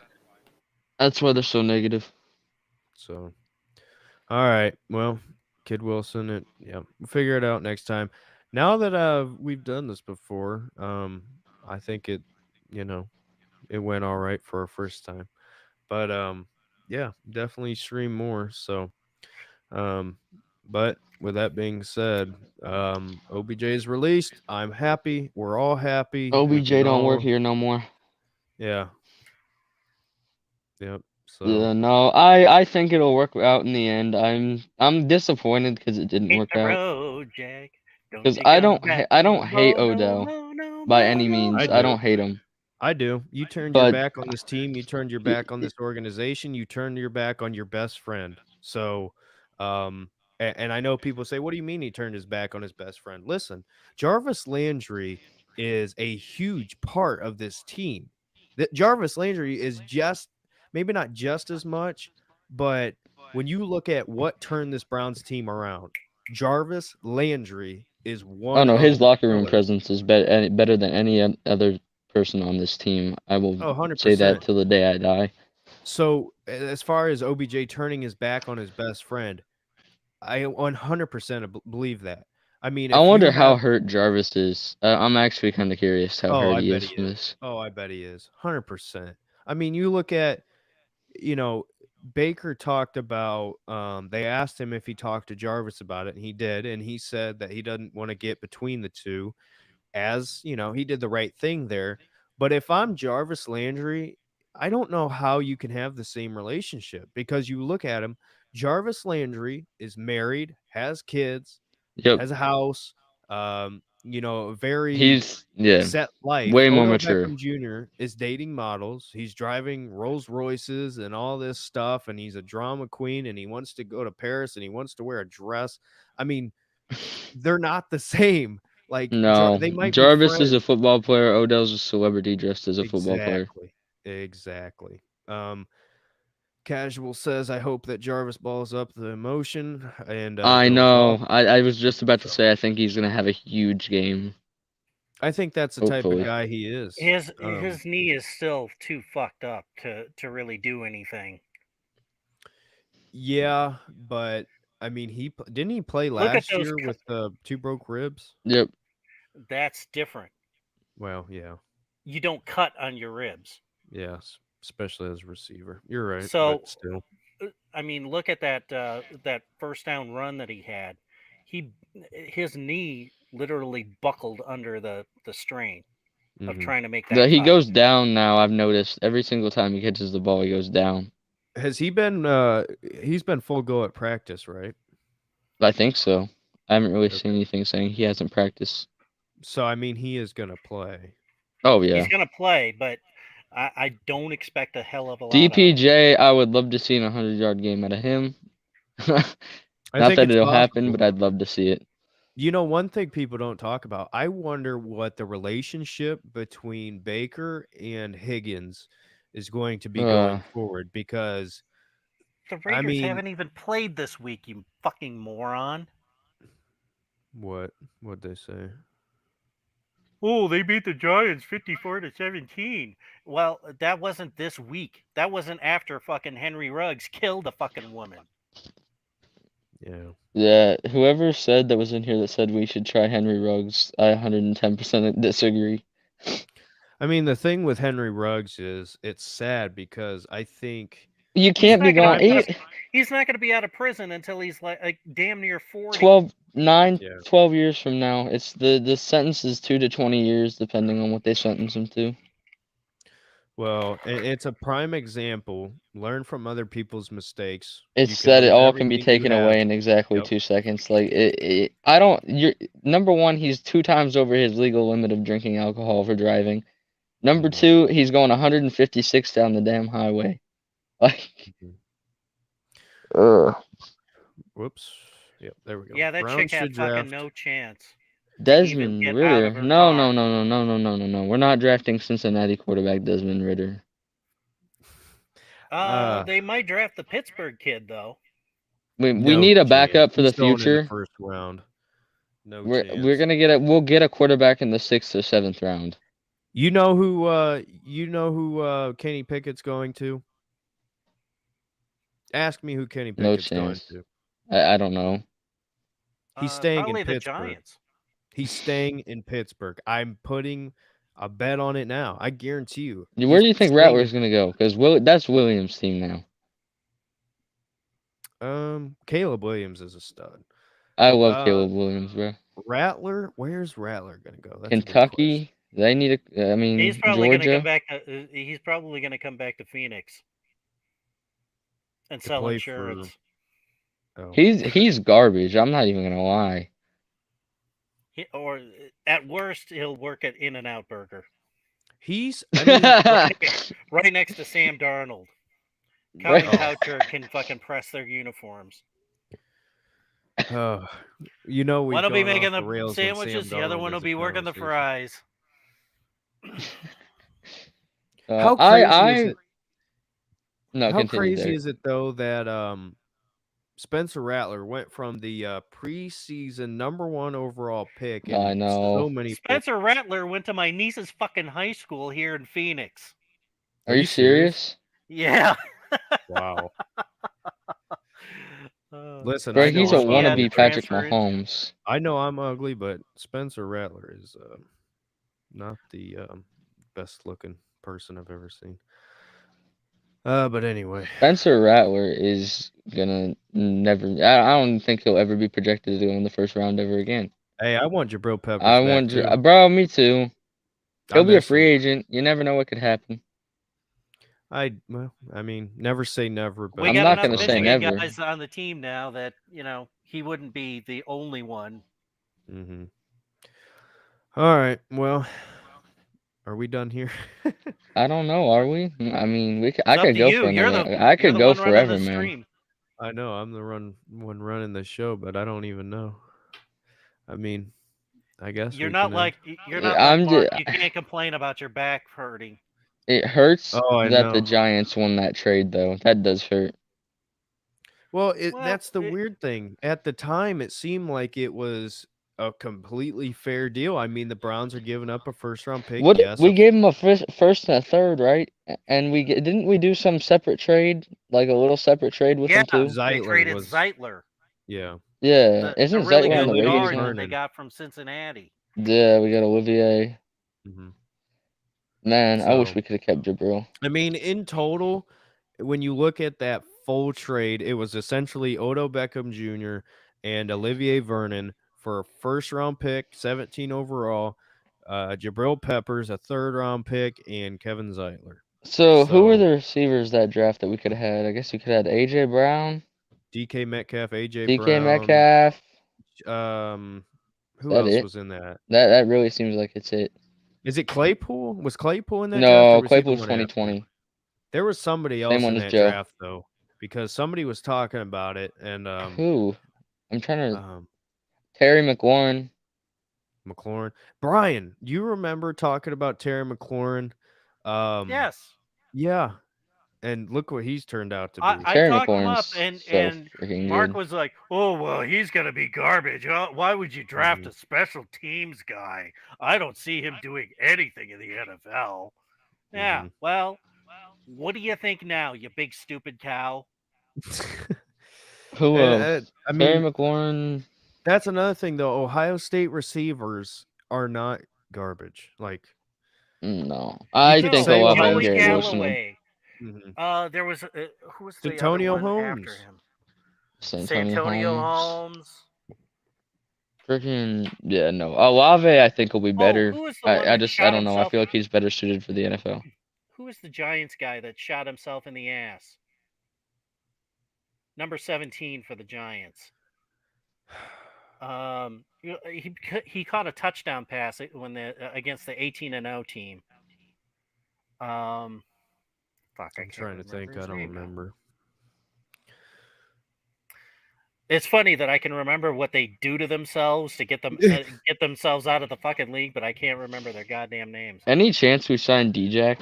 [SPEAKER 4] That's why they're so negative.
[SPEAKER 1] So, all right. Well, Kid Wilson, we'll figure it out next time. Now that we've done this before, I think you know, it went all right for our first time. But yeah, definitely stream more. So um, but with that being said, OBJ is released. I'm happy. We're all happy. We
[SPEAKER 4] OBJ
[SPEAKER 1] can
[SPEAKER 4] don't work
[SPEAKER 1] all
[SPEAKER 4] here no more.
[SPEAKER 1] yeah. Yep. So
[SPEAKER 4] Yeah, no, I think it'll work out in the end. I'm disappointed because it didn't
[SPEAKER 2] Hit
[SPEAKER 4] work
[SPEAKER 2] the
[SPEAKER 4] out.
[SPEAKER 2] road, Jack. Don't
[SPEAKER 4] Because
[SPEAKER 2] you come back
[SPEAKER 4] I don't
[SPEAKER 2] no
[SPEAKER 4] hate
[SPEAKER 2] more, no
[SPEAKER 4] Odell
[SPEAKER 2] more, no
[SPEAKER 4] by
[SPEAKER 2] more,
[SPEAKER 4] any
[SPEAKER 2] no
[SPEAKER 1] I
[SPEAKER 4] means.
[SPEAKER 2] more.
[SPEAKER 4] I
[SPEAKER 1] do.
[SPEAKER 4] don't hate him,
[SPEAKER 1] I do. You turned your
[SPEAKER 4] but
[SPEAKER 1] back on this team. You turned your
[SPEAKER 4] y-
[SPEAKER 1] back on
[SPEAKER 4] y-
[SPEAKER 1] this organization. You turned your back on your best friend. So, and I know people say, "What do you mean he turned his back on his best friend?" Listen, Jarvis Landry is a huge part of this team. That Jarvis Landry is just maybe not just as much, but when you look at what turned this Browns team around, Jarvis Landry is
[SPEAKER 4] oh
[SPEAKER 1] one
[SPEAKER 4] no,
[SPEAKER 1] of
[SPEAKER 4] his
[SPEAKER 1] the
[SPEAKER 4] locker room
[SPEAKER 1] pillars.
[SPEAKER 4] presence is better than any other person on this team. I will
[SPEAKER 1] Oh,
[SPEAKER 4] say that
[SPEAKER 1] 100%.
[SPEAKER 4] till the day I die.
[SPEAKER 1] So, as far as OBJ turning his back on his best friend, I 100% believe that. I mean,
[SPEAKER 4] I
[SPEAKER 1] if
[SPEAKER 4] wonder
[SPEAKER 1] you
[SPEAKER 4] how
[SPEAKER 1] have
[SPEAKER 4] hurt Jarvis is. I'm actually kind of curious how
[SPEAKER 1] oh,
[SPEAKER 4] hurt
[SPEAKER 1] I
[SPEAKER 4] he
[SPEAKER 1] bet
[SPEAKER 4] is
[SPEAKER 1] he
[SPEAKER 4] from
[SPEAKER 1] is.
[SPEAKER 4] this.
[SPEAKER 1] Oh, I bet he is. 100%. I mean, you look at, you know, Baker talked about, they asked him if he talked to Jarvis about it, and he did, and he said that he doesn't want to get between the two, as he did the right thing there. But if I'm Jarvis Landry, I don't know how you can have the same relationship, because you look at him. Jarvis Landry is married, has kids,
[SPEAKER 4] Yep.
[SPEAKER 1] has a house, a very
[SPEAKER 4] He's
[SPEAKER 1] set life.
[SPEAKER 4] way more
[SPEAKER 1] Odell
[SPEAKER 4] mature.
[SPEAKER 1] Beckham Jr. is dating models. He's driving Rolls Royces and all this stuff, and he's a drama queen, and he wants to go to Paris, and he wants to wear a dress. I mean, they're not the same. Like,
[SPEAKER 4] No,
[SPEAKER 1] they might be
[SPEAKER 4] Jarvis is
[SPEAKER 1] friends.
[SPEAKER 4] a football player. Odell's a celebrity dressed as a football player.
[SPEAKER 1] Exactly. Casual says, I hope that Jarvis balls up the emotion and
[SPEAKER 4] I
[SPEAKER 1] goes off.
[SPEAKER 4] know. I was just about to
[SPEAKER 1] So
[SPEAKER 4] say I think he's gonna have a huge game.
[SPEAKER 1] I think that's the type of
[SPEAKER 4] Hopefully.
[SPEAKER 1] guy he is.
[SPEAKER 2] His knee is still too fucked up to really do anything.
[SPEAKER 1] Yeah, but I mean, didn't he play
[SPEAKER 2] Look at
[SPEAKER 1] last
[SPEAKER 2] those.
[SPEAKER 1] year with 2 broke ribs?
[SPEAKER 4] Yep.
[SPEAKER 2] That's different.
[SPEAKER 1] Well, yeah,
[SPEAKER 2] You don't cut on your ribs.
[SPEAKER 1] yes, especially as a receiver. You're right,
[SPEAKER 2] So,
[SPEAKER 1] but still,
[SPEAKER 2] I mean, look at that first down run that he had. His knee literally buckled under the strain of
[SPEAKER 1] mhm.
[SPEAKER 2] trying to make that
[SPEAKER 4] He
[SPEAKER 2] cut.
[SPEAKER 4] goes down now. I've noticed every single time he catches the ball, he goes down.
[SPEAKER 1] Has he been? He's been full go at practice, right?
[SPEAKER 4] I think so. I haven't really seen
[SPEAKER 1] Okay.
[SPEAKER 4] anything saying he hasn't practiced.
[SPEAKER 1] So I mean, he is gonna play.
[SPEAKER 4] Oh yeah.
[SPEAKER 2] He's gonna play, but I don't expect a hell of a lot out of him.
[SPEAKER 4] DPJ, I would love to see a 100-yard game out of him.
[SPEAKER 1] I
[SPEAKER 4] Not
[SPEAKER 1] think
[SPEAKER 4] that
[SPEAKER 1] it's
[SPEAKER 4] it'll happen,
[SPEAKER 1] possible.
[SPEAKER 4] but I'd love to see it.
[SPEAKER 1] One thing people don't talk about, I wonder what the relationship between Baker and Higgins is going to be going forward, because
[SPEAKER 2] The
[SPEAKER 1] I
[SPEAKER 2] Raiders
[SPEAKER 1] mean,
[SPEAKER 2] haven't even played this week, you fucking moron.
[SPEAKER 1] what'd they say?
[SPEAKER 2] Oh, they beat the Giants 54-17. Well, that wasn't this week. That wasn't after fucking Henry Ruggs killed a fucking woman.
[SPEAKER 1] Yeah.
[SPEAKER 4] Yeah, whoever said that was in here that said we should try Henry Ruggs, I 110% disagree.
[SPEAKER 1] I mean, the thing with Henry Ruggs is it's sad, because I think
[SPEAKER 4] You
[SPEAKER 2] He's
[SPEAKER 4] can't be
[SPEAKER 2] not
[SPEAKER 4] going
[SPEAKER 2] he's not going to be out of prison until he's like damn near 40.
[SPEAKER 4] 12 years from now. It's the sentence is 2 to 20 years depending on what they sentence him to.
[SPEAKER 1] well, it's a prime example. Learn from other people's mistakes.
[SPEAKER 4] It's
[SPEAKER 1] You can
[SPEAKER 4] that it
[SPEAKER 1] lose
[SPEAKER 4] all can be
[SPEAKER 1] everything you
[SPEAKER 4] taken
[SPEAKER 1] have.
[SPEAKER 4] away in exactly
[SPEAKER 1] Yep.
[SPEAKER 4] 2 seconds. Like I don't. You're number one. He's 2 times over his legal limit of drinking alcohol for driving. Number
[SPEAKER 1] Mhm.
[SPEAKER 4] 2, he's going 156 down the damn highway. Like,
[SPEAKER 1] Whoops. Yep, there we go.
[SPEAKER 2] Yeah, that
[SPEAKER 1] Browns
[SPEAKER 2] chick had
[SPEAKER 1] should
[SPEAKER 2] fucking
[SPEAKER 1] draft.
[SPEAKER 2] no chance to even
[SPEAKER 4] Desmond
[SPEAKER 2] get out
[SPEAKER 4] Ritter.
[SPEAKER 2] of her
[SPEAKER 4] No,
[SPEAKER 2] car.
[SPEAKER 4] no, no, no, no, no, no, no, no. We're not drafting Cincinnati quarterback Desmond Ritter.
[SPEAKER 2] They might draft the Pittsburgh kid though.
[SPEAKER 4] We
[SPEAKER 1] No
[SPEAKER 4] need a
[SPEAKER 1] chance.
[SPEAKER 4] backup for
[SPEAKER 1] He's
[SPEAKER 4] the
[SPEAKER 1] going in the
[SPEAKER 4] future.
[SPEAKER 1] first round. No
[SPEAKER 4] We're
[SPEAKER 1] chance.
[SPEAKER 4] gonna we'll get a quarterback in the 6th or 7th round.
[SPEAKER 1] You know who Kenny Pickett's going to? Ask me who Kenny
[SPEAKER 4] No
[SPEAKER 1] Pickett's going
[SPEAKER 4] chance.
[SPEAKER 1] to.
[SPEAKER 4] I don't know.
[SPEAKER 1] He's staying in
[SPEAKER 2] Probably the
[SPEAKER 1] Pittsburgh.
[SPEAKER 2] Giants.
[SPEAKER 1] He's staying in Pittsburgh. I'm putting a bet on it now. I guarantee you.
[SPEAKER 4] Where
[SPEAKER 1] He's
[SPEAKER 4] do you think
[SPEAKER 1] staying
[SPEAKER 4] Rattler's gonna go? Because that's Williams' team now.
[SPEAKER 1] Caleb Williams is a stud.
[SPEAKER 4] I love Caleb Williams, bro.
[SPEAKER 1] Rattler, where's Rattler gonna go? That's a good question.
[SPEAKER 4] Kentucky, they need a. I mean,
[SPEAKER 2] He's probably going to
[SPEAKER 4] Georgia.
[SPEAKER 2] come back. He's probably going to come back to Phoenix and
[SPEAKER 1] To
[SPEAKER 2] sell
[SPEAKER 1] play
[SPEAKER 2] insurance.
[SPEAKER 1] Oh.
[SPEAKER 4] He's garbage. I'm not even gonna lie.
[SPEAKER 2] Or at worst, he'll work at In-N-Out Burger.
[SPEAKER 1] I mean,
[SPEAKER 2] right next to Sam Darnold. Cow
[SPEAKER 4] Right.
[SPEAKER 2] and Coucher can fucking press their uniforms.
[SPEAKER 1] one will
[SPEAKER 2] be making the
[SPEAKER 1] rails
[SPEAKER 2] sandwiches, the other one will be working the fries.
[SPEAKER 1] How crazy is it?
[SPEAKER 4] No,
[SPEAKER 1] How
[SPEAKER 4] continue,
[SPEAKER 1] crazy
[SPEAKER 4] Derek.
[SPEAKER 1] is it though that Spencer Rattler went from the preseason #1 overall pick, and
[SPEAKER 4] I know.
[SPEAKER 1] so many
[SPEAKER 2] Spencer Rattler went to my niece's fucking high school here in Phoenix.
[SPEAKER 4] Are you serious?
[SPEAKER 2] Yeah.
[SPEAKER 1] Wow. Listen,
[SPEAKER 4] Bro,
[SPEAKER 1] I know
[SPEAKER 4] he's a
[SPEAKER 1] I'm
[SPEAKER 4] wannabe
[SPEAKER 1] ugly,
[SPEAKER 4] Patrick
[SPEAKER 2] transfer.
[SPEAKER 4] Mahomes.
[SPEAKER 1] I know I'm ugly, but Spencer Rattler is not the best looking person I've ever seen. But anyway,
[SPEAKER 4] Spencer Rattler is gonna never. I don't think he'll ever be projected to go in the first round ever again.
[SPEAKER 1] hey, I want Jabril Peppers
[SPEAKER 4] I
[SPEAKER 1] back
[SPEAKER 4] want,
[SPEAKER 1] too.
[SPEAKER 4] bro. Me too.
[SPEAKER 1] I
[SPEAKER 4] He'll be a
[SPEAKER 1] miss
[SPEAKER 4] free
[SPEAKER 1] him.
[SPEAKER 4] agent. You never know what could happen.
[SPEAKER 1] Well, I mean, never say never, but
[SPEAKER 2] We
[SPEAKER 4] I'm
[SPEAKER 2] got
[SPEAKER 4] not
[SPEAKER 2] enough
[SPEAKER 4] gonna say
[SPEAKER 2] Michigan
[SPEAKER 4] never.
[SPEAKER 2] guys on the team now that he wouldn't be the only one.
[SPEAKER 1] Mm-hmm. All right. Well, are we done here?
[SPEAKER 4] I don't know. Are we? I mean, I
[SPEAKER 2] It's up
[SPEAKER 4] could
[SPEAKER 2] to
[SPEAKER 4] go
[SPEAKER 2] you.
[SPEAKER 4] for
[SPEAKER 2] You're
[SPEAKER 4] another. I
[SPEAKER 2] the
[SPEAKER 4] could go
[SPEAKER 2] one running the
[SPEAKER 4] forever, man.
[SPEAKER 2] stream.
[SPEAKER 1] I know I'm the one running the show, but I don't even know. I mean, I guess
[SPEAKER 2] You're
[SPEAKER 1] we
[SPEAKER 2] not
[SPEAKER 1] can.
[SPEAKER 2] like
[SPEAKER 4] I'm
[SPEAKER 2] Mark.
[SPEAKER 4] just.
[SPEAKER 2] You can't complain about your back hurting.
[SPEAKER 4] It hurts
[SPEAKER 1] Oh, I
[SPEAKER 4] that the
[SPEAKER 1] know.
[SPEAKER 4] Giants won that trade, though. That does hurt.
[SPEAKER 1] Well,
[SPEAKER 2] Well,
[SPEAKER 1] that's the weird thing. At the time, it seemed like it was a completely fair deal. I mean, the Browns are giving up a first round pick.
[SPEAKER 4] What
[SPEAKER 1] Yes,
[SPEAKER 4] we gave him a first and a third, right? And didn't we do some separate trade, like a little separate trade with
[SPEAKER 2] yeah,
[SPEAKER 4] him too?
[SPEAKER 2] they
[SPEAKER 1] Zeitler
[SPEAKER 2] traded
[SPEAKER 1] was.
[SPEAKER 2] Zeitler,
[SPEAKER 1] Yeah,
[SPEAKER 4] Yeah,
[SPEAKER 2] the
[SPEAKER 4] isn't
[SPEAKER 2] really
[SPEAKER 4] Zeitler
[SPEAKER 1] and
[SPEAKER 4] on
[SPEAKER 2] good
[SPEAKER 4] the
[SPEAKER 1] Olivier
[SPEAKER 4] Raiders
[SPEAKER 2] guard
[SPEAKER 4] now?
[SPEAKER 2] that they
[SPEAKER 1] Vernon.
[SPEAKER 2] got from Cincinnati.
[SPEAKER 4] Yeah, we got Olivier.
[SPEAKER 1] Hmm.
[SPEAKER 4] Man, I wish
[SPEAKER 1] So,
[SPEAKER 4] we could have kept Jabril.
[SPEAKER 1] I mean, in total, when you look at that full trade, it was essentially Odell Beckham Jr. and Olivier Vernon for a first round pick, 17 overall, Jabril Peppers, a third round pick, and Kevin Zeitler.
[SPEAKER 4] So who were
[SPEAKER 1] So
[SPEAKER 4] the receivers that draft that we could have had? I guess we could have had AJ Brown,
[SPEAKER 1] DK Metcalf, AJ
[SPEAKER 4] DK
[SPEAKER 1] Brown,
[SPEAKER 4] Metcalf. Is
[SPEAKER 1] who
[SPEAKER 4] that
[SPEAKER 1] else
[SPEAKER 4] it?
[SPEAKER 1] was in that?
[SPEAKER 4] That really seems like it's it.
[SPEAKER 1] Is it Claypool? Was Claypool in that draft, or
[SPEAKER 4] No,
[SPEAKER 1] was he the
[SPEAKER 4] Claypool's
[SPEAKER 1] one after?
[SPEAKER 4] 2020.
[SPEAKER 1] There was somebody
[SPEAKER 4] Same
[SPEAKER 1] else
[SPEAKER 4] one
[SPEAKER 1] in
[SPEAKER 4] as
[SPEAKER 1] that
[SPEAKER 4] Joe.
[SPEAKER 1] draft though, because somebody was talking about it, and
[SPEAKER 4] Who? I'm trying to.
[SPEAKER 1] um,
[SPEAKER 4] Terry McLaurin.
[SPEAKER 1] McLaurin. Brian, you remember talking about Terry McLaurin?
[SPEAKER 2] Yes,
[SPEAKER 1] Yeah, and look what he's turned out to
[SPEAKER 2] I,
[SPEAKER 1] be.
[SPEAKER 2] I
[SPEAKER 4] Terry
[SPEAKER 2] talked him up,
[SPEAKER 4] McLaurin's
[SPEAKER 2] and
[SPEAKER 4] so freaking
[SPEAKER 2] Mark
[SPEAKER 4] good.
[SPEAKER 2] was like, "Oh well, he's gonna be garbage. Why would you draft
[SPEAKER 1] Mhm.
[SPEAKER 2] a special teams guy? I don't see him doing anything in the NFL." Yeah,
[SPEAKER 1] Mhm.
[SPEAKER 2] well, what do you think now, you big stupid cow?
[SPEAKER 4] Who
[SPEAKER 1] And
[SPEAKER 4] else?
[SPEAKER 1] I
[SPEAKER 4] Terry
[SPEAKER 1] mean,
[SPEAKER 4] McLaurin.
[SPEAKER 1] that's another thing though. Ohio State receivers are not garbage. Like
[SPEAKER 4] No,
[SPEAKER 1] you
[SPEAKER 4] I
[SPEAKER 1] could
[SPEAKER 4] think
[SPEAKER 2] No,
[SPEAKER 1] say
[SPEAKER 4] Olave and
[SPEAKER 1] Ohio
[SPEAKER 2] Joey
[SPEAKER 4] Garrett
[SPEAKER 1] State.
[SPEAKER 4] Wilson would.
[SPEAKER 2] Galloway.
[SPEAKER 1] Mhm.
[SPEAKER 2] There was who was the other
[SPEAKER 1] Santonio
[SPEAKER 2] one after
[SPEAKER 1] Holmes.
[SPEAKER 2] him?
[SPEAKER 4] Santonio
[SPEAKER 2] Santonio
[SPEAKER 4] Holmes.
[SPEAKER 2] Holmes.
[SPEAKER 4] Freaking yeah, no. Olave, I think will be
[SPEAKER 2] Oh,
[SPEAKER 4] better.
[SPEAKER 2] who was the one that
[SPEAKER 4] I
[SPEAKER 2] shot
[SPEAKER 4] don't know. I
[SPEAKER 2] himself?
[SPEAKER 4] feel like he's better suited for the NFL.
[SPEAKER 2] Who was the Giants guy that shot himself in the ass? Number 17 for the Giants. He caught a touchdown pass when against the 18-0 team. Fuck, I
[SPEAKER 1] I'm
[SPEAKER 2] can't
[SPEAKER 1] trying to
[SPEAKER 2] remember
[SPEAKER 1] think. I
[SPEAKER 2] his
[SPEAKER 1] don't
[SPEAKER 2] name now.
[SPEAKER 1] remember.
[SPEAKER 2] It's funny that I can remember what they do to themselves to get themselves out of the fucking league, but I can't remember their goddamn names.
[SPEAKER 4] Any chance we sign D-Jack?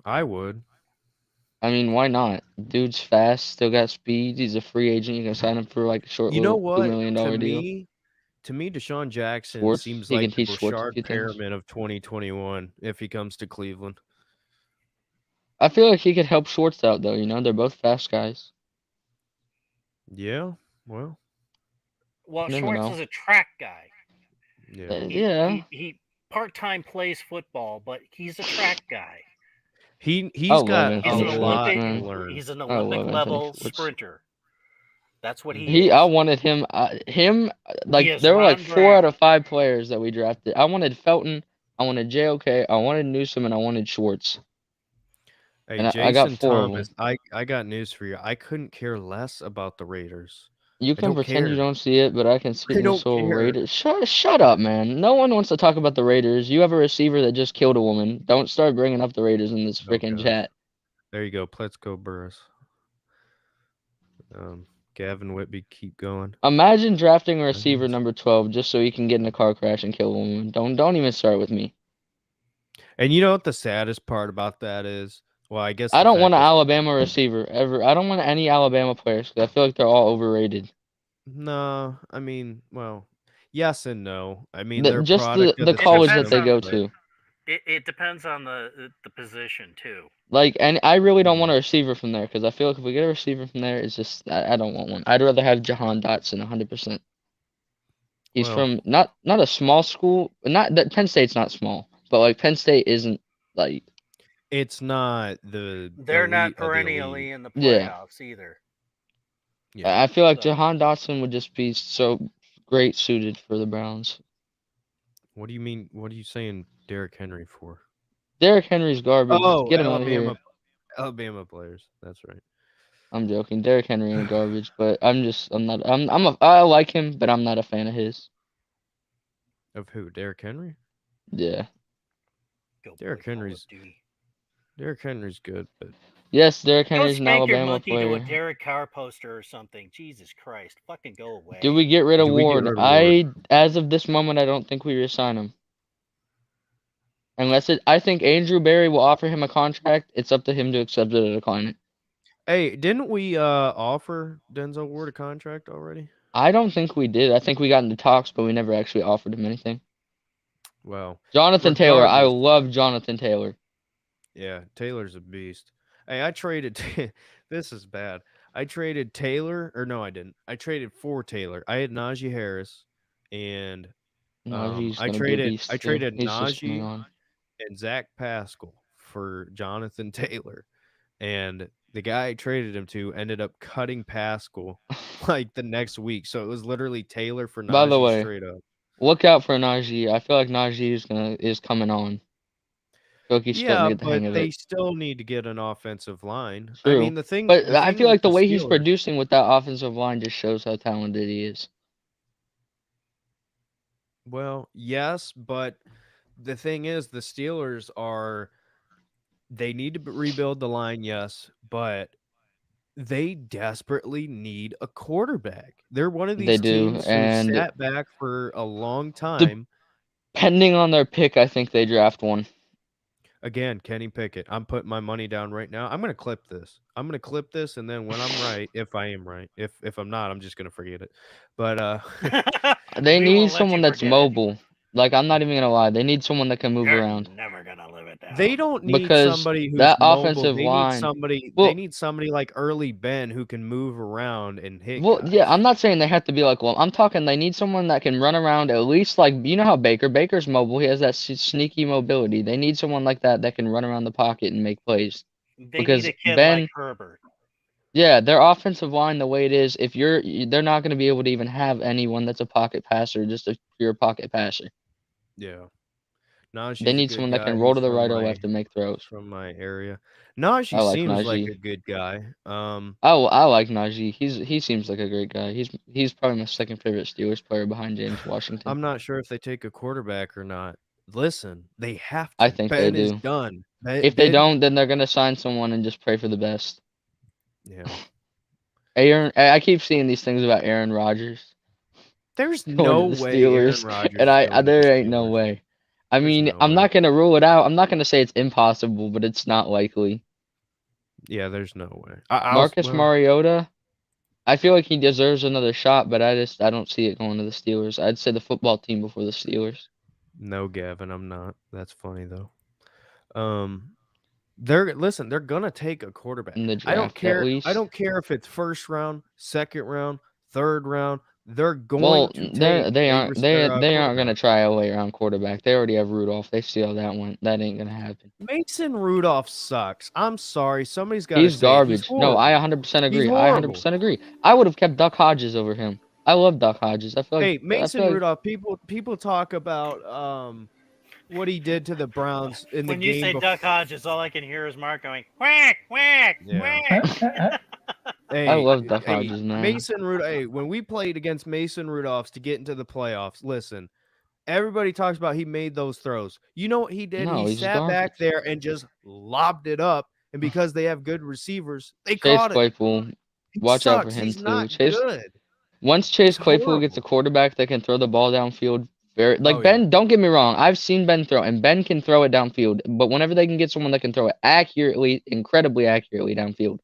[SPEAKER 1] I would.
[SPEAKER 4] I mean, why not? Dude's fast, still got speed. He's a free agent. You can sign him for like a short
[SPEAKER 1] You know
[SPEAKER 4] little $2
[SPEAKER 1] what?
[SPEAKER 4] million deal.
[SPEAKER 1] To me, Deshaun Jackson
[SPEAKER 4] Schwartz,
[SPEAKER 1] seems
[SPEAKER 4] he
[SPEAKER 1] like
[SPEAKER 4] can
[SPEAKER 1] the
[SPEAKER 4] teach Schwartz a
[SPEAKER 1] Brashard
[SPEAKER 4] few things.
[SPEAKER 1] Perriman of 2021 if he comes to Cleveland.
[SPEAKER 4] I feel like he could help Schwartz out though. They're both fast guys.
[SPEAKER 1] Yeah, well,
[SPEAKER 2] Well,
[SPEAKER 4] You never
[SPEAKER 2] Schwartz
[SPEAKER 4] know.
[SPEAKER 2] is a track guy.
[SPEAKER 1] yeah.
[SPEAKER 2] He part-time plays football, but he's a track guy.
[SPEAKER 1] He's
[SPEAKER 4] I love
[SPEAKER 1] got a
[SPEAKER 2] He's an
[SPEAKER 4] Anthony Schwartz,
[SPEAKER 1] lot
[SPEAKER 2] Olympic.
[SPEAKER 1] to
[SPEAKER 4] man.
[SPEAKER 1] learn.
[SPEAKER 2] He's an
[SPEAKER 4] I love
[SPEAKER 2] Olympic
[SPEAKER 4] Anthony
[SPEAKER 2] level
[SPEAKER 4] Schwartz.
[SPEAKER 2] sprinter. That's what he is.
[SPEAKER 4] I wanted him.
[SPEAKER 2] He
[SPEAKER 4] Like
[SPEAKER 2] is
[SPEAKER 4] there were like
[SPEAKER 2] Ron
[SPEAKER 4] 4 out
[SPEAKER 2] Brown.
[SPEAKER 4] of 5 players that we drafted. I wanted Felton. I wanted JOK. I wanted Newsom, and I wanted Schwartz.
[SPEAKER 1] Hey,
[SPEAKER 4] And I got
[SPEAKER 1] Jason
[SPEAKER 4] 4 of them.
[SPEAKER 1] Thomas, I got news for you. I couldn't care less about the Raiders.
[SPEAKER 4] You
[SPEAKER 1] I
[SPEAKER 4] can
[SPEAKER 1] don't
[SPEAKER 4] pretend you
[SPEAKER 1] care.
[SPEAKER 4] don't see it, but I can see
[SPEAKER 1] I
[SPEAKER 4] it.
[SPEAKER 1] don't
[SPEAKER 4] So
[SPEAKER 1] care.
[SPEAKER 4] Raiders, shut up, man. No one wants to talk about the Raiders. You have a receiver that just killed a woman. Don't start bringing up the Raiders in this
[SPEAKER 1] Oh
[SPEAKER 4] freaking
[SPEAKER 1] God.
[SPEAKER 4] chat.
[SPEAKER 1] There you go. Let's go, Burris. Gavin Whitby, keep going.
[SPEAKER 4] Imagine drafting a receiver number 12 just so he can get in a car crash and kill a woman. Don't even start with me.
[SPEAKER 1] And you know what the saddest part about that is? Well, I guess
[SPEAKER 4] I
[SPEAKER 1] the
[SPEAKER 4] don't want
[SPEAKER 1] fact
[SPEAKER 4] an
[SPEAKER 1] is,
[SPEAKER 4] Alabama receiver ever. I don't want any Alabama players because I feel like they're all overrated.
[SPEAKER 1] no, I mean, well, yes and no. I mean, they're
[SPEAKER 4] Just
[SPEAKER 1] product of
[SPEAKER 4] the
[SPEAKER 1] the
[SPEAKER 4] college that
[SPEAKER 2] depends
[SPEAKER 1] system,
[SPEAKER 4] they go
[SPEAKER 2] on
[SPEAKER 1] but
[SPEAKER 4] to.
[SPEAKER 2] It depends on the position too.
[SPEAKER 4] Like, and I really don't
[SPEAKER 1] Mhm.
[SPEAKER 4] want a receiver from there because I feel like if we get a receiver from there, it's just I don't want one. I'd rather have Jahan Dotson 100%. He's
[SPEAKER 1] Well,
[SPEAKER 4] from not a small school. Not that Penn State's not small, but like Penn State isn't like
[SPEAKER 1] It's not the
[SPEAKER 2] They're not
[SPEAKER 1] elite of the
[SPEAKER 2] perennially
[SPEAKER 1] elite.
[SPEAKER 2] in the
[SPEAKER 4] Yeah.
[SPEAKER 2] playoffs either.
[SPEAKER 1] Yeah.
[SPEAKER 4] I feel like
[SPEAKER 2] So-
[SPEAKER 4] Jahan Dotson would just be so great suited for the Browns.
[SPEAKER 1] What do you mean? What are you saying Derrick Henry for?
[SPEAKER 4] Derrick Henry's garbage.
[SPEAKER 1] Oh,
[SPEAKER 4] Get him out of here.
[SPEAKER 1] Alabama players. That's right.
[SPEAKER 4] I'm joking. Derrick Henry ain't garbage, but I'm not. I like him, but I'm not a fan of his.
[SPEAKER 1] Of who? Derrick Henry?
[SPEAKER 4] Yeah.
[SPEAKER 2] Go
[SPEAKER 1] Derrick
[SPEAKER 2] play Call of
[SPEAKER 1] Henry's
[SPEAKER 2] Duty.
[SPEAKER 1] Derrick Henry's good, but
[SPEAKER 4] Yes, Derrick
[SPEAKER 2] Go
[SPEAKER 4] Henry's an
[SPEAKER 2] spank your
[SPEAKER 4] Alabama
[SPEAKER 2] monkey to a
[SPEAKER 4] player.
[SPEAKER 2] Derek Carr poster or something. Jesus Christ. Fucking go away.
[SPEAKER 4] Do we get rid of
[SPEAKER 1] Do we get
[SPEAKER 4] Ward?
[SPEAKER 1] rid of Ward?
[SPEAKER 4] As of this moment, I don't think we resign him. I think Andrew Berry will offer him a contract. It's up to him to accept it or decline it.
[SPEAKER 1] Hey, didn't we offer Denzel Ward a contract already?
[SPEAKER 4] I don't think we did. I think we got into talks, but we never actually offered him anything.
[SPEAKER 1] Well,
[SPEAKER 4] Jonathan Taylor. I
[SPEAKER 1] regardless.
[SPEAKER 4] love Jonathan Taylor.
[SPEAKER 1] Yeah, Taylor's a beast. Hey, I traded. This is bad. I traded Taylor, or no, I didn't. I traded for Taylor. I had Najee Harris, and
[SPEAKER 4] Najee's
[SPEAKER 1] I
[SPEAKER 4] gonna be a
[SPEAKER 1] traded.
[SPEAKER 4] beast
[SPEAKER 1] I
[SPEAKER 4] too.
[SPEAKER 1] traded
[SPEAKER 4] He's just coming
[SPEAKER 1] Najee
[SPEAKER 4] on.
[SPEAKER 1] and Zach Pascal for Jonathan Taylor, and the guy I traded him to ended up cutting Pascal like the next week. So it was literally Taylor for
[SPEAKER 4] By the
[SPEAKER 1] Najee
[SPEAKER 4] way,
[SPEAKER 1] straight up.
[SPEAKER 4] look out for Najee. I feel like Najee is coming on. I feel like he's starting
[SPEAKER 1] Yeah,
[SPEAKER 4] to get the
[SPEAKER 1] but
[SPEAKER 4] hang of
[SPEAKER 1] they
[SPEAKER 4] it.
[SPEAKER 1] still need to get an offensive line. I
[SPEAKER 4] True.
[SPEAKER 1] mean, the thing
[SPEAKER 4] But I feel
[SPEAKER 1] with
[SPEAKER 4] like the
[SPEAKER 1] the
[SPEAKER 4] way he's
[SPEAKER 1] Steelers,
[SPEAKER 4] producing with that offensive line just shows how talented he is.
[SPEAKER 1] well, yes, but the thing is, the Steelers they need to rebuild the line, yes, but they desperately need a quarterback. They're one of
[SPEAKER 4] They
[SPEAKER 1] these
[SPEAKER 4] do,
[SPEAKER 1] teams who
[SPEAKER 4] and
[SPEAKER 1] sat back for a long time.
[SPEAKER 4] depending on their pick, I think they draft one.
[SPEAKER 1] Again, Kenny Pickett. I'm putting my money down right now. I'm gonna clip this. And then when I'm right, if I am right, if I'm not, I'm just gonna forget it. But
[SPEAKER 4] They
[SPEAKER 2] We
[SPEAKER 4] need
[SPEAKER 2] won't let
[SPEAKER 4] someone
[SPEAKER 2] you
[SPEAKER 4] that's
[SPEAKER 2] forget it.
[SPEAKER 4] mobile. Like, I'm not even gonna lie. They need someone that can move
[SPEAKER 2] You're
[SPEAKER 4] around
[SPEAKER 2] never gonna live it down.
[SPEAKER 1] they don't need
[SPEAKER 4] because
[SPEAKER 1] somebody who's
[SPEAKER 4] that
[SPEAKER 1] mobile.
[SPEAKER 4] offensive
[SPEAKER 1] They
[SPEAKER 4] line.
[SPEAKER 1] need somebody.
[SPEAKER 4] Well,
[SPEAKER 1] They need somebody like Early Ben who can move around and hit
[SPEAKER 4] Well,
[SPEAKER 1] guys.
[SPEAKER 4] yeah, I'm not saying they have to be like, well, I'm talking they need someone that can run around at least like, you know how Baker's mobile. He has that sneaky mobility. They need someone like that can run around the pocket and make plays.
[SPEAKER 2] They
[SPEAKER 4] Because
[SPEAKER 2] need a kid
[SPEAKER 4] Ben,
[SPEAKER 2] like Herbert.
[SPEAKER 4] yeah, their offensive line, the way it is, they're not going to be able to even have anyone that's a pocket passer, just a pure pocket passer.
[SPEAKER 1] Yeah.
[SPEAKER 4] They
[SPEAKER 1] Najee's a
[SPEAKER 4] need
[SPEAKER 1] good
[SPEAKER 4] someone that
[SPEAKER 1] guy.
[SPEAKER 4] can roll
[SPEAKER 1] He's
[SPEAKER 4] to the
[SPEAKER 1] from
[SPEAKER 4] right or
[SPEAKER 1] my
[SPEAKER 4] left and make throws.
[SPEAKER 1] from my area. Najee
[SPEAKER 4] I like
[SPEAKER 1] seems like
[SPEAKER 4] Najee.
[SPEAKER 1] a good guy.
[SPEAKER 4] I like Najee. He seems like a great guy. He's probably my second favorite Steelers player behind James Washington.
[SPEAKER 1] I'm not sure if they take a quarterback or not. Listen, they have to.
[SPEAKER 4] I think they
[SPEAKER 1] Ben is
[SPEAKER 4] do.
[SPEAKER 1] done.
[SPEAKER 4] If they don't, then they're gonna sign someone and just pray for the best.
[SPEAKER 1] Yeah.
[SPEAKER 4] I keep seeing these things about Aaron Rodgers
[SPEAKER 1] There's
[SPEAKER 4] going
[SPEAKER 1] no
[SPEAKER 4] to the
[SPEAKER 1] way Aaron
[SPEAKER 4] Steelers,
[SPEAKER 1] Rodgers
[SPEAKER 4] and
[SPEAKER 1] is going to the
[SPEAKER 4] there ain't no
[SPEAKER 1] Steelers.
[SPEAKER 4] way. I
[SPEAKER 1] There's
[SPEAKER 4] mean,
[SPEAKER 1] no
[SPEAKER 4] I'm
[SPEAKER 1] way.
[SPEAKER 4] not gonna rule it out. I'm not gonna say it's impossible, but it's not likely.
[SPEAKER 1] Yeah, there's no way.
[SPEAKER 4] Marcus Mariota, I feel like he deserves another shot, but I don't see it going to the Steelers. I'd say the football team before the Steelers.
[SPEAKER 1] No, Gavin, I'm not. That's funny though. They're gonna take a quarterback.
[SPEAKER 4] In the
[SPEAKER 1] I don't
[SPEAKER 4] draft, at
[SPEAKER 1] care.
[SPEAKER 4] least.
[SPEAKER 1] I don't care if it's first round, second round, third round. They're going
[SPEAKER 4] Well,
[SPEAKER 1] to take
[SPEAKER 4] they aren't
[SPEAKER 1] quarterback.
[SPEAKER 4] gonna try a late round quarterback. They already have Rudolph. They see how that went. That ain't gonna happen.
[SPEAKER 1] Mason Rudolph sucks. I'm sorry. Somebody's got to
[SPEAKER 4] He's
[SPEAKER 1] say it.
[SPEAKER 4] garbage.
[SPEAKER 1] He's
[SPEAKER 4] No, I
[SPEAKER 1] horrible.
[SPEAKER 4] 100% agree.
[SPEAKER 1] He's
[SPEAKER 4] I
[SPEAKER 1] horrible.
[SPEAKER 4] 100% agree. I would have kept Duck Hodges over him. I love Duck Hodges. I feel like
[SPEAKER 1] Hey, Mason Rudolph. People talk about what he did to the Browns in the
[SPEAKER 2] When
[SPEAKER 1] game.
[SPEAKER 2] you say Duck Hodges, all I can hear is Mark going whack, whack, whack.
[SPEAKER 1] Hey,
[SPEAKER 4] I love Duck Hodges, man.
[SPEAKER 1] Mason Rudolph. Hey, when we played against Mason Rudolphs to get into the playoffs, listen, everybody talks about he made those throws. You know what he did?
[SPEAKER 4] No,
[SPEAKER 1] he
[SPEAKER 4] he's
[SPEAKER 1] sat
[SPEAKER 4] garbage.
[SPEAKER 1] back there and just lobbed it up. And because they have good receivers, they
[SPEAKER 4] Chase
[SPEAKER 1] caught
[SPEAKER 4] Claypool,
[SPEAKER 1] it. He
[SPEAKER 4] watch out for
[SPEAKER 1] sucks.
[SPEAKER 4] him
[SPEAKER 1] He's
[SPEAKER 4] too.
[SPEAKER 1] not good.
[SPEAKER 4] Once Chase
[SPEAKER 1] He's
[SPEAKER 4] Claypool gets a
[SPEAKER 1] horrible.
[SPEAKER 4] quarterback that can throw the ball downfield, Ben.
[SPEAKER 1] Yeah.
[SPEAKER 4] Don't get me wrong. I've seen Ben throw, and Ben can throw it downfield. But whenever they can get someone that can throw it accurately, incredibly accurately downfield,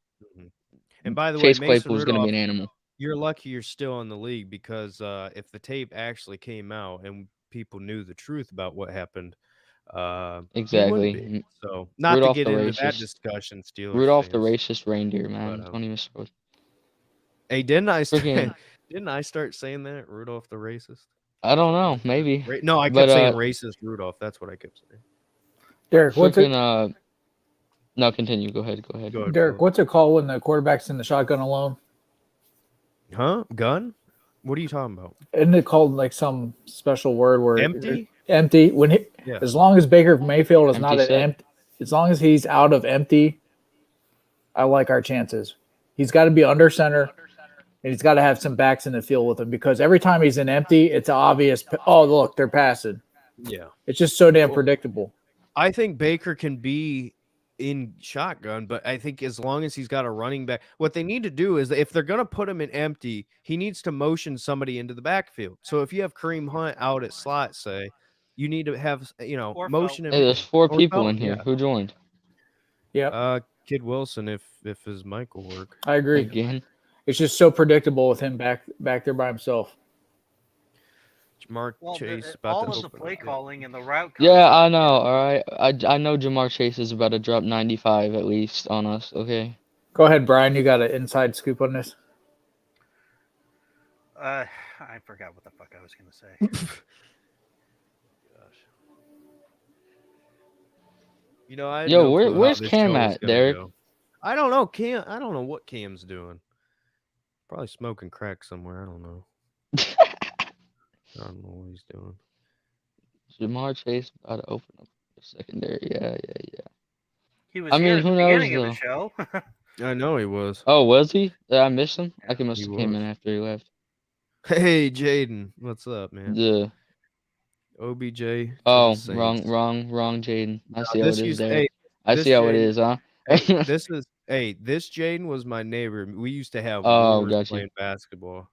[SPEAKER 1] And by the
[SPEAKER 4] Chase
[SPEAKER 1] way, Mason
[SPEAKER 4] Claypool is going to
[SPEAKER 1] Rudolph,
[SPEAKER 4] be an animal.
[SPEAKER 1] you're lucky you're still in the league because if the tape actually came out and people knew the truth about what happened, he wouldn't be. So not
[SPEAKER 4] Rudolph
[SPEAKER 1] to get
[SPEAKER 4] the
[SPEAKER 1] into that
[SPEAKER 4] racist.
[SPEAKER 1] discussion, Steelers
[SPEAKER 4] Rudolph the
[SPEAKER 1] fans.
[SPEAKER 4] racist reindeer, man.
[SPEAKER 1] But,
[SPEAKER 4] Don't even start.
[SPEAKER 1] Hey, didn't I
[SPEAKER 4] Freaking-
[SPEAKER 1] didn't I start saying that Rudolph the racist?
[SPEAKER 4] I don't know. Maybe.
[SPEAKER 1] No, I kept saying racist Rudolph. That's what I kept saying.
[SPEAKER 3] Derek, what's it?
[SPEAKER 4] Freaking No, continue. Go ahead. Go ahead.
[SPEAKER 1] Go ahead,
[SPEAKER 3] Derek,
[SPEAKER 1] Phil.
[SPEAKER 3] what's it called when the quarterback's in the shotgun alone?
[SPEAKER 1] Huh? Gun? What are you talking about?
[SPEAKER 3] Isn't it called like some special word where
[SPEAKER 1] Empty?
[SPEAKER 3] empty? When he,
[SPEAKER 1] Yeah.
[SPEAKER 3] as long as Baker Mayfield is
[SPEAKER 4] Empty
[SPEAKER 3] not an
[SPEAKER 4] set?
[SPEAKER 3] empty, as long as he's out of empty, I like our chances. He's got to be under center, and he's got to have some backs in the field with him because every time he's in empty, it's obvious. Oh, look, they're passing.
[SPEAKER 1] Yeah.
[SPEAKER 3] It's just so damn
[SPEAKER 1] Well,
[SPEAKER 3] predictable.
[SPEAKER 1] I think Baker can be in shotgun, but I think as long as he's got a running back, what they need to do is if they're going to put him in empty, he needs to motion somebody into the backfield. So if you have Kareem Hunt out at slot, say, you need to have,
[SPEAKER 2] Or
[SPEAKER 1] motion him
[SPEAKER 4] Hey, there's
[SPEAKER 1] in.
[SPEAKER 4] 4
[SPEAKER 1] Or
[SPEAKER 4] people in
[SPEAKER 1] Felton,
[SPEAKER 4] here. Who joined?
[SPEAKER 3] Yep,
[SPEAKER 1] Kid Wilson, if his mic will work.
[SPEAKER 3] I agree.
[SPEAKER 4] Again?
[SPEAKER 3] It's just so predictable with him back there by himself.
[SPEAKER 1] Jamar
[SPEAKER 2] Well,
[SPEAKER 1] Chase
[SPEAKER 2] the,
[SPEAKER 1] about
[SPEAKER 2] all
[SPEAKER 1] to
[SPEAKER 2] of the
[SPEAKER 1] open
[SPEAKER 2] play
[SPEAKER 1] up.
[SPEAKER 2] calling and the route.
[SPEAKER 4] Yeah, I
[SPEAKER 2] concept,
[SPEAKER 4] know. All right. I know Jamar Chase is about to drop 95 at least on us. Okay.
[SPEAKER 3] Go ahead, Brian. You got an inside scoop on this?
[SPEAKER 2] I forgot what the fuck I was gonna say.
[SPEAKER 1] I had
[SPEAKER 4] Yo,
[SPEAKER 1] no clue how
[SPEAKER 4] where's
[SPEAKER 1] this
[SPEAKER 4] Cam
[SPEAKER 1] show was
[SPEAKER 4] at,
[SPEAKER 1] gonna
[SPEAKER 4] Derek?
[SPEAKER 1] go. I don't know, Cam. I don't know what Cam's doing. Probably smoking crack somewhere. I don't know. I don't know what he's doing.
[SPEAKER 4] Jamar Chase about to open up the secondary. Yeah.
[SPEAKER 2] He was
[SPEAKER 4] I
[SPEAKER 2] here
[SPEAKER 4] mean,
[SPEAKER 2] at the
[SPEAKER 4] who knows
[SPEAKER 2] beginning of the
[SPEAKER 4] though?
[SPEAKER 2] show.
[SPEAKER 1] I know he was.
[SPEAKER 4] Oh, was he? Did I miss him? I must
[SPEAKER 1] He
[SPEAKER 4] have came
[SPEAKER 1] was.
[SPEAKER 4] in after he left.
[SPEAKER 1] Hey, Jaden, what's up, man?
[SPEAKER 4] Yeah.
[SPEAKER 1] OBJ to the
[SPEAKER 4] Oh,
[SPEAKER 1] Saints.
[SPEAKER 4] wrong, Jaden. I see how
[SPEAKER 1] This
[SPEAKER 4] it is
[SPEAKER 1] used,
[SPEAKER 4] there.
[SPEAKER 1] hey,
[SPEAKER 4] I
[SPEAKER 1] this
[SPEAKER 4] see how it
[SPEAKER 1] Jaden,
[SPEAKER 4] is, huh?
[SPEAKER 1] this Jaden was my neighbor. We used to have
[SPEAKER 4] Oh,
[SPEAKER 1] wars
[SPEAKER 4] gotcha.
[SPEAKER 1] playing basketball.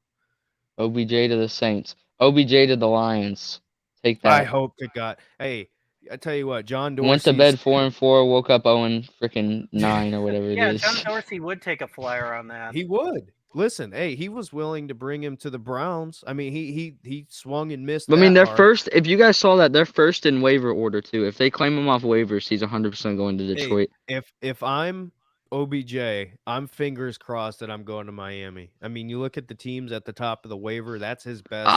[SPEAKER 4] OBJ to the Saints. OBJ to the Lions. Take
[SPEAKER 1] I
[SPEAKER 4] that.
[SPEAKER 1] hope to God. Hey, I tell you what, John
[SPEAKER 4] Went to
[SPEAKER 1] Dorsey's.
[SPEAKER 4] bed 4-4, woke up 0-9 or whatever it
[SPEAKER 2] Yeah,
[SPEAKER 4] is.
[SPEAKER 2] John Dorsey would take a flyer on that.
[SPEAKER 1] He would. Listen, hey, he was willing to bring him to the Browns. I mean, he swung and missed
[SPEAKER 4] I mean,
[SPEAKER 1] that
[SPEAKER 4] they're
[SPEAKER 1] hard.
[SPEAKER 4] first. If you guys saw that, they're first in waiver order too. If they claim him off waivers, he's 100% going to
[SPEAKER 1] Hey,
[SPEAKER 4] Detroit.
[SPEAKER 1] if I'm OBJ, I'm fingers crossed that I'm going to Miami. I mean, you look at the teams at the top of the waiver, that's his best.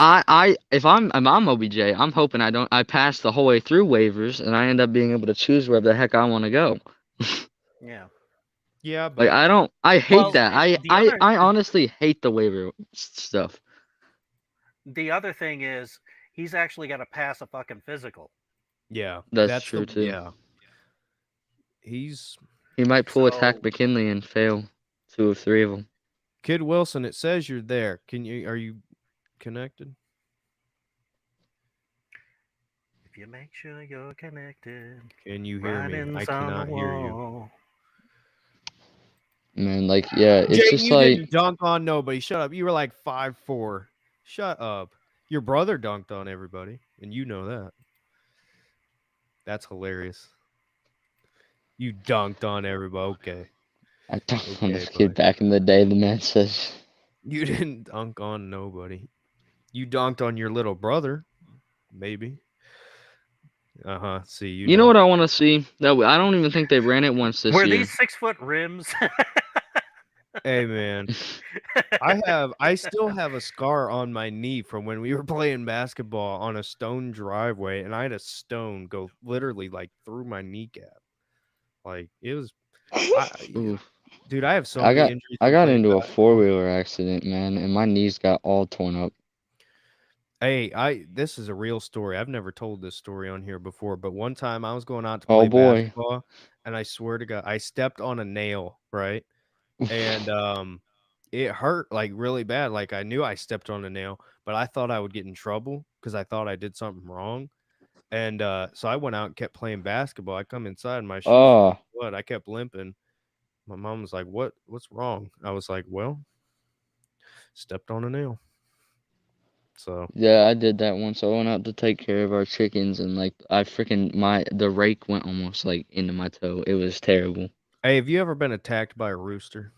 [SPEAKER 4] If I'm OBJ, I'm hoping I pass the whole way through waivers and I end up being able to choose wherever the heck I want to go.
[SPEAKER 2] Yeah.
[SPEAKER 1] Yeah,
[SPEAKER 4] Like
[SPEAKER 1] but
[SPEAKER 4] I hate
[SPEAKER 2] Well,
[SPEAKER 4] that. I honestly hate the waiver stuff.
[SPEAKER 2] the other thing is he's actually got to pass a fucking physical.
[SPEAKER 1] yeah,
[SPEAKER 4] That's true too.
[SPEAKER 1] Yeah. He's
[SPEAKER 4] He might pull attack
[SPEAKER 2] So
[SPEAKER 4] McKinley and fail 2 of 3 of them.
[SPEAKER 1] Kid Wilson. It says you're there. Are you connected?
[SPEAKER 2] if you make sure you're connected,
[SPEAKER 1] Can you hear me? I
[SPEAKER 2] writings on the
[SPEAKER 1] cannot hear you.
[SPEAKER 2] wall.
[SPEAKER 4] Man, like yeah, it's
[SPEAKER 1] Jayden,
[SPEAKER 4] just
[SPEAKER 1] you
[SPEAKER 4] like
[SPEAKER 1] didn't dunk on nobody. Shut up. You were like 5'4". Shut up. Your brother dunked on everybody, and you know that. That's hilarious. You dunked on everybody. Okay.
[SPEAKER 4] I dunked on this
[SPEAKER 1] Okay,
[SPEAKER 4] kid
[SPEAKER 1] bud.
[SPEAKER 4] back in the day. The man says.
[SPEAKER 1] You didn't dunk on nobody. You dunked on your little brother, maybe. See,
[SPEAKER 4] You know what I want to see? That I don't even think they ran it once this
[SPEAKER 2] Were
[SPEAKER 4] year.
[SPEAKER 2] these 6-foot rims?
[SPEAKER 1] Hey, man. I still have a scar on my knee from when we were playing basketball on a stone driveway, and I had a stone go literally like through my kneecap. Like it was,
[SPEAKER 4] Oof.
[SPEAKER 1] dude. I have so
[SPEAKER 4] I
[SPEAKER 1] many
[SPEAKER 4] got
[SPEAKER 1] injuries.
[SPEAKER 4] I
[SPEAKER 1] from
[SPEAKER 4] got
[SPEAKER 1] playing
[SPEAKER 4] into a
[SPEAKER 1] basketball.
[SPEAKER 4] 4-wheeler accident, man, and my knees got all torn up.
[SPEAKER 1] Hey, this is a real story. I've never told this story on here before, but one time I was going out to
[SPEAKER 4] Oh
[SPEAKER 1] play
[SPEAKER 4] boy.
[SPEAKER 1] basketball, and I swear to God, I stepped on a nail, right? And it hurt like really bad. Like I knew I stepped on a nail, but I thought I would get in trouble because I thought I did something wrong. And so I went out and kept playing basketball. I come inside and my shoes full of
[SPEAKER 4] Oh,
[SPEAKER 1] blood. I kept limping. My mom was like, What's wrong? I was like, well, stepped on a nail. So
[SPEAKER 4] yeah, I did that once. I went out to take care of our chickens, and like I freaking the rake went almost like into my toe. It was terrible.
[SPEAKER 1] hey, have you ever been attacked by a rooster?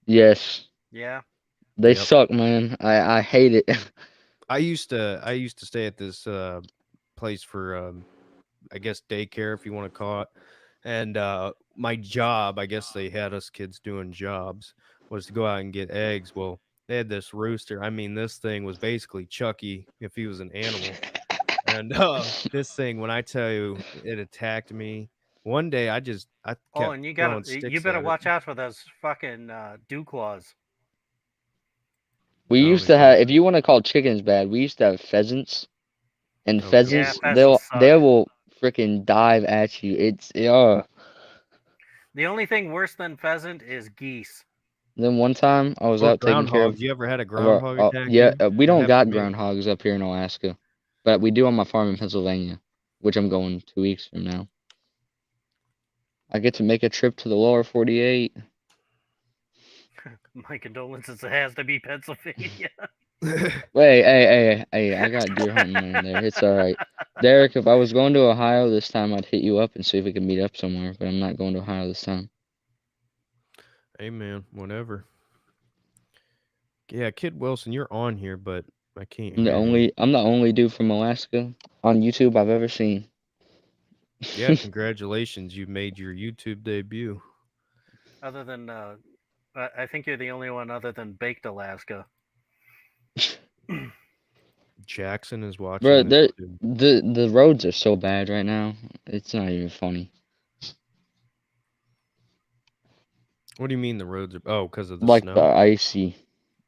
[SPEAKER 4] Yes,
[SPEAKER 2] Yeah.
[SPEAKER 4] they
[SPEAKER 1] Yep.
[SPEAKER 4] suck, man. I hate it.
[SPEAKER 1] I used to stay at this place for I guess daycare, if you want to call it. And my job, I guess they had us kids doing jobs, was to go out and get eggs. Well, they had this rooster. I mean, this thing was basically Chucky if he was an animal. And this thing, when I tell you it attacked me, one day I
[SPEAKER 2] Oh,
[SPEAKER 1] kept
[SPEAKER 2] and you
[SPEAKER 1] throwing
[SPEAKER 2] you
[SPEAKER 1] sticks
[SPEAKER 2] better
[SPEAKER 1] at it.
[SPEAKER 2] watch out for those fucking dew claws.
[SPEAKER 4] We
[SPEAKER 1] I don't
[SPEAKER 4] used to
[SPEAKER 1] even know
[SPEAKER 4] have,
[SPEAKER 1] what
[SPEAKER 4] if you want to call chickens bad, we used to have pheasants, and
[SPEAKER 1] Oh, God.
[SPEAKER 2] Yeah,
[SPEAKER 4] pheasants
[SPEAKER 2] pheasants
[SPEAKER 4] they
[SPEAKER 2] suck.
[SPEAKER 4] will freaking dive at you. It's
[SPEAKER 2] The only thing worse than pheasant is geese.
[SPEAKER 4] Then one time I was
[SPEAKER 1] Or
[SPEAKER 4] out taking care
[SPEAKER 1] groundhogs. You ever had a
[SPEAKER 4] of our
[SPEAKER 1] groundhog attack
[SPEAKER 4] yeah,
[SPEAKER 1] you?
[SPEAKER 4] we
[SPEAKER 1] That
[SPEAKER 4] don't got
[SPEAKER 1] happened to me.
[SPEAKER 4] groundhogs up here in Alaska, but we do on my farm in Pennsylvania, which I'm going 2 weeks from now. I get to make a trip to the lower 48.
[SPEAKER 2] My condolences. It has to be Pennsylvania.
[SPEAKER 4] Wait, hey, I got deer hunting land there. It's all right. Derek, if I was going to Ohio this time, I'd hit you up and see if we could meet up somewhere, but I'm not going to Ohio this time.
[SPEAKER 1] Hey, man, whatever. Yeah, Kid Wilson, you're on here, but I can't hear you.
[SPEAKER 4] I'm the only dude from Alaska on YouTube I've ever seen.
[SPEAKER 1] Yeah, congratulations. You made your YouTube debut.
[SPEAKER 2] Other than, I think you're the only one other than Baked Alaska.
[SPEAKER 1] Jackson is
[SPEAKER 4] Bro,
[SPEAKER 1] watching this too.
[SPEAKER 4] the roads are so bad right now. It's not even funny.
[SPEAKER 1] What do you mean the roads are? Oh, because of the
[SPEAKER 4] Like the
[SPEAKER 1] snow?
[SPEAKER 4] icy.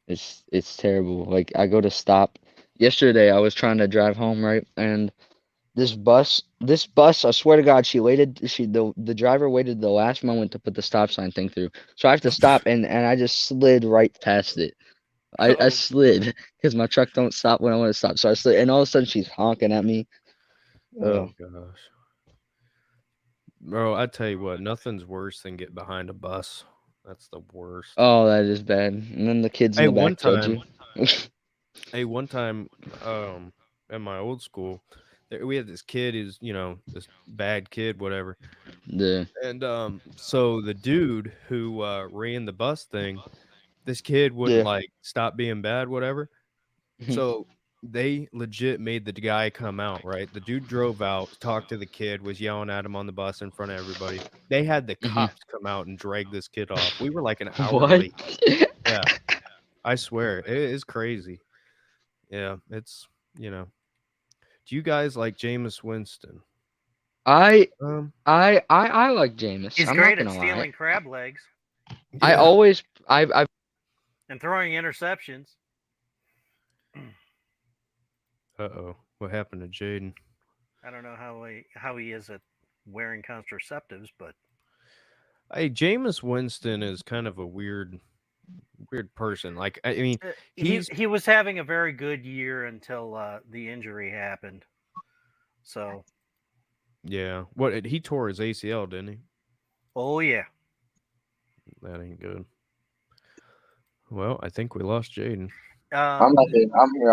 [SPEAKER 4] It's terrible. Like I go to stop. Yesterday I was trying to drive home, right? And this bus, I swear to God, the driver waited the last moment to put the stop sign thing through. So I have to stop and I just slid right past it. I
[SPEAKER 2] Oh,
[SPEAKER 4] slid because my truck don't stop when I want to stop. So I slid and all of a sudden she's honking at me.
[SPEAKER 1] Oh, gosh. Bro, I tell you what, nothing's worse than get behind a bus. That's the worst.
[SPEAKER 4] Oh, that is bad. And then the kids in
[SPEAKER 1] Hey,
[SPEAKER 4] the
[SPEAKER 1] one
[SPEAKER 4] back judge
[SPEAKER 1] time,
[SPEAKER 4] you.
[SPEAKER 1] one time, at my old school, we had this kid who's, this bad kid, whatever.
[SPEAKER 4] The
[SPEAKER 1] And so the dude who ran the bus thing, this kid wouldn't
[SPEAKER 4] yeah.
[SPEAKER 1] like stop being bad, whatever. So they legit made the guy come out, right? The dude drove out, talked to the kid, was yelling at him on the bus in front of everybody. They had the cops come out and drag this kid off. We were like an hour
[SPEAKER 4] What?
[SPEAKER 1] late. Yeah, I swear. It is crazy. Yeah, it's, you know. Do you guys like Jameis Winston?
[SPEAKER 4] I
[SPEAKER 1] Um,
[SPEAKER 4] I like Jameis.
[SPEAKER 2] he's
[SPEAKER 4] I'm not
[SPEAKER 2] great at
[SPEAKER 4] gonna lie.
[SPEAKER 2] stealing crab legs
[SPEAKER 4] I
[SPEAKER 1] yeah.
[SPEAKER 4] always I've
[SPEAKER 2] and throwing interceptions.
[SPEAKER 1] Uh-oh. What happened to Jaden?
[SPEAKER 2] I don't know how he is at wearing contraceptives, but
[SPEAKER 1] Hey, Jameis Winston is kind of a weird person. Like, I mean, he's
[SPEAKER 2] he was having a very good year until the injury happened. So,
[SPEAKER 1] yeah. What he tore his ACL, didn't he?
[SPEAKER 2] oh yeah.
[SPEAKER 1] That ain't good. Well, I think we lost Jaden.
[SPEAKER 4] I'm not here. I'm here.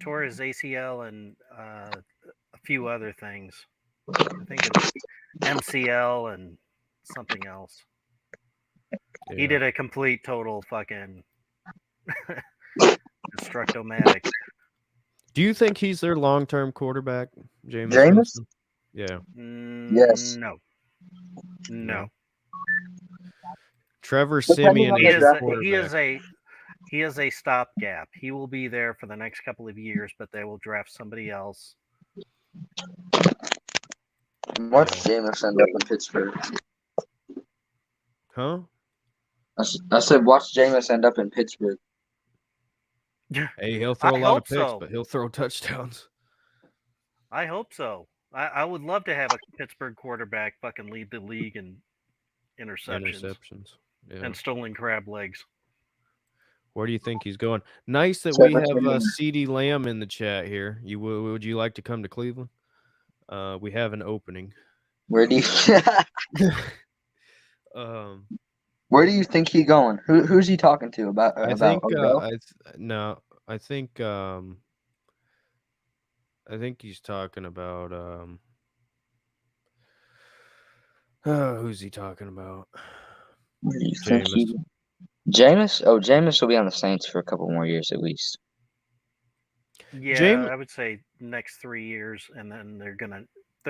[SPEAKER 2] Tore his ACL and a few other things. I think it's MCL and something else.
[SPEAKER 1] Yeah.
[SPEAKER 2] He did a complete total fucking destructomatic.
[SPEAKER 1] Do you think he's their long-term quarterback, Jameis
[SPEAKER 3] Jameis?
[SPEAKER 1] Winston? Yeah.
[SPEAKER 3] Yes.
[SPEAKER 2] No.
[SPEAKER 1] Trevor
[SPEAKER 3] Depending
[SPEAKER 1] Simeon
[SPEAKER 3] on
[SPEAKER 1] is
[SPEAKER 3] the
[SPEAKER 1] their
[SPEAKER 3] draft
[SPEAKER 1] quarterback.
[SPEAKER 2] He is a stopgap. He will be there for the next couple of years, but they will draft somebody else.
[SPEAKER 3] Watch Jameis end up in Pittsburgh.
[SPEAKER 1] Huh?
[SPEAKER 3] I said watch Jameis end up in Pittsburgh.
[SPEAKER 1] Hey, he'll throw a
[SPEAKER 2] I
[SPEAKER 1] lot of
[SPEAKER 2] hope
[SPEAKER 1] picks,
[SPEAKER 2] so.
[SPEAKER 1] but he'll throw touchdowns.
[SPEAKER 2] I hope so. I would love to have a Pittsburgh quarterback fucking lead the league in interceptions.
[SPEAKER 1] Yeah.
[SPEAKER 2] And stolen crab legs.
[SPEAKER 1] Where do you think he's going? Nice that we have CeeDee Lamb in the chat here. Would you like to come to Cleveland? We have an opening.
[SPEAKER 3] Where do you Where do you think he's going? Who's he talking to about
[SPEAKER 1] I think
[SPEAKER 3] Odell?
[SPEAKER 1] I think he's talking about who's he talking about?
[SPEAKER 3] Where do you
[SPEAKER 1] Jameis.
[SPEAKER 3] think Jameis? Oh, Jameis will be on the Saints for a couple more years at least.
[SPEAKER 2] Yeah, I would say next 3 years, and then they're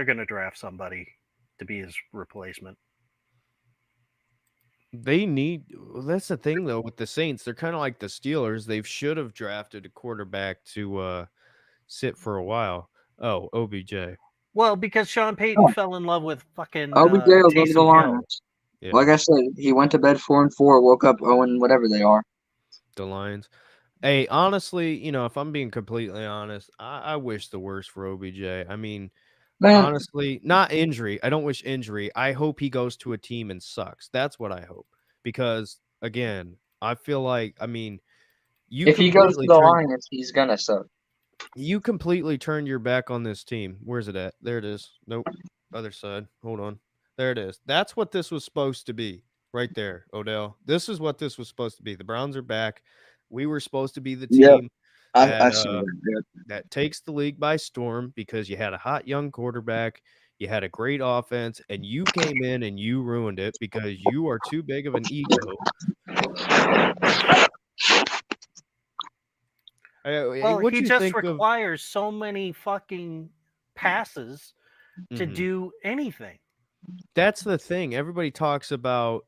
[SPEAKER 2] gonna draft somebody to be his replacement.
[SPEAKER 1] That's the thing though with the Saints. They're kind of like the Steelers. They should have drafted a quarterback to sit for a while. Oh, OBJ.
[SPEAKER 2] Well, because Sean Payton
[SPEAKER 3] Oh.
[SPEAKER 2] fell in love with fucking
[SPEAKER 4] OBJ will go to the
[SPEAKER 2] Taysom Hill.
[SPEAKER 4] Lions.
[SPEAKER 1] Yeah,
[SPEAKER 4] Like I said, he went to bed 4-4, woke up 0 whatever they are.
[SPEAKER 1] the Lions. Hey, honestly, if I'm being completely honest, I wish the worst for OBJ. I mean,
[SPEAKER 4] Man,
[SPEAKER 1] honestly, not injury. I don't wish injury. I hope he goes to a team and sucks. That's what I hope. Because again, I feel like, you
[SPEAKER 4] if he goes to
[SPEAKER 1] completely
[SPEAKER 4] the
[SPEAKER 1] turned
[SPEAKER 4] Lions, he's gonna suck.
[SPEAKER 1] you completely turned your back on this team. Where's it at? There it is. Nope. Other side. Hold on. There it is. That's what this was supposed to be. Right there, Odell. This is what this was supposed to be. The Browns are back. We were supposed to be the
[SPEAKER 4] Yep,
[SPEAKER 1] team
[SPEAKER 4] I
[SPEAKER 1] that
[SPEAKER 4] see that.
[SPEAKER 1] that takes the league by storm because you had a hot young quarterback, you had a great offense, and you came in and you ruined it because you are too big of an ego.
[SPEAKER 2] Well,
[SPEAKER 1] What
[SPEAKER 2] he
[SPEAKER 1] you
[SPEAKER 2] just
[SPEAKER 1] think of?
[SPEAKER 2] requires so many fucking passes to
[SPEAKER 1] Mhm.
[SPEAKER 2] do anything.
[SPEAKER 1] That's the thing. Everybody talks about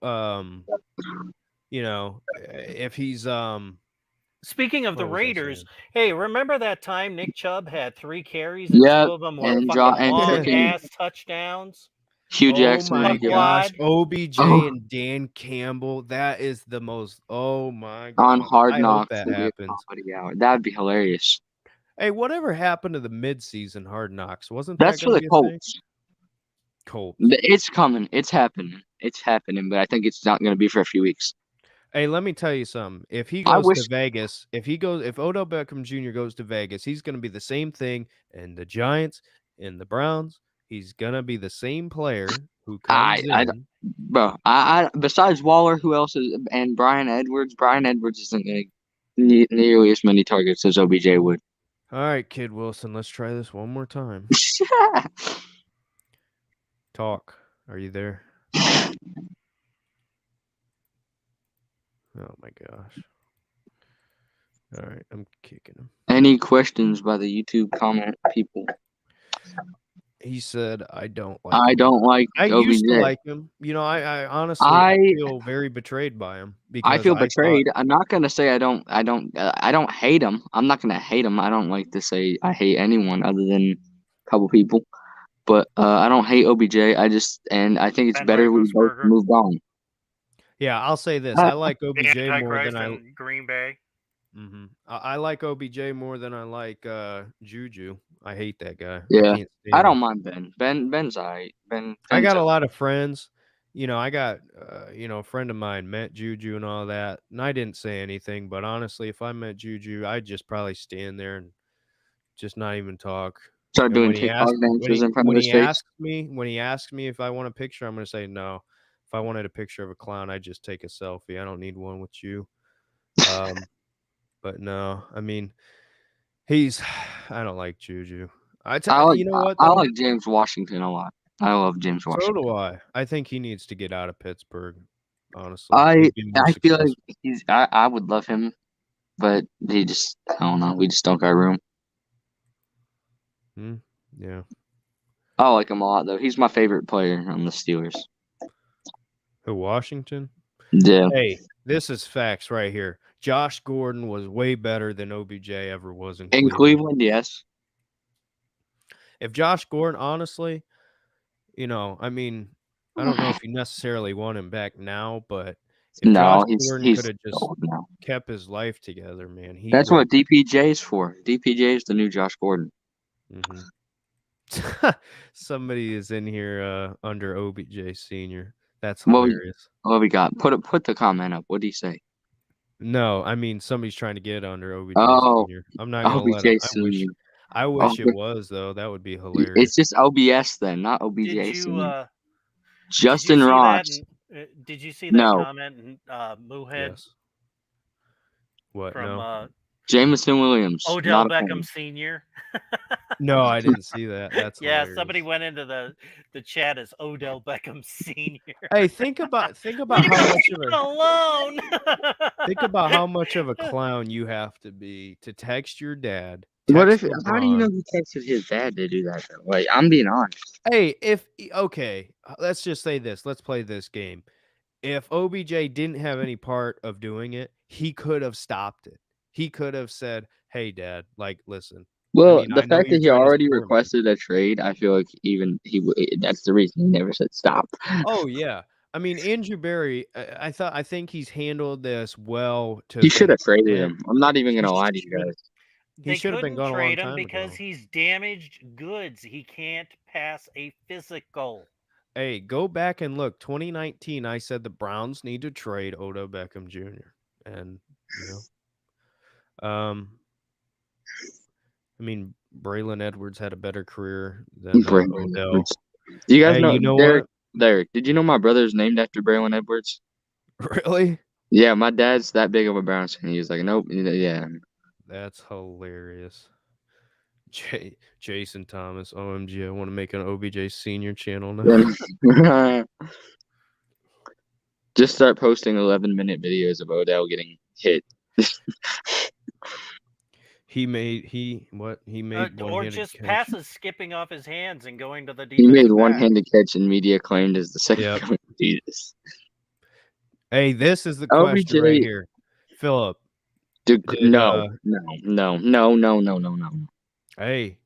[SPEAKER 1] if he's
[SPEAKER 2] Speaking of the
[SPEAKER 1] what was I
[SPEAKER 2] Raiders,
[SPEAKER 1] saying?
[SPEAKER 2] hey, remember that time Nick Chubb had 3 carries and
[SPEAKER 4] Yep,
[SPEAKER 2] 2 of them were
[SPEAKER 4] and
[SPEAKER 2] fucking
[SPEAKER 4] and
[SPEAKER 2] long
[SPEAKER 4] freaking
[SPEAKER 2] ass touchdowns?
[SPEAKER 4] Hugh
[SPEAKER 1] Oh
[SPEAKER 4] Jackson
[SPEAKER 1] my
[SPEAKER 4] had a good
[SPEAKER 1] gosh,
[SPEAKER 2] Fuckwad.
[SPEAKER 1] OBJ
[SPEAKER 4] Oh,
[SPEAKER 1] and Dan Campbell. That is the most. Oh my
[SPEAKER 4] on
[SPEAKER 1] gosh.
[SPEAKER 4] Hard
[SPEAKER 1] I hope
[SPEAKER 4] Knocks,
[SPEAKER 1] that
[SPEAKER 4] they do a
[SPEAKER 1] happens.
[SPEAKER 4] comedy hour. That'd be hilarious.
[SPEAKER 1] Hey, whatever happened to the midseason Hard Knocks? Wasn't that
[SPEAKER 4] That's for
[SPEAKER 1] going to
[SPEAKER 4] the
[SPEAKER 1] be a thing?
[SPEAKER 4] Colts.
[SPEAKER 1] Colts.
[SPEAKER 4] It's coming. It's happening. It's happening, but I think it's not going to be for a few weeks.
[SPEAKER 1] Hey, let me tell you something. If he
[SPEAKER 4] I
[SPEAKER 1] goes
[SPEAKER 4] wish
[SPEAKER 1] to Vegas, if Odell Beckham Jr. goes to Vegas, he's going to be the same thing. And the Giants and the Browns, he's going to be the same player who comes
[SPEAKER 4] I
[SPEAKER 1] in.
[SPEAKER 4] bro. I besides Waller, who else is and Brian Edwards? Brian Edwards isn't going to nearly as many targets as OBJ would.
[SPEAKER 1] All right, Kid Wilson, let's try this one more time. Talk. Are you there? Oh my gosh. All right, I'm kicking him.
[SPEAKER 4] Any questions by the YouTube comment people?
[SPEAKER 1] He said, I don't like
[SPEAKER 4] I
[SPEAKER 1] him.
[SPEAKER 4] don't like
[SPEAKER 1] I
[SPEAKER 4] OBJ.
[SPEAKER 1] used to like him. I honestly
[SPEAKER 4] I
[SPEAKER 1] feel very betrayed by him
[SPEAKER 4] I
[SPEAKER 1] because
[SPEAKER 4] feel
[SPEAKER 1] I thought,
[SPEAKER 4] betrayed. I'm not gonna say I don't hate him. I'm not gonna hate him. I don't like to say I hate anyone other than a couple people. But I don't hate OBJ. I think it's
[SPEAKER 2] Ben
[SPEAKER 4] better we both
[SPEAKER 2] Roethlisberger.
[SPEAKER 4] moved on.
[SPEAKER 1] yeah, I'll say this. I like
[SPEAKER 2] The
[SPEAKER 1] OBJ more than
[SPEAKER 2] Antichrist in Green Bay.
[SPEAKER 1] I like OBJ more than I like Juju. I hate that guy. I
[SPEAKER 4] Yeah,
[SPEAKER 1] can't
[SPEAKER 4] I
[SPEAKER 1] stand
[SPEAKER 4] don't
[SPEAKER 1] him.
[SPEAKER 4] mind Ben. Ben's alright.
[SPEAKER 1] I
[SPEAKER 4] Ben's
[SPEAKER 1] got a lot of friends. I got a friend of mine met Juju and all that, and I didn't say anything. But honestly, if I met Juju, I'd just probably stand there and just not even talk.
[SPEAKER 4] started
[SPEAKER 1] And
[SPEAKER 4] doing TikTok dances in front of his face.
[SPEAKER 1] when he asks me if I want a picture, I'm gonna say no. If I wanted a picture of a clown, I'd just take a selfie. I don't need one with you. But no, I don't like Juju. You know what
[SPEAKER 4] I
[SPEAKER 1] though?
[SPEAKER 4] like James Washington a lot. I love James
[SPEAKER 1] So
[SPEAKER 4] Washington.
[SPEAKER 1] do I. I think he needs to get out of Pittsburgh. Honestly, he'd be more
[SPEAKER 4] I feel
[SPEAKER 1] successful.
[SPEAKER 4] like I would love him, but I don't know. We just don't got room.
[SPEAKER 1] Yeah.
[SPEAKER 4] I like him a lot though. He's my favorite player on the Steelers.
[SPEAKER 1] Who, Washington?
[SPEAKER 4] Yeah.
[SPEAKER 1] Hey, this is facts right here. Josh Gordon was way better than OBJ ever was in
[SPEAKER 4] In
[SPEAKER 1] Cleveland.
[SPEAKER 4] Cleveland, yes.
[SPEAKER 1] If Josh Gordon, honestly, I don't know if you necessarily want him back now, but if Josh
[SPEAKER 4] No,
[SPEAKER 1] Gordon
[SPEAKER 4] he's
[SPEAKER 1] could have just
[SPEAKER 4] old now.
[SPEAKER 1] kept his life together, man, he
[SPEAKER 4] That's
[SPEAKER 1] would.
[SPEAKER 4] what DPJ is for. DPJ is the new Josh Gordon.
[SPEAKER 1] Somebody is in here under OBJ Senior. That's
[SPEAKER 4] Well,
[SPEAKER 1] hilarious.
[SPEAKER 4] what we got? Put the comment up. What do you say?
[SPEAKER 1] No, somebody's trying to get under OBJ
[SPEAKER 4] Oh,
[SPEAKER 1] Senior. I'm not gonna let
[SPEAKER 4] OBJ
[SPEAKER 1] him.
[SPEAKER 4] Senior.
[SPEAKER 1] I wish it was though. That would be hilarious.
[SPEAKER 4] It's just OBS then, not OBJ
[SPEAKER 2] Did you
[SPEAKER 4] Senior.
[SPEAKER 2] did you
[SPEAKER 4] Justin
[SPEAKER 2] see
[SPEAKER 4] Ross.
[SPEAKER 2] that? Did you see that
[SPEAKER 4] No.
[SPEAKER 2] comment in Moohead
[SPEAKER 1] Yes. What?
[SPEAKER 2] from
[SPEAKER 1] No.
[SPEAKER 4] Jameson Williams.
[SPEAKER 2] Odell
[SPEAKER 4] not a
[SPEAKER 2] Beckham
[SPEAKER 4] fan.
[SPEAKER 2] Senior?
[SPEAKER 1] No, I didn't see that. That's
[SPEAKER 2] Yeah,
[SPEAKER 1] hilarious.
[SPEAKER 2] somebody went into the chat as Odell Beckham Senior.
[SPEAKER 1] Hey, think about
[SPEAKER 2] Leave
[SPEAKER 1] how much
[SPEAKER 2] him alone.
[SPEAKER 1] think about how much of a clown you have to be to text your dad.
[SPEAKER 4] What
[SPEAKER 1] Text
[SPEAKER 4] if? How do you know
[SPEAKER 1] LeBron.
[SPEAKER 4] he texted his dad to do that? Though? Like, I'm being honest.
[SPEAKER 1] Hey, okay, let's just say this. Let's play this game. If OBJ didn't have any part of doing it, he could have stopped it. He could have said, "Hey, Dad, like, listen,
[SPEAKER 4] Well,
[SPEAKER 1] mean,
[SPEAKER 4] the
[SPEAKER 1] I know
[SPEAKER 4] fact
[SPEAKER 1] you
[SPEAKER 4] that he
[SPEAKER 1] joined us
[SPEAKER 4] already
[SPEAKER 1] for him.
[SPEAKER 4] requested a trade, I feel like that's the reason he never said stop.
[SPEAKER 1] Oh yeah, I mean Andrew Berry. I think he's handled this well.
[SPEAKER 4] He should have
[SPEAKER 1] And
[SPEAKER 4] traded him. I'm not even
[SPEAKER 1] he
[SPEAKER 4] gonna lie to you
[SPEAKER 1] should
[SPEAKER 4] guys.
[SPEAKER 1] he
[SPEAKER 2] They
[SPEAKER 1] should have been
[SPEAKER 2] couldn't
[SPEAKER 1] gone a long
[SPEAKER 2] trade him
[SPEAKER 1] time
[SPEAKER 2] because
[SPEAKER 1] ago.
[SPEAKER 2] he's damaged goods. He can't pass a physical.
[SPEAKER 1] Hey, go back and look. 2019, I said the Browns need to trade Odell Beckham Jr. And you know, I mean, Braylon Edwards had a better career than
[SPEAKER 4] Braylon
[SPEAKER 1] Odell.
[SPEAKER 4] Edwards. Do you guys
[SPEAKER 1] Hey,
[SPEAKER 4] know
[SPEAKER 1] you know
[SPEAKER 4] Derek?
[SPEAKER 1] what?
[SPEAKER 4] Derek, did you know my brother's named after Braylon Edwards?
[SPEAKER 1] Really?
[SPEAKER 4] Yeah, my dad's that big of a Browns fan. He was like, nope, yeah.
[SPEAKER 1] That's hilarious. Jason Thomas, OMG, I want to make an OBJ senior channel now.
[SPEAKER 4] Just start posting 11-minute videos of Odell getting hit.
[SPEAKER 1] He made
[SPEAKER 2] Or
[SPEAKER 1] one-handed
[SPEAKER 2] just
[SPEAKER 1] catch.
[SPEAKER 2] passes skipping off his hands and going to the
[SPEAKER 4] He
[SPEAKER 2] defensive
[SPEAKER 4] made
[SPEAKER 2] back.
[SPEAKER 4] one-handed catch and media claimed as the second
[SPEAKER 1] Yep.
[SPEAKER 4] coming of Jesus.
[SPEAKER 1] Hey, this is the question
[SPEAKER 4] OBJ,
[SPEAKER 1] right here. Philip.
[SPEAKER 4] no.
[SPEAKER 1] Hey.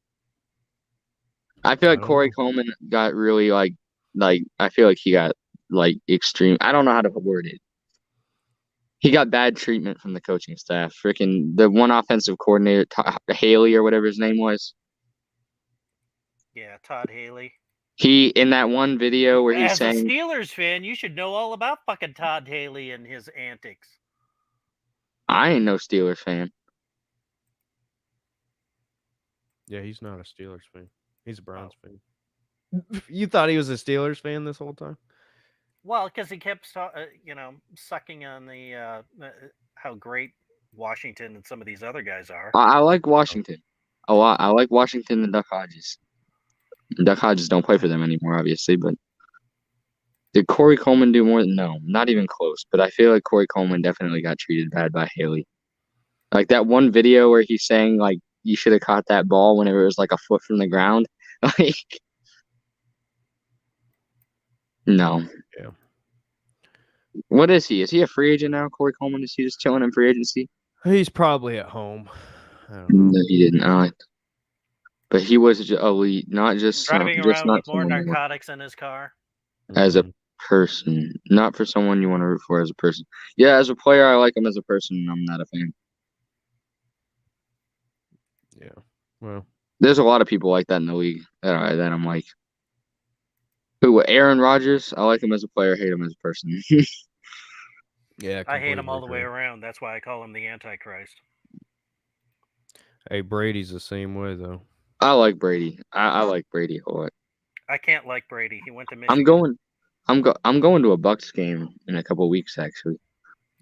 [SPEAKER 4] I feel like
[SPEAKER 1] I don't
[SPEAKER 4] Corey
[SPEAKER 1] know.
[SPEAKER 4] Coleman got really like I feel like he got like extreme. I don't know how to word it. He got bad treatment from the coaching staff. Freaking the one offensive coordinator, Haley or whatever his name was.
[SPEAKER 2] Yeah, Todd Haley.
[SPEAKER 4] He in that one video where he's
[SPEAKER 2] As
[SPEAKER 4] saying,
[SPEAKER 2] a Steelers fan, you should know all about fucking Todd Haley and his antics.
[SPEAKER 4] I ain't no Steelers fan.
[SPEAKER 1] Yeah, he's not a Steelers fan. He's a Browns fan. You thought he was a Steelers fan this whole time?
[SPEAKER 2] Well, because he kept, sucking on the how great Washington and some of these other guys are.
[SPEAKER 4] I like Washington a lot. I like Washington and Duck Hodges. Duck Hodges don't play for them anymore, obviously, but did Corey Coleman do more? No, not even close. But I feel like Corey Coleman definitely got treated bad by Haley. Like that one video where he's saying like you should have caught that ball whenever it was like a foot from the ground. Like, no.
[SPEAKER 1] Yeah.
[SPEAKER 4] What is he? Is he a free agent now, Corey Coleman? Is he just chilling in free agency?
[SPEAKER 1] He's probably at home. I don't know.
[SPEAKER 4] No, he didn't. But he was elite, not just
[SPEAKER 2] Driving
[SPEAKER 4] just
[SPEAKER 2] around
[SPEAKER 4] not
[SPEAKER 2] with more
[SPEAKER 4] someone
[SPEAKER 2] narcotics in his car.
[SPEAKER 4] as a person, not for someone you want to root for as a person. Yeah, as a player, I like him. As a person, I'm not a fan.
[SPEAKER 1] Yeah. Well,
[SPEAKER 4] there's a lot of people like that in the league that I'm like, who? Aaron Rodgers. I like him as a player, hate him as a person.
[SPEAKER 1] yeah.
[SPEAKER 2] I hate him all the
[SPEAKER 1] completely
[SPEAKER 2] way
[SPEAKER 1] agree.
[SPEAKER 2] around. That's why I call him the Antichrist.
[SPEAKER 1] Hey, Brady's the same way though.
[SPEAKER 4] I like Brady. I like Brady a lot.
[SPEAKER 2] I can't like Brady. He went to Michigan.
[SPEAKER 4] I'm going to a Bucks game in a couple of weeks actually.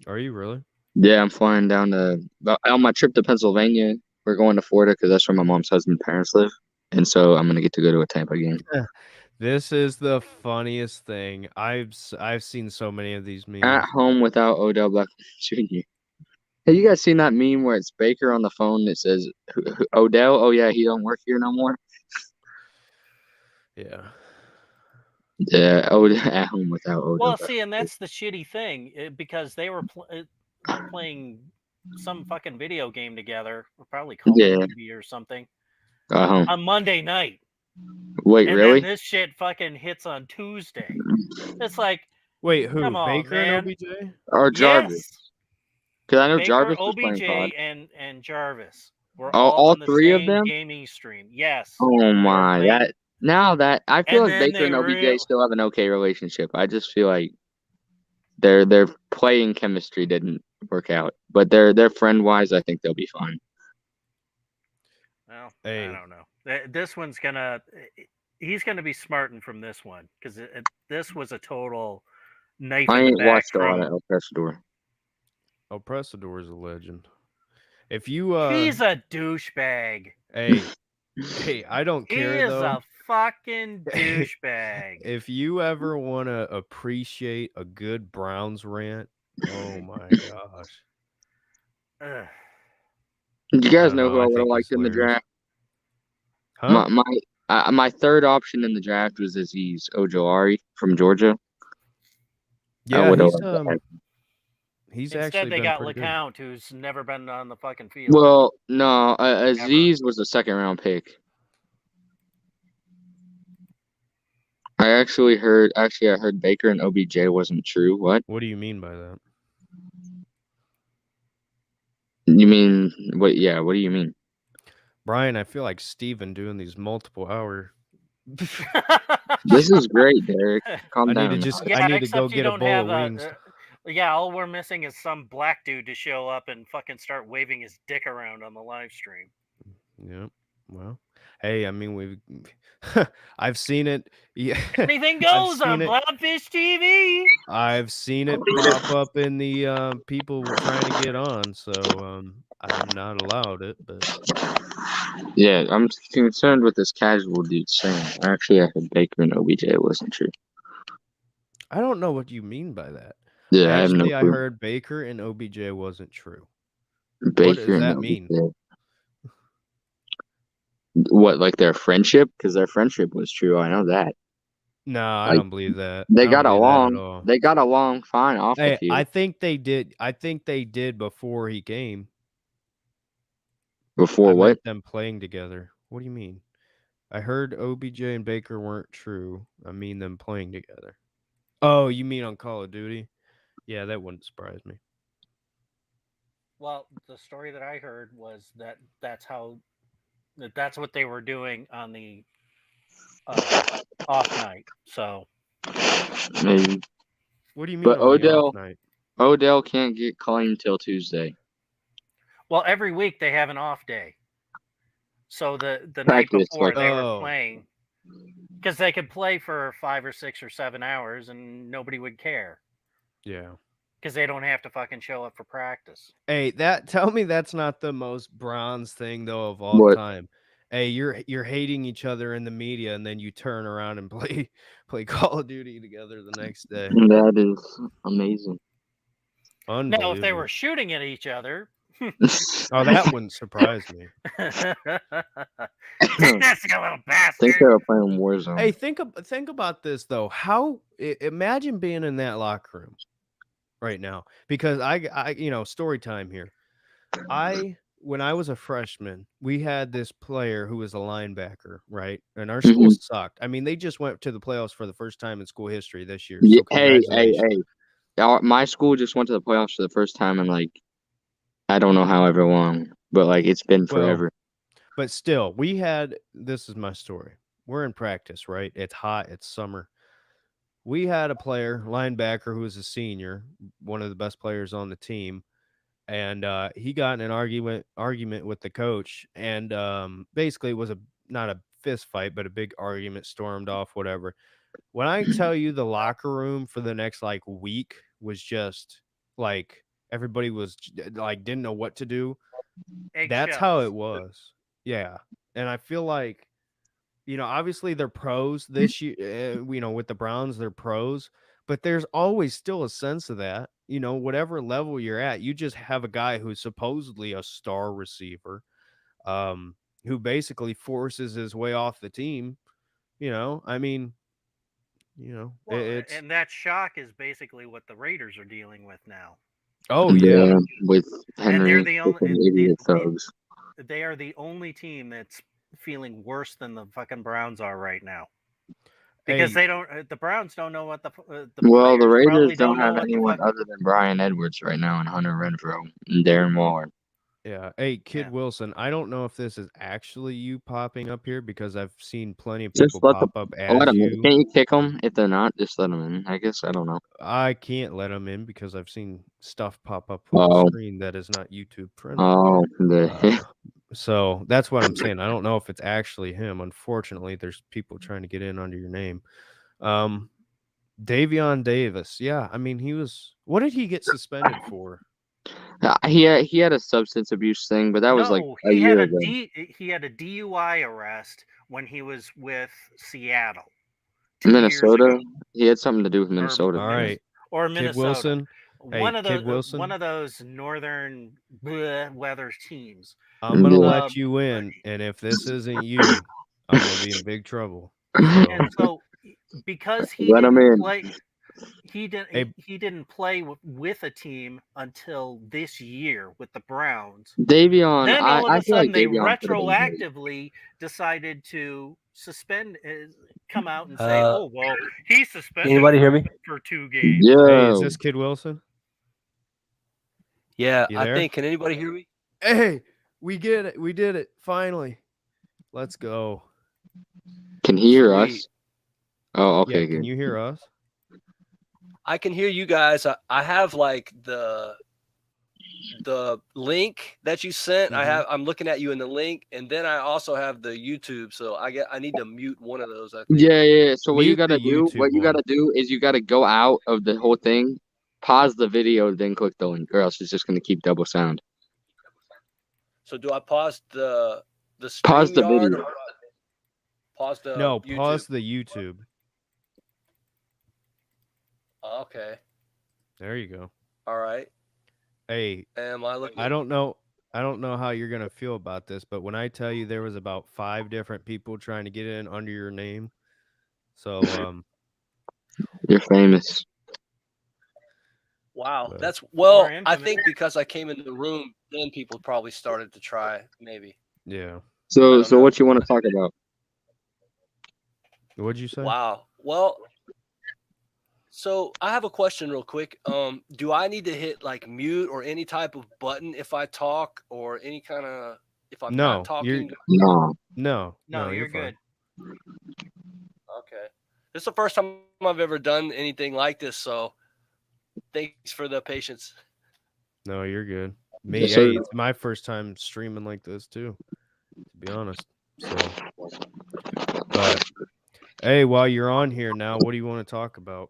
[SPEAKER 1] Are you really?
[SPEAKER 4] Yeah, I'm flying down on my trip to Pennsylvania. We're going to Florida because that's where my mom's husband's parents live, and so I'm gonna get to go to a Tampa game.
[SPEAKER 1] This is the funniest thing. I've seen so many of these memes.
[SPEAKER 4] At home without Odell Beckham Jr. Have you guys seen that meme where it's Baker on the phone that says Odell? Oh yeah, he don't work here no more.
[SPEAKER 1] Yeah.
[SPEAKER 4] Yeah, at home without Odell.
[SPEAKER 2] Well, see, and that's the shitty thing because they were playing some fucking video game together, probably Call of Duty or something, on Monday night.
[SPEAKER 4] Wait,
[SPEAKER 2] and
[SPEAKER 4] really?
[SPEAKER 2] Then this shit fucking hits on Tuesday. It's like,
[SPEAKER 1] wait, who?
[SPEAKER 2] Come on,
[SPEAKER 1] Baker
[SPEAKER 2] man.
[SPEAKER 1] and OBJ?
[SPEAKER 4] Or Jarvis? Because I know
[SPEAKER 2] Baker,
[SPEAKER 4] Jarvis
[SPEAKER 2] OBJ,
[SPEAKER 4] was playing COD.
[SPEAKER 2] and Jarvis were
[SPEAKER 4] all
[SPEAKER 2] on the
[SPEAKER 4] three
[SPEAKER 2] same
[SPEAKER 4] of them
[SPEAKER 2] gaming stream. Yes.
[SPEAKER 4] Oh my! That I feel like Baker and OBJ still have an okay relationship. I just feel like their playing chemistry didn't work out, but their friend wise, I think they'll be fine.
[SPEAKER 2] Well, I don't know. This one's he's gonna be smarting from this one because this was a total knife in the back.
[SPEAKER 4] I ain't watched a lot of El Presador.
[SPEAKER 1] El Presador is a legend. If you
[SPEAKER 2] he's a douchebag.
[SPEAKER 1] Hey, I don't care.
[SPEAKER 2] He is a fucking douchebag.
[SPEAKER 1] If you ever want to appreciate a good Browns rant, oh my gosh.
[SPEAKER 4] Do you guys know who I would have liked in the draft?
[SPEAKER 1] Huh?
[SPEAKER 4] My third option in the draft was Azeez Ojulari from Georgia.
[SPEAKER 1] Yeah, He's
[SPEAKER 2] Instead,
[SPEAKER 1] actually
[SPEAKER 2] they
[SPEAKER 1] been
[SPEAKER 2] got
[SPEAKER 1] pretty good.
[SPEAKER 2] LeCount, who's never been on the fucking field.
[SPEAKER 4] Well, no, Aziz was a second-round pick. I heard Baker and OBJ wasn't true. What?
[SPEAKER 1] What do you mean by that?
[SPEAKER 4] You mean what? Yeah, what do you mean?
[SPEAKER 1] Brian, I feel like Steven doing these multiple hour.
[SPEAKER 4] This is great, Derek. Calm
[SPEAKER 1] I need
[SPEAKER 4] down.
[SPEAKER 1] to just
[SPEAKER 2] Yeah,
[SPEAKER 1] I need to
[SPEAKER 2] except
[SPEAKER 1] go
[SPEAKER 2] you
[SPEAKER 1] get a
[SPEAKER 2] don't
[SPEAKER 1] bowl
[SPEAKER 2] have
[SPEAKER 1] of wings.
[SPEAKER 2] yeah, all we're missing is some black dude to show up and fucking start waving his dick around on the live stream.
[SPEAKER 1] Yep. Well, hey, I mean we've I've seen it. Yeah.
[SPEAKER 2] Anything
[SPEAKER 1] I've
[SPEAKER 2] goes on
[SPEAKER 1] seen it.
[SPEAKER 2] Blobfish TV.
[SPEAKER 1] I've seen it pop up in the people trying to get on, so I'm not allowed it, but
[SPEAKER 4] Yeah, I'm concerned with this casual dude saying. Actually, I heard Baker and OBJ wasn't true.
[SPEAKER 1] I don't know what you mean by that.
[SPEAKER 4] Yeah, I have no
[SPEAKER 1] Actually, I
[SPEAKER 4] clue.
[SPEAKER 1] heard Baker and OBJ wasn't true.
[SPEAKER 4] Baker
[SPEAKER 1] What does
[SPEAKER 4] and
[SPEAKER 1] that
[SPEAKER 4] OBJ.
[SPEAKER 1] mean?
[SPEAKER 4] What, like their friendship? Because their friendship was true. I know that.
[SPEAKER 1] No, I
[SPEAKER 4] Like,
[SPEAKER 1] don't believe that.
[SPEAKER 4] They
[SPEAKER 1] I don't
[SPEAKER 4] got
[SPEAKER 1] believe that at
[SPEAKER 4] along.
[SPEAKER 1] all.
[SPEAKER 4] They got along fine off the
[SPEAKER 1] Hey,
[SPEAKER 4] field.
[SPEAKER 1] I think they did. I think they did before he came.
[SPEAKER 4] Before
[SPEAKER 1] I
[SPEAKER 4] what?
[SPEAKER 1] meant them playing together. What do you mean? I heard OBJ and Baker weren't true. I mean them playing together. Oh, you mean on Call of Duty? Yeah, that wouldn't surprise me.
[SPEAKER 2] Well, the story that I heard was that's what they were doing on the off night. So
[SPEAKER 4] Maybe.
[SPEAKER 1] What do you mean
[SPEAKER 4] But
[SPEAKER 1] on the off night?
[SPEAKER 4] Odell can't get claimed till Tuesday.
[SPEAKER 2] well, every week they have an off day. So the night
[SPEAKER 4] Practice,
[SPEAKER 2] before
[SPEAKER 4] like-
[SPEAKER 2] they were
[SPEAKER 1] Oh.
[SPEAKER 2] playing, because they could play for 5 or 6 or 7 hours and nobody would care
[SPEAKER 1] Yeah.
[SPEAKER 2] because they don't have to fucking show up for practice.
[SPEAKER 1] Hey, tell me that's not the most Browns thing though of all
[SPEAKER 4] What?
[SPEAKER 1] time. Hey, you're hating each other in the media and then you turn around and play Call of Duty together the next day.
[SPEAKER 4] That is amazing.
[SPEAKER 1] Unbelievable.
[SPEAKER 2] Now, if they were shooting at each other,
[SPEAKER 1] Oh, that wouldn't surprise me.
[SPEAKER 2] that's a little
[SPEAKER 4] I
[SPEAKER 2] bastard.
[SPEAKER 4] think they were playing Warzone.
[SPEAKER 1] Hey, think about this though. Imagine being in that locker room right now, because I story time here. When I was a freshman, we had this player who was a linebacker, right? And our school sucked. I mean, they just went to the playoffs for the first time in school history this year. So
[SPEAKER 4] Hey.
[SPEAKER 1] congratulations.
[SPEAKER 4] My school just went to the playoffs for the first time in like I don't know however long, but like it's been forever.
[SPEAKER 1] But still, this is my story. We're in practice, right? It's hot, it's summer. We had a player, linebacker, who was a senior, one of the best players on the team. And he got in an argument with the coach, and basically it was not a fist fight, but a big argument, stormed off, whatever. When I tell you the locker room for the next like week was just like everybody was like didn't know what to do. That's how it was. Yeah. And I feel like, obviously they're pros this year, with the Browns, they're pros, but there's always still a sense of that, whatever level you're at, you just have a guy who's supposedly a star receiver, who basically forces his way off the team. I mean,
[SPEAKER 2] Well,
[SPEAKER 1] it's,
[SPEAKER 2] and that shock is basically what the Raiders are dealing with now.
[SPEAKER 1] oh yeah.
[SPEAKER 4] With Henry
[SPEAKER 2] And they're the only
[SPEAKER 4] freaking idiot thugs.
[SPEAKER 2] they are the only team that's feeling worse than the fucking Browns are right now. Because
[SPEAKER 1] Hey,
[SPEAKER 2] the Browns don't know what the
[SPEAKER 4] Well, the
[SPEAKER 2] players probably
[SPEAKER 4] Raiders don't
[SPEAKER 2] know
[SPEAKER 4] have
[SPEAKER 2] what the
[SPEAKER 4] anyone
[SPEAKER 2] fuck.
[SPEAKER 4] other than Brian Edwards right now and Hunter Renfrow and Darren Waller.
[SPEAKER 1] yeah. Hey, Kid
[SPEAKER 2] Yeah.
[SPEAKER 1] Wilson, I don't know if this is actually you popping up here, because I've seen plenty of
[SPEAKER 4] Just
[SPEAKER 1] people
[SPEAKER 4] let
[SPEAKER 1] pop up
[SPEAKER 4] let
[SPEAKER 1] as
[SPEAKER 4] them in.
[SPEAKER 1] you.
[SPEAKER 4] Can't you kick them if they're not? Just let them in. I guess I don't know.
[SPEAKER 1] I can't let them in because I've seen stuff pop up on
[SPEAKER 4] Oh.
[SPEAKER 1] the screen that is not YouTube friendly.
[SPEAKER 4] Oh,
[SPEAKER 1] So that's what I'm saying. I don't know if it's actually him. Unfortunately, there's people trying to get in under your name. Davion Davis. Yeah, I mean, what did he get suspended for?
[SPEAKER 4] he had a substance abuse thing, but that was like a
[SPEAKER 2] he
[SPEAKER 4] year
[SPEAKER 2] had
[SPEAKER 4] ago.
[SPEAKER 2] he had a DUI arrest when he was with Seattle. 2 years
[SPEAKER 4] Minnesota.
[SPEAKER 2] ago.
[SPEAKER 4] He had something to do with Minnesota.
[SPEAKER 1] All right,
[SPEAKER 2] Or
[SPEAKER 1] Kid
[SPEAKER 2] Minnesota.
[SPEAKER 1] Wilson.
[SPEAKER 2] One
[SPEAKER 1] Hey,
[SPEAKER 2] of
[SPEAKER 1] Kid
[SPEAKER 2] those
[SPEAKER 1] Wilson.
[SPEAKER 2] one of those northern weather teams.
[SPEAKER 1] I'm gonna
[SPEAKER 4] Yeah.
[SPEAKER 1] let you in, and if this isn't you, I'm gonna be in big trouble.
[SPEAKER 2] And so because he
[SPEAKER 4] Let him
[SPEAKER 2] didn't
[SPEAKER 4] in.
[SPEAKER 2] play he didn't
[SPEAKER 1] Hey,
[SPEAKER 2] he didn't play with a team until this year with the Browns.
[SPEAKER 4] Davion,
[SPEAKER 2] Then all of
[SPEAKER 4] I
[SPEAKER 2] a
[SPEAKER 4] feel like
[SPEAKER 2] sudden they
[SPEAKER 4] Davion could have been great.
[SPEAKER 2] retroactively decided to suspend, come out and say, "Oh well, he's suspended
[SPEAKER 5] Anybody hear me?
[SPEAKER 2] for 2 games."
[SPEAKER 1] hey, is
[SPEAKER 4] Yo,
[SPEAKER 1] this Kid Wilson?
[SPEAKER 5] Yeah,
[SPEAKER 1] You
[SPEAKER 5] I
[SPEAKER 1] there?
[SPEAKER 5] think. Can anybody hear me?
[SPEAKER 1] Hey, we get it. We did it. Finally. Let's go.
[SPEAKER 4] can he hear
[SPEAKER 5] Sweet.
[SPEAKER 4] us? Oh, okay,
[SPEAKER 1] Yeah,
[SPEAKER 4] good.
[SPEAKER 1] can you hear us?
[SPEAKER 5] I can hear you guys. I have like the link that you sent.
[SPEAKER 1] Mhm.
[SPEAKER 5] I'm looking at you in the link, and then I also have the YouTube. So I need to mute one of those. I think.
[SPEAKER 4] Yeah. So what you
[SPEAKER 1] Mute
[SPEAKER 4] gotta
[SPEAKER 1] the
[SPEAKER 4] do,
[SPEAKER 1] YouTube one.
[SPEAKER 4] is you gotta go out of the whole thing, pause the video, then click the link, or else it's just gonna keep double sound.
[SPEAKER 5] So do I pause the
[SPEAKER 4] Pause the
[SPEAKER 5] StreamYard
[SPEAKER 4] video.
[SPEAKER 5] or pause the
[SPEAKER 1] No,
[SPEAKER 5] YouTube?
[SPEAKER 1] pause the YouTube.
[SPEAKER 5] Okay.
[SPEAKER 1] There you go.
[SPEAKER 5] All right.
[SPEAKER 1] Hey,
[SPEAKER 5] Am I looking?
[SPEAKER 1] I don't know how you're gonna feel about this, but when I tell you there was about 5 different people trying to get in under your name, so
[SPEAKER 4] You're famous.
[SPEAKER 5] Wow.
[SPEAKER 1] but-
[SPEAKER 5] That's
[SPEAKER 2] Or
[SPEAKER 5] I
[SPEAKER 2] infamous.
[SPEAKER 5] think because I came in the room, then people probably started to try. Maybe.
[SPEAKER 1] yeah.
[SPEAKER 4] So
[SPEAKER 5] don't know.
[SPEAKER 4] what you want to talk about?
[SPEAKER 1] What'd you say?
[SPEAKER 5] Wow. Well, so I have a question real quick. Do I need to hit like mute or any type of button if I talk or any kind of if I'm
[SPEAKER 1] No,
[SPEAKER 5] not talking?
[SPEAKER 4] No.
[SPEAKER 1] No,
[SPEAKER 2] No,
[SPEAKER 1] you're
[SPEAKER 2] you're
[SPEAKER 1] fine.
[SPEAKER 2] good.
[SPEAKER 5] Okay. This is the first time I've ever done anything like this, so thanks for the patience.
[SPEAKER 1] No, you're good. Me,
[SPEAKER 4] Yes,
[SPEAKER 1] hey,
[SPEAKER 4] sir.
[SPEAKER 1] it's my first time streaming like this too, to be honest. So, but hey, while you're on here now, what do you want to talk about?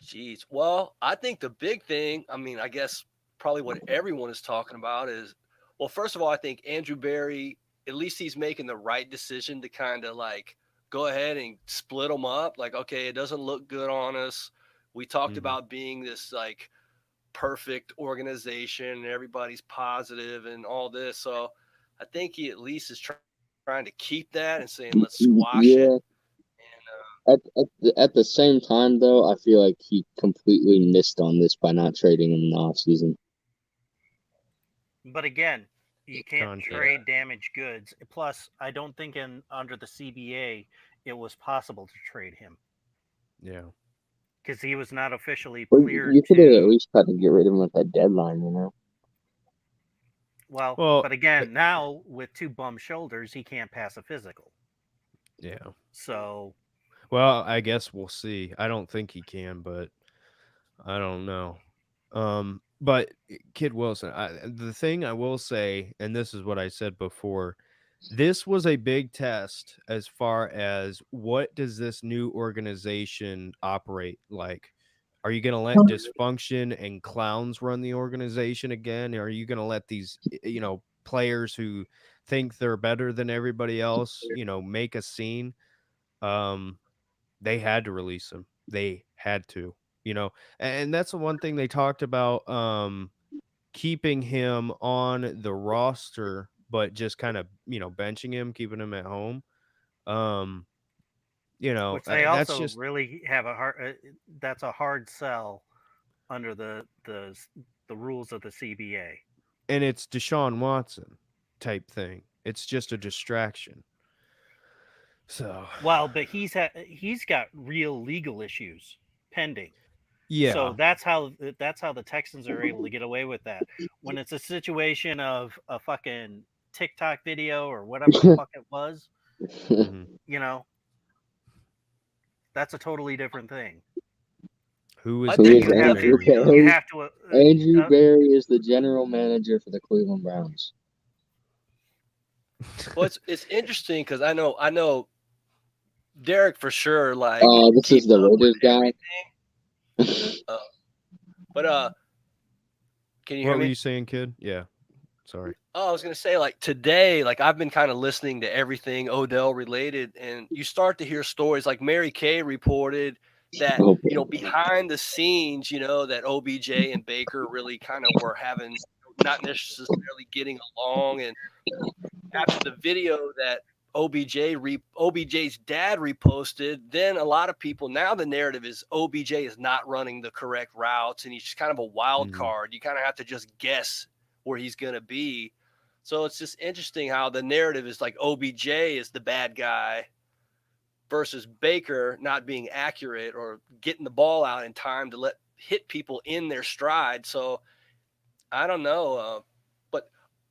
[SPEAKER 5] Jeez. Well, I think the big thing, I mean, I guess probably what everyone is talking about is, well, first of all, I think Andrew Berry, at least he's making the right decision to kind of like go ahead and split them up. Like, okay, it doesn't look good on us. We talked
[SPEAKER 1] Mhm.
[SPEAKER 5] about being this like perfect organization and everybody's positive and all this. So I think he at least is trying to keep that and saying, let's squash it.
[SPEAKER 4] Yeah. At the same time, though, I feel like he completely missed on this by not trading him in the offseason.
[SPEAKER 2] But again, you can't
[SPEAKER 1] Contract.
[SPEAKER 2] trade damaged goods. Plus, I don't think under the CBA it was possible to trade him
[SPEAKER 1] Yeah.
[SPEAKER 2] because he was not officially
[SPEAKER 4] Well,
[SPEAKER 2] cleared
[SPEAKER 4] you could have at
[SPEAKER 2] to.
[SPEAKER 4] least tried to get rid of him at that deadline, you know?
[SPEAKER 2] Well,
[SPEAKER 1] Well,
[SPEAKER 2] but again, now with 2 bum shoulders, he can't pass a physical.
[SPEAKER 1] yeah.
[SPEAKER 2] So
[SPEAKER 1] Well, I guess we'll see. I don't think he can, but I don't know. But Kid Wilson, the thing I will say, and this is what I said before, this was a big test as far as what does this new organization operate like? Are you going to let dysfunction and clowns run the organization again? Or are you going to let these, players who think they're better than everybody else, make a scene? They had to release him. They had to, and that's the one thing they talked about, keeping him on the roster, but just kind of, benching him, keeping him at home.
[SPEAKER 2] which they
[SPEAKER 1] That's
[SPEAKER 2] also
[SPEAKER 1] just,
[SPEAKER 2] really have a hard. That's a hard sell under the rules of the CBA.
[SPEAKER 1] and it's Deshaun Watson type thing. It's just a distraction. So,
[SPEAKER 2] Well, but he's got real legal issues pending.
[SPEAKER 1] yeah.
[SPEAKER 2] So that's how the Texans are able to get away with that. When it's a situation of a fucking TikTok video or whatever the fuck it was,
[SPEAKER 1] Mhm.
[SPEAKER 2] that's a totally different thing.
[SPEAKER 1] Who is
[SPEAKER 5] I
[SPEAKER 4] Who
[SPEAKER 5] think
[SPEAKER 4] is
[SPEAKER 2] you have
[SPEAKER 4] Andrew
[SPEAKER 2] to,
[SPEAKER 4] Berry?
[SPEAKER 2] you have to
[SPEAKER 4] Andrew Berry is the general manager for the Cleveland Browns.
[SPEAKER 5] Well, it's interesting because I know Derek for sure. Like,
[SPEAKER 4] This is the
[SPEAKER 5] keeps up with
[SPEAKER 4] Raiders guy.
[SPEAKER 5] everything. But can you hear
[SPEAKER 1] What were
[SPEAKER 5] me?
[SPEAKER 1] you saying, kid? Yeah. Sorry.
[SPEAKER 5] Oh, I was gonna say like today, like I've been kind of listening to everything Odell related, and you start to hear stories like Mary Kay reported that
[SPEAKER 4] Oh,
[SPEAKER 5] behind the scenes, that OBJ and Baker really kind of were having not necessarily getting along, and after the video that OBJ's dad reposted, then a lot of people, now the narrative is OBJ is not running the correct routes and he's just kind of a wild card. You kind of have to just guess where he's going to be. So it's just interesting how the narrative is like OBJ is the bad guy versus Baker not being accurate or getting the ball out in time to hit people in their stride. So I don't know. But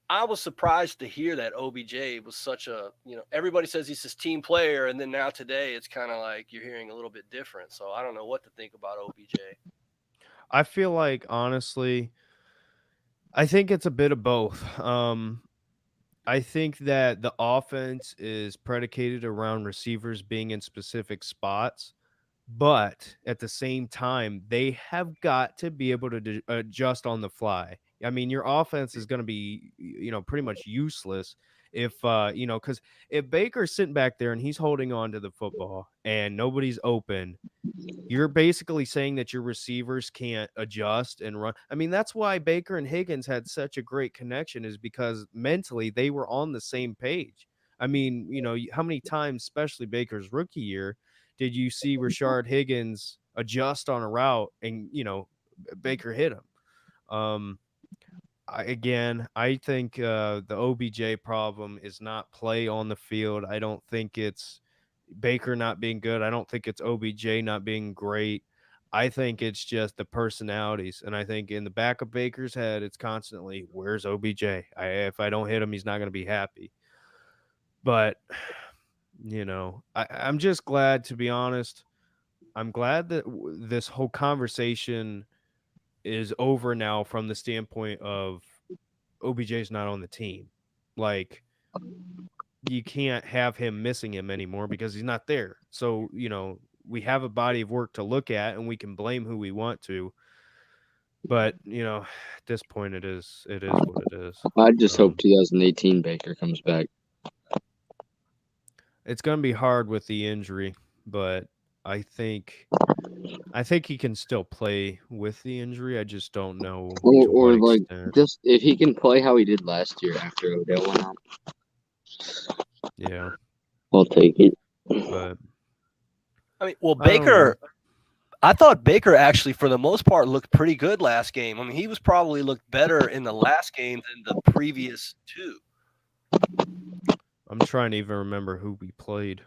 [SPEAKER 5] I was surprised to hear that OBJ was such a, everybody says he's this team player. And then now today it's kind of like you're hearing a little bit different. So I don't know what to think about OBJ.
[SPEAKER 1] I feel like, honestly, I think it's a bit of both. I think that the offense is predicated around receivers being in specific spots, but at the same time, they have got to be able to adjust on the fly. I mean, your offense is going to be, pretty much useless if, because if Baker's sitting back there and he's holding on to the football and nobody's open, you're basically saying that your receivers can't adjust and run. I mean, that's why Baker and Higgins had such a great connection, is because mentally they were on the same page. I mean, how many times, especially Baker's rookie year, did you see Rashard Higgins adjust on a route and, Baker hit him? I think the OBJ problem is not play on the field. I don't think it's Baker not being good. I don't think it's OBJ not being great. I think it's just the personalities. And I think in the back of Baker's head, it's constantly, where's OBJ? If I don't hit him, he's not going to be happy. But, I'm just glad, to be honest. I'm glad that this whole conversation is over now from the standpoint of OBJ's not on the team. Like, you can't have him missing him anymore because he's not there. So, we have a body of work to look at and we can blame who we want to. But, at this point it is what it is.
[SPEAKER 4] I just hope 2018 Baker comes back.
[SPEAKER 1] It's going to be hard with the injury, but I think he can still play with the injury. I just don't know
[SPEAKER 4] Or
[SPEAKER 1] to what
[SPEAKER 4] like
[SPEAKER 1] extent.
[SPEAKER 4] just if he can play how he did last year after Odell went out.
[SPEAKER 1] Yeah.
[SPEAKER 4] I'll take it.
[SPEAKER 1] But
[SPEAKER 5] I mean, well, Baker, I thought Baker actually, for the most part, looked pretty good last game. I mean, he was probably looked better in the last game than the previous two.
[SPEAKER 1] I'm trying to even remember who we played.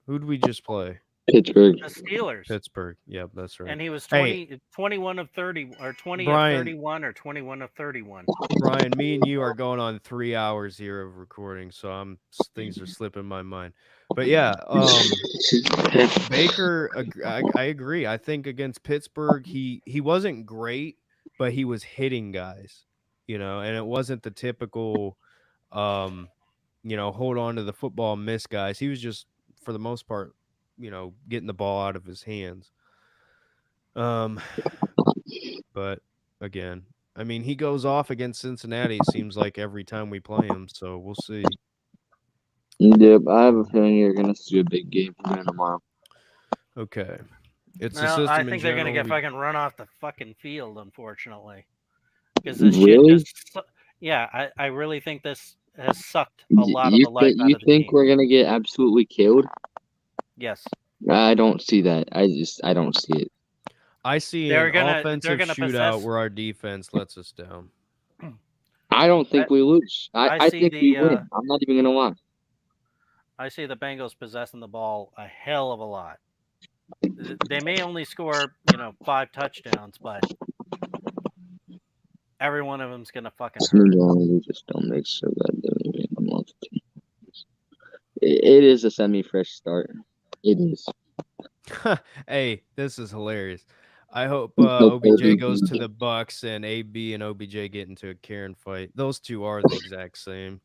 [SPEAKER 1] Who did we just play?
[SPEAKER 4] Pittsburgh.
[SPEAKER 2] The Steelers.
[SPEAKER 1] Pittsburgh. Yep, that's right.
[SPEAKER 2] And he was 21 of 30, or 20
[SPEAKER 1] Brian,
[SPEAKER 2] of 31, or 21 of 31.
[SPEAKER 1] Brian, me and you are going on 3 hours here of recording, so things are slipping my mind. But yeah, Baker, I agree. I think against Pittsburgh, he wasn't great, but he was hitting guys, and it wasn't the typical, hold on to the football, miss guys. He was just, for the most part, getting the ball out of his hands. But again, I mean, he goes off against Cincinnati, it seems like, every time we play him, so we'll see.
[SPEAKER 4] Yep, I have a feeling you're going to see a big game from him tomorrow.
[SPEAKER 1] Okay. It's
[SPEAKER 2] Well,
[SPEAKER 1] a system
[SPEAKER 2] I
[SPEAKER 1] in
[SPEAKER 2] think they're going to
[SPEAKER 1] general.
[SPEAKER 2] get fucking run off the fucking field, unfortunately. Because this
[SPEAKER 4] Really?
[SPEAKER 2] shit just, yeah, I really think this has sucked a lot of the life out
[SPEAKER 4] You
[SPEAKER 2] of the
[SPEAKER 4] think
[SPEAKER 2] team.
[SPEAKER 4] we're going to get absolutely killed?
[SPEAKER 2] Yes.
[SPEAKER 4] I don't see that. I don't see it.
[SPEAKER 1] I see
[SPEAKER 2] They're
[SPEAKER 1] an
[SPEAKER 2] gonna
[SPEAKER 1] offensive shootout where our defense lets us down.
[SPEAKER 4] I don't think we lose. I think we win. I'm not even going to lie.
[SPEAKER 2] I see the Bengals possessing the ball a hell of a lot. They may only score, 5 touchdowns, but every one of them's gonna fucking hurt.
[SPEAKER 4] We just don't make so that it is a semi-fresh start. It is.
[SPEAKER 1] Hey, this is hilarious. I hope OBJ goes to the Bucks and AB and OBJ get into a Karen fight. Those two are the exact same.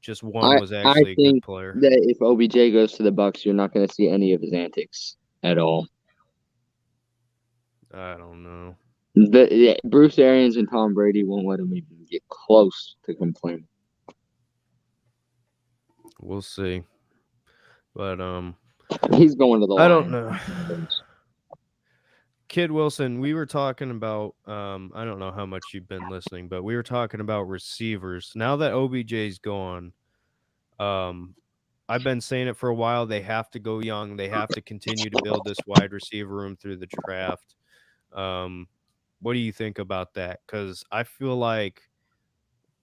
[SPEAKER 1] Just one was actually a good player.
[SPEAKER 4] That if OBJ goes to the Bucks, you're not going to see any of his antics at all.
[SPEAKER 1] I don't know.
[SPEAKER 4] Bruce Arians and Tom Brady won't let him even get close to complaining.
[SPEAKER 1] We'll see. But
[SPEAKER 4] he's going to the
[SPEAKER 1] I
[SPEAKER 4] Lions.
[SPEAKER 1] don't know. Kid Wilson, we were talking about I don't know how much you've been listening, but we were talking about receivers. Now that OBJ's gone, I've been saying it for a while. They have to go young. They have to continue to build this wide receiver room through the draft. What do you think about that? Because I feel like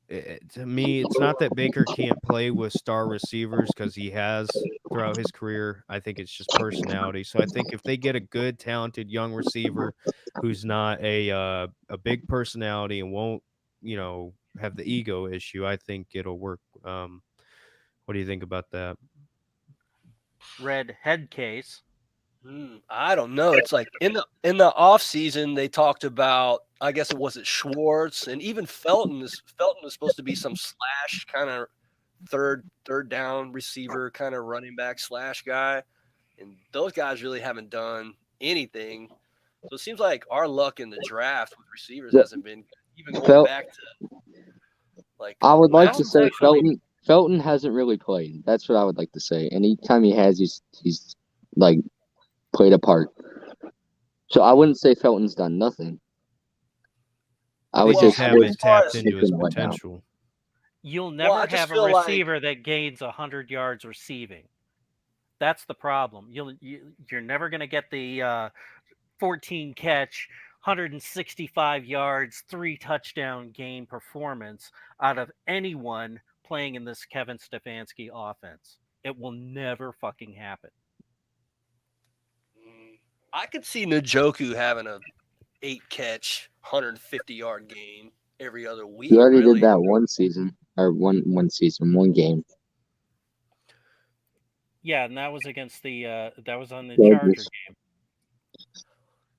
[SPEAKER 1] to me, it's not that Baker can't play with star receivers because he has throughout his career. I think it's just personality. So I think if they get a good, talented young receiver who's not a big personality and won't, have the ego issue, I think it'll work. What do you think about that?
[SPEAKER 2] Red head case.
[SPEAKER 5] I don't know. It's like in the off season they talked about, I guess it wasn't Schwartz, and even Felton is supposed to be some slash kind of third down receiver kind of running back slash guy, and those guys really haven't done anything. So it seems like our luck in the draft with receivers hasn't been good, even going back to like.
[SPEAKER 4] I would like to
[SPEAKER 2] Felton's
[SPEAKER 4] say
[SPEAKER 2] actually-
[SPEAKER 4] Felton hasn't really played. That's what I would like to say. Anytime he has, he's like played a part. So I wouldn't say Felton's done nothing. I would
[SPEAKER 1] They
[SPEAKER 4] say
[SPEAKER 1] just haven't
[SPEAKER 5] as far
[SPEAKER 1] tapped
[SPEAKER 5] as-
[SPEAKER 1] into his
[SPEAKER 4] Right now.
[SPEAKER 1] potential.
[SPEAKER 2] You'll
[SPEAKER 5] I
[SPEAKER 2] never
[SPEAKER 5] just
[SPEAKER 2] have a
[SPEAKER 5] feel like-
[SPEAKER 2] receiver that gains 100 yards receiving. That's the problem. You're never going to get the 14 catch, 165 yards, 3 touchdown game performance out of anyone playing in this Kevin Stefanski offense. It will never fucking happen.
[SPEAKER 5] I could see Njoku having a 8 catch, 150-yard game every other week.
[SPEAKER 4] He already
[SPEAKER 5] really.
[SPEAKER 4] did that one season or one game.
[SPEAKER 2] Yeah, and that was against the that was on the
[SPEAKER 4] Chargers.
[SPEAKER 2] Charger game.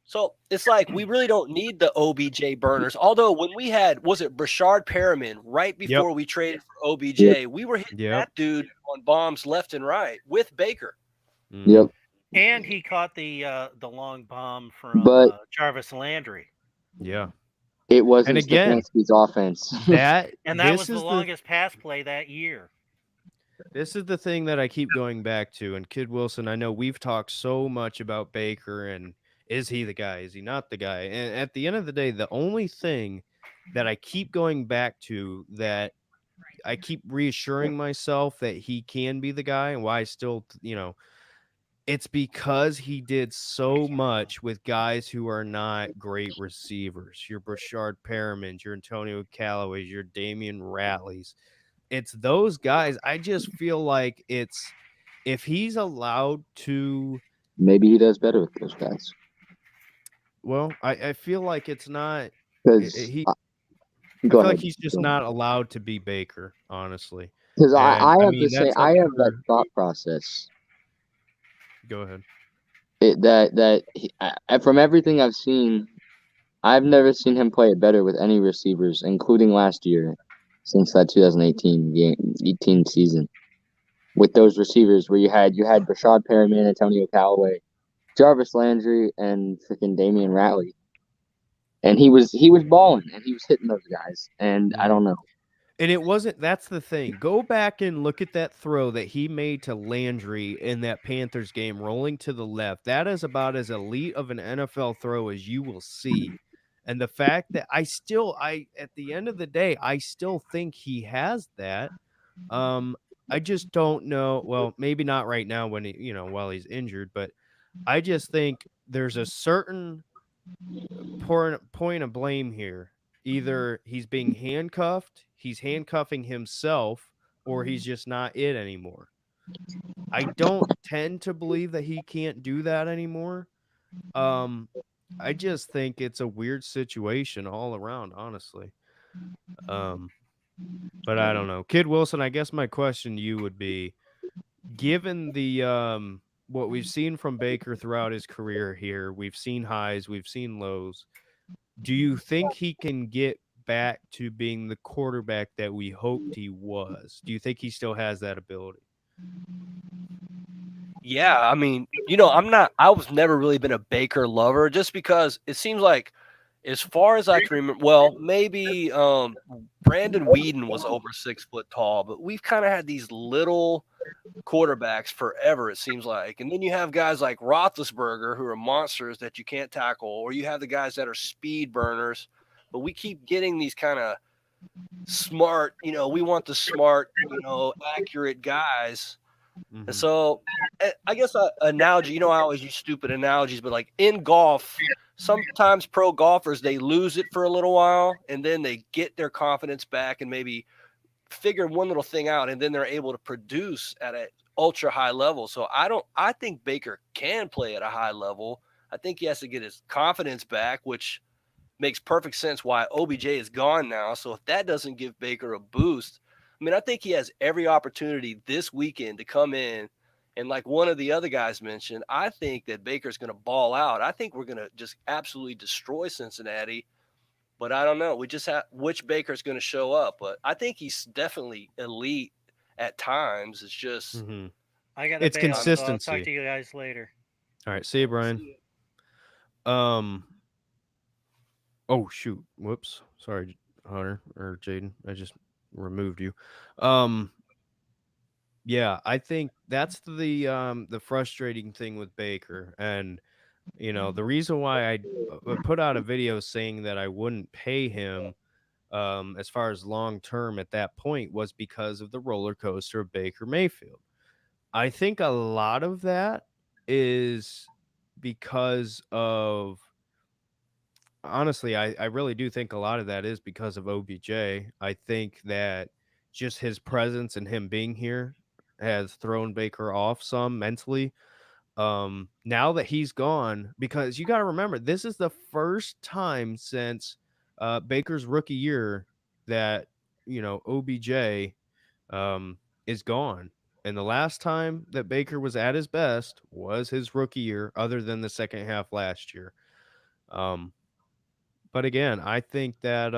[SPEAKER 5] So it's like we really don't need the OBJ burners. Although when we had, was it Brashard Perriman right before we traded for OBJ, we were hitting that dude on bombs left and right with Baker.
[SPEAKER 4] Yep.
[SPEAKER 2] And he caught the long bomb from Jarvis Landry.
[SPEAKER 1] Yeah.
[SPEAKER 4] It wasn't
[SPEAKER 1] And again,
[SPEAKER 4] Stefanski's offense.
[SPEAKER 2] That was the longest pass play that year.
[SPEAKER 1] This is the thing that I keep going back to. And Kid Wilson, I know we've talked so much about Baker and is he the guy? Is he not the guy? And at the end of the day, the only thing that I keep going back to, that I keep reassuring myself that he can be the guy, and why I still, it's because he did so much with guys who are not great receivers. Your Brashard Perrimans, your Antonio Callaways, your Damian Ratleys. It's those guys. I just feel like if he's allowed to.
[SPEAKER 4] Maybe he does better with those guys.
[SPEAKER 1] Well, I feel like it's not.
[SPEAKER 4] Because
[SPEAKER 1] I feel like he's just not allowed to be Baker, honestly.
[SPEAKER 4] Because I have to say, I have that thought process.
[SPEAKER 1] Go ahead.
[SPEAKER 4] From everything I've seen, I've never seen him play it better with any receivers, including last year, since that 2018 season. With those receivers where you had Brashard Perriman, Antonio Callaway, Jarvis Landry, and freaking Damian Ratley. And he was balling, and he was hitting those guys. And I don't know.
[SPEAKER 1] And it wasn't. That's the thing. Go back and look at that throw that he made to Landry in that Panthers game, rolling to the left. That is about as elite of an NFL throw as you will see. And the fact that at the end of the day, I still think he has that. I just don't know. Well, maybe not right now when while he's injured, but I just think there's a certain point of blame here. Either he's being handcuffed, he's handcuffing himself, or he's just not it anymore. I don't tend to believe that he can't do that anymore. I just think it's a weird situation all around, honestly. But I don't know. Kid Wilson, I guess my question to you would be, given the what we've seen from Baker throughout his career here, we've seen highs, we've seen lows. Do you think he can get back to being the quarterback that we hoped he was? Do you think he still has that ability?
[SPEAKER 5] Yeah, I mean, I was never really been a Baker lover, just because it seems like, as far as I can remember, well, maybe Brandon Weeden was over 6 foot tall, but we've kind of had these little quarterbacks forever, it seems like. And then you have guys like Roethlisberger who are monsters that you can't tackle, or you have the guys that are speed burners, but we keep getting these kind of smart, we want the smart, accurate guys. And so I guess an analogy, I always use stupid analogies, but like in golf, sometimes pro golfers, they lose it for a little while and then they get their confidence back and maybe figure one little thing out, and then they're able to produce at an ultra high level. So I think Baker can play at a high level. I think he has to get his confidence back, which makes perfect sense why OBJ is gone now. So if that doesn't give Baker a boost, I mean, I think he has every opportunity this weekend to come in. And like one of the other guys mentioned, I think that Baker's going to ball out. I think we're going to just absolutely destroy Cincinnati. But I don't know. We just have which Baker's going to show up. But I think he's definitely elite at times. It's just
[SPEAKER 2] I got to
[SPEAKER 1] It's
[SPEAKER 2] bail, so I'll talk
[SPEAKER 1] consistency.
[SPEAKER 2] to you guys later.
[SPEAKER 1] All right, see you, Brian. Oh shoot, whoops, sorry, Hunter or Jaden, I just removed you. Yeah, I think that's the frustrating thing with Baker, and the reason why I put out a video saying that I wouldn't pay him as far as long term at that point was because of the roller coaster of Baker Mayfield. I think a lot of that is because of honestly, I really do think a lot of that is because of OBJ. I think that just his presence and him being here has thrown Baker off some mentally. Now that he's gone, because you got to remember, this is the first time since Baker's rookie year that OBJ is gone. And the last time that Baker was at his best was his rookie year, other than the second half last year. But again, I think that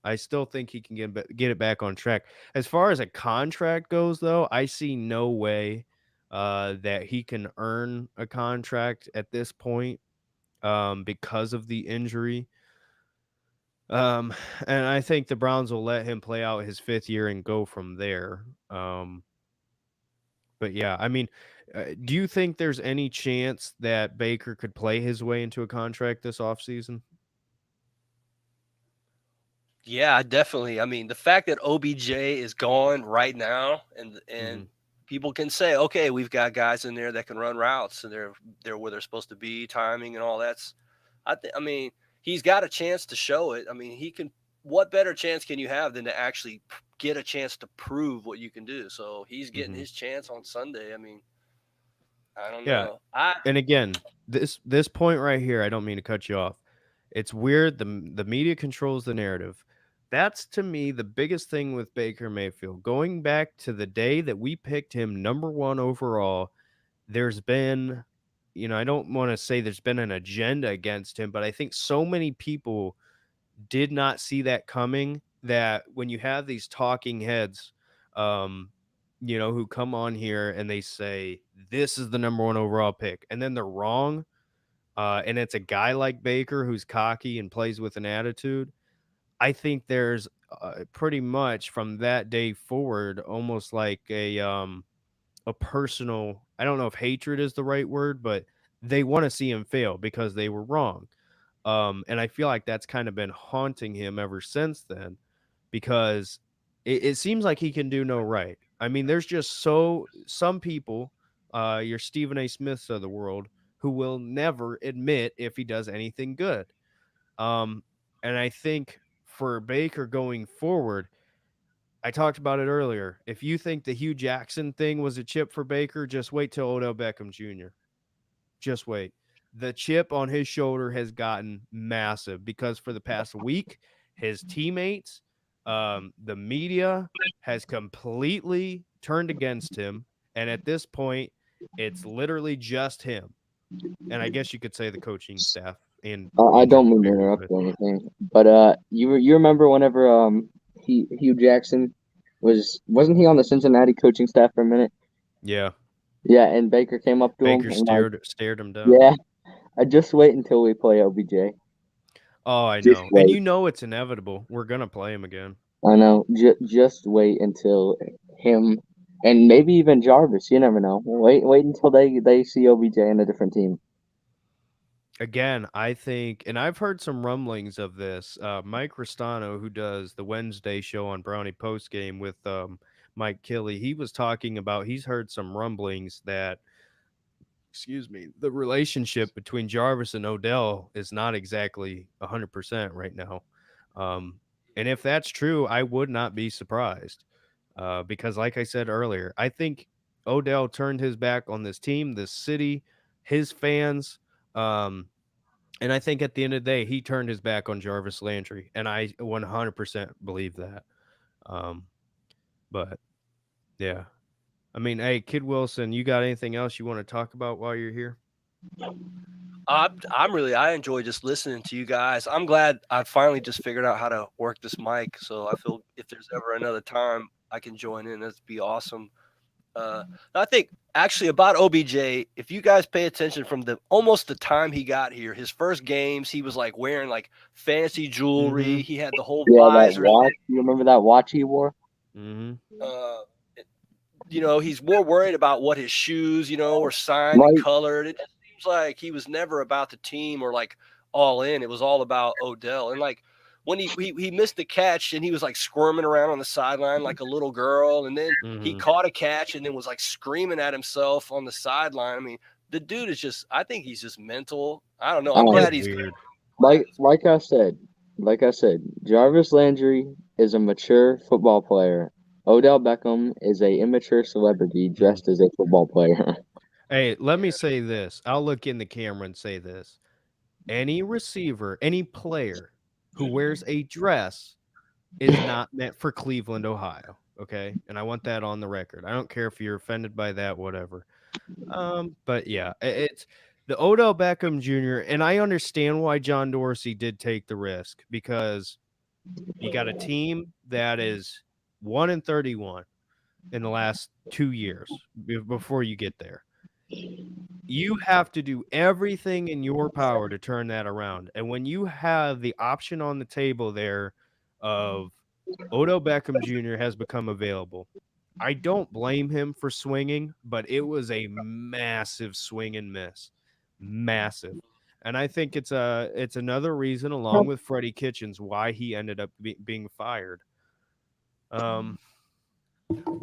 [SPEAKER 1] I still think he can get it back on track. As far as a contract goes, though, I see no way that he can earn a contract at this point because of the injury. And I think the Browns will let him play out his 5th year and go from there. But yeah, I mean, do you think there's any chance that Baker could play his way into a contract this offseason?
[SPEAKER 5] Yeah, definitely. I mean, the fact that OBJ is gone right now, and people can say, okay, we've got guys in there that can run routes, and they're where they're supposed to be, timing and all that's. I mean, he's got a chance to show it. I mean, he can. What better chance can you have than to actually get a chance to prove what you can do? So he's getting his chance on Sunday. I mean, I don't
[SPEAKER 1] Yeah.
[SPEAKER 5] know.
[SPEAKER 1] And again, this point right here, I don't mean to cut you off. It's weird. The media controls the narrative. That's to me the biggest thing with Baker Mayfield. Going back to the day that we picked him number 1 overall, there's been, I don't want to say there's been an agenda against him, but I think so many people did not see that coming that when you have these talking heads, um, who come on here and they say, this is the number 1 overall pick, and then they're wrong. And it's a guy like Baker who's cocky and plays with an attitude. I think there's pretty much from that day forward, almost like a personal, I don't know if hatred is the right word, but they want to see him fail because they were wrong. And I feel like that's kind of been haunting him ever since then, because it seems like he can do no right. I mean, there's just some people, your Stephen A. Smiths of the world, who will never admit if he does anything good. And I think for Baker going forward, I talked about it earlier. If you think the Hugh Jackson thing was a chip for Baker, just wait till Odell Beckham Jr. Just wait. The chip on his shoulder has gotten massive because for the past week, his teammates, the media has completely turned against him. And at this point, it's literally just him. And I guess you could say the coaching staff. And
[SPEAKER 4] I
[SPEAKER 1] Andrew
[SPEAKER 4] don't mean to
[SPEAKER 1] Berry,
[SPEAKER 4] interrupt
[SPEAKER 1] but
[SPEAKER 4] or anything, but you remember whenever Hugh Jackson wasn't he on the Cincinnati coaching staff for a minute?
[SPEAKER 1] yeah,
[SPEAKER 4] Yeah, and Baker came up to him
[SPEAKER 1] Baker
[SPEAKER 4] and like,
[SPEAKER 1] stared him down.
[SPEAKER 4] yeah, I just wait until we play OBJ.
[SPEAKER 1] Oh, I
[SPEAKER 4] Just
[SPEAKER 1] know. And
[SPEAKER 4] wait.
[SPEAKER 1] it's inevitable. We're going to play him again.
[SPEAKER 4] I know. Just wait until him and maybe even Jarvis. You never know. Wait until they see OBJ in a different team.
[SPEAKER 1] Again, I think, and I've heard some rumblings of this. Mike Ristano, who does the Wednesday show on Brownie Post Game with Mike Kelly, he was talking about he's heard some rumblings that, excuse me, the relationship between Jarvis and Odell is not exactly 100% right now. And if that's true, I would not be surprised because, like I said earlier, I think Odell turned his back on this team, this city, his fans. And I think at the end of the day, he turned his back on Jarvis Landry. And I 100% believe that. But yeah. I mean, hey, Kid Wilson, you got anything else you want to talk about while you're here?
[SPEAKER 5] I enjoy just listening to you guys. I'm glad I finally just figured out how to work this mic. So I feel if there's ever another time I can join in, that'd be awesome. I think actually about OBJ, if you guys pay attention from almost the time he got here, his first games, he was like wearing like fancy jewelry. He had the whole visor.
[SPEAKER 4] That watch. You remember that watch he wore?
[SPEAKER 5] He's more worried about what his shoes, were signed and colored. It just seems like he was never about the team or like all in. It was all about Odell. And like when he missed the catch and he was like squirming around on the sideline like a little girl, and then he caught a catch and then was like screaming at himself on the sideline. I mean, the dude is I think he's just mental. I don't know. I'm glad he's
[SPEAKER 1] weird.
[SPEAKER 4] Like I said, Jarvis Landry is a mature football player. Odell Beckham is a immature celebrity dressed as a football player.
[SPEAKER 1] Hey, let me say this. I'll look in the camera and say this. Any receiver, any player who wears a dress is not meant for Cleveland, Ohio. Okay? And I want that on the record. I don't care if you're offended by that, whatever. But yeah, it's the Odell Beckham Jr. And I understand why John Dorsey did take the risk because you got a team that is 1-31 in the last 2 years before you get there. You have to do everything in your power to turn that around. And when you have the option on the table there of Odell Beckham Jr. has become available, I don't blame him for swinging, but it was a massive swing and miss. Massive. And I think it's another reason, along with Freddie Kitchens, why he ended up being fired.
[SPEAKER 5] Well,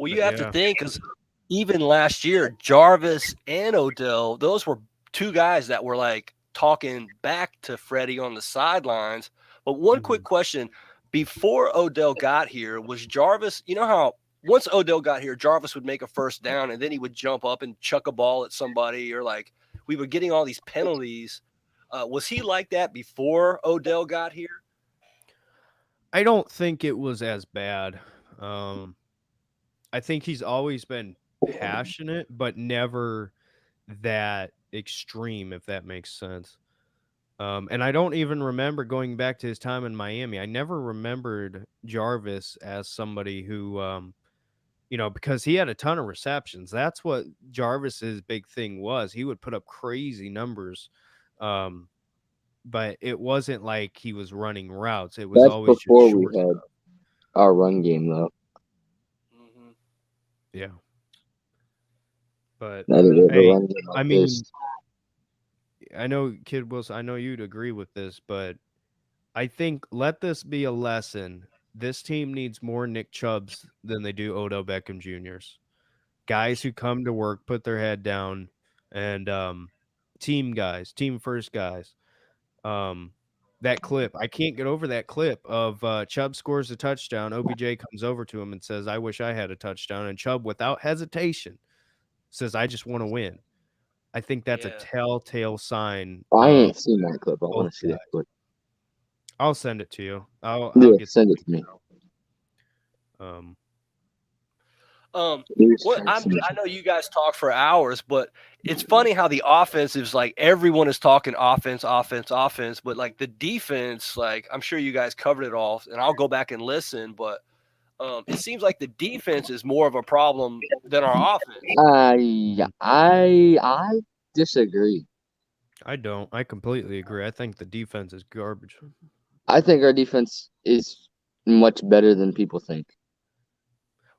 [SPEAKER 5] you have to think because even last year, Jarvis and Odell, those were two guys that were like talking back to Freddie on the sidelines. But one quick question: before Odell got here, was Jarvis? You know how once Odell got here, Jarvis would make a first down and then he would jump up and chuck a ball at somebody, or like we were getting all these penalties. Was he like that before Odell got here?
[SPEAKER 1] I don't think it was as bad. I think he's always been passionate, but never that extreme, if that makes sense. And I don't even remember going back to his time in Miami. I never remembered Jarvis as somebody who, because he had a ton of receptions. That's what Jarvis's big thing was. He would put up crazy numbers. But it wasn't like he was running routes. It was
[SPEAKER 4] That's
[SPEAKER 1] always just
[SPEAKER 4] before
[SPEAKER 1] short
[SPEAKER 4] we had
[SPEAKER 1] stuff.
[SPEAKER 4] our run game, though.
[SPEAKER 1] Yeah. But
[SPEAKER 4] Now that we have a
[SPEAKER 1] hey,
[SPEAKER 4] run game like
[SPEAKER 1] I mean,
[SPEAKER 4] this.
[SPEAKER 1] I know, Kid Wilson, I know you'd agree with this, but I think let this be a lesson. This team needs more Nick Chubbs than they do Odell Beckham Jr.'s. Guys who come to work, put their head down, and team guys, team first guys. That clip, I can't get over that clip of Chubb scores a touchdown. OBJ comes over to him and says, "I wish I had a touchdown." And Chubb, without hesitation, says, "I just want to win." I think that's a telltale sign.
[SPEAKER 4] I ain't seen that clip. I want
[SPEAKER 1] both
[SPEAKER 4] to see that
[SPEAKER 1] guys.
[SPEAKER 4] clip.
[SPEAKER 1] I'll send it to you. I'll
[SPEAKER 4] Yeah,
[SPEAKER 1] get
[SPEAKER 4] send it to me.
[SPEAKER 5] I know you guys talk for hours, but it's funny how the offense is like everyone is talking offense, but like the defense, like I'm sure you guys covered it all, and I'll go back and listen, but it seems like the defense is more of a problem than our offense.
[SPEAKER 4] I disagree.
[SPEAKER 1] I don't. I completely agree. I think the defense is garbage.
[SPEAKER 4] I think our defense is much better than people think.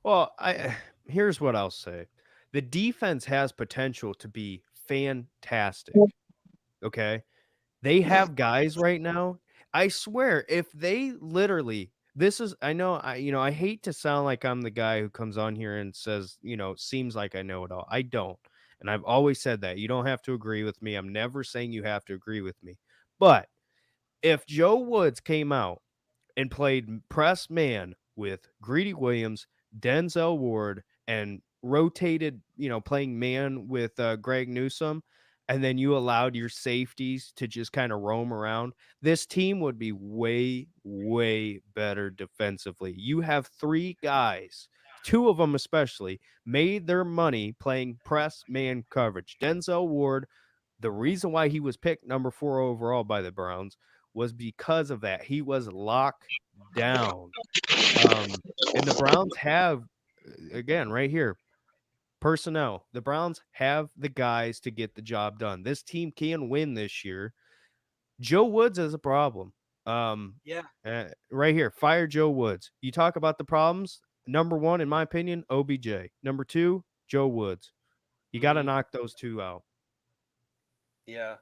[SPEAKER 1] Well, here's what I'll say. The defense has potential to be fantastic. Okay? They have guys right now. I swear, if they literally this is I know I hate to sound like I'm the guy who comes on here and says, seems like I know it all. I don't. And I've always said that. You don't have to agree with me. I'm never saying you have to agree with me. But if Joe Woods came out and played press man with Greedy Williams, Denzel Ward, and rotated, playing man with Greg Newsome, and then you allowed your safeties to just kind of roam around, this team would be way, way better defensively. You have three guys, two of them especially, made their money playing press man coverage. Denzel Ward, the reason why he was picked number 4 overall by the Browns was because of that. He was locked down. And the Browns have, again, right here, personnel. The Browns have the guys to get the job done. This team can win this year. Joe Woods is a problem.
[SPEAKER 5] Yeah.
[SPEAKER 1] Right here, fire Joe Woods. You talk about the problems. Number 1, in my opinion, OBJ. Number 2, Joe Woods. You got to knock those two out.
[SPEAKER 5] Yeah.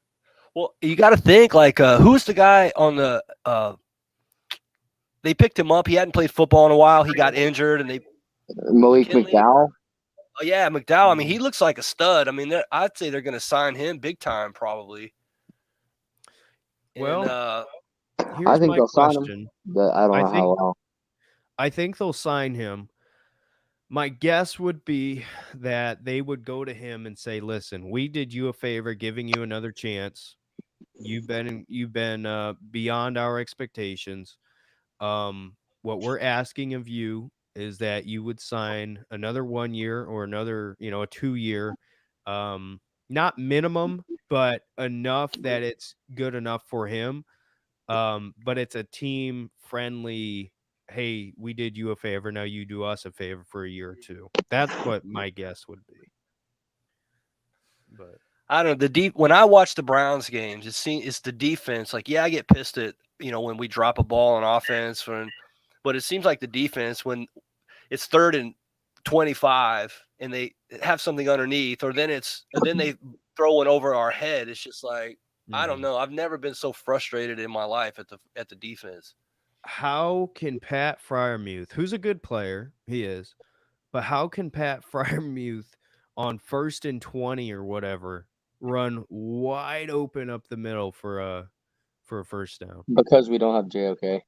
[SPEAKER 5] Well, you got to think like who's the guy on the they picked him up. He hadn't played football in a while. He got injured, and
[SPEAKER 6] Malik
[SPEAKER 5] McKinley?
[SPEAKER 6] McDowell.
[SPEAKER 5] Oh yeah, McDowell. I mean, he looks like a stud. I mean, I'd say they're going to sign him big time, probably.
[SPEAKER 1] Well,
[SPEAKER 5] and,
[SPEAKER 1] here's
[SPEAKER 6] I think
[SPEAKER 1] my
[SPEAKER 6] they'll sign him,
[SPEAKER 1] question.
[SPEAKER 6] but I don't know how well.
[SPEAKER 1] I think they'll sign him. My guess would be that they would go to him and say, "Listen, we did you a favor, giving you another chance. You've been beyond our expectations. What we're asking of you is that you would sign another 1 year or another, a 2-year, not minimum, but enough that it's good enough for him. But it's a team friendly. Hey, we did you a favor. Now you do us a favor for a year or two." That's what my guess would be. But
[SPEAKER 5] I don't know when I watch the Browns games, it's the defense. Like, yeah, I get pissed at when we drop a ball on offense, but it seems like the defense when it's 3rd and 25 and they have something underneath, or then they throw it over our head. It's just like I don't know. I've never been so frustrated in my life at the defense.
[SPEAKER 1] how can Pat Fryermuth, who's a good player, he is, but how can Pat Fryermuth on 1st and 20 or whatever run wide open up the middle for a first down?
[SPEAKER 6] Because we don't have JOK.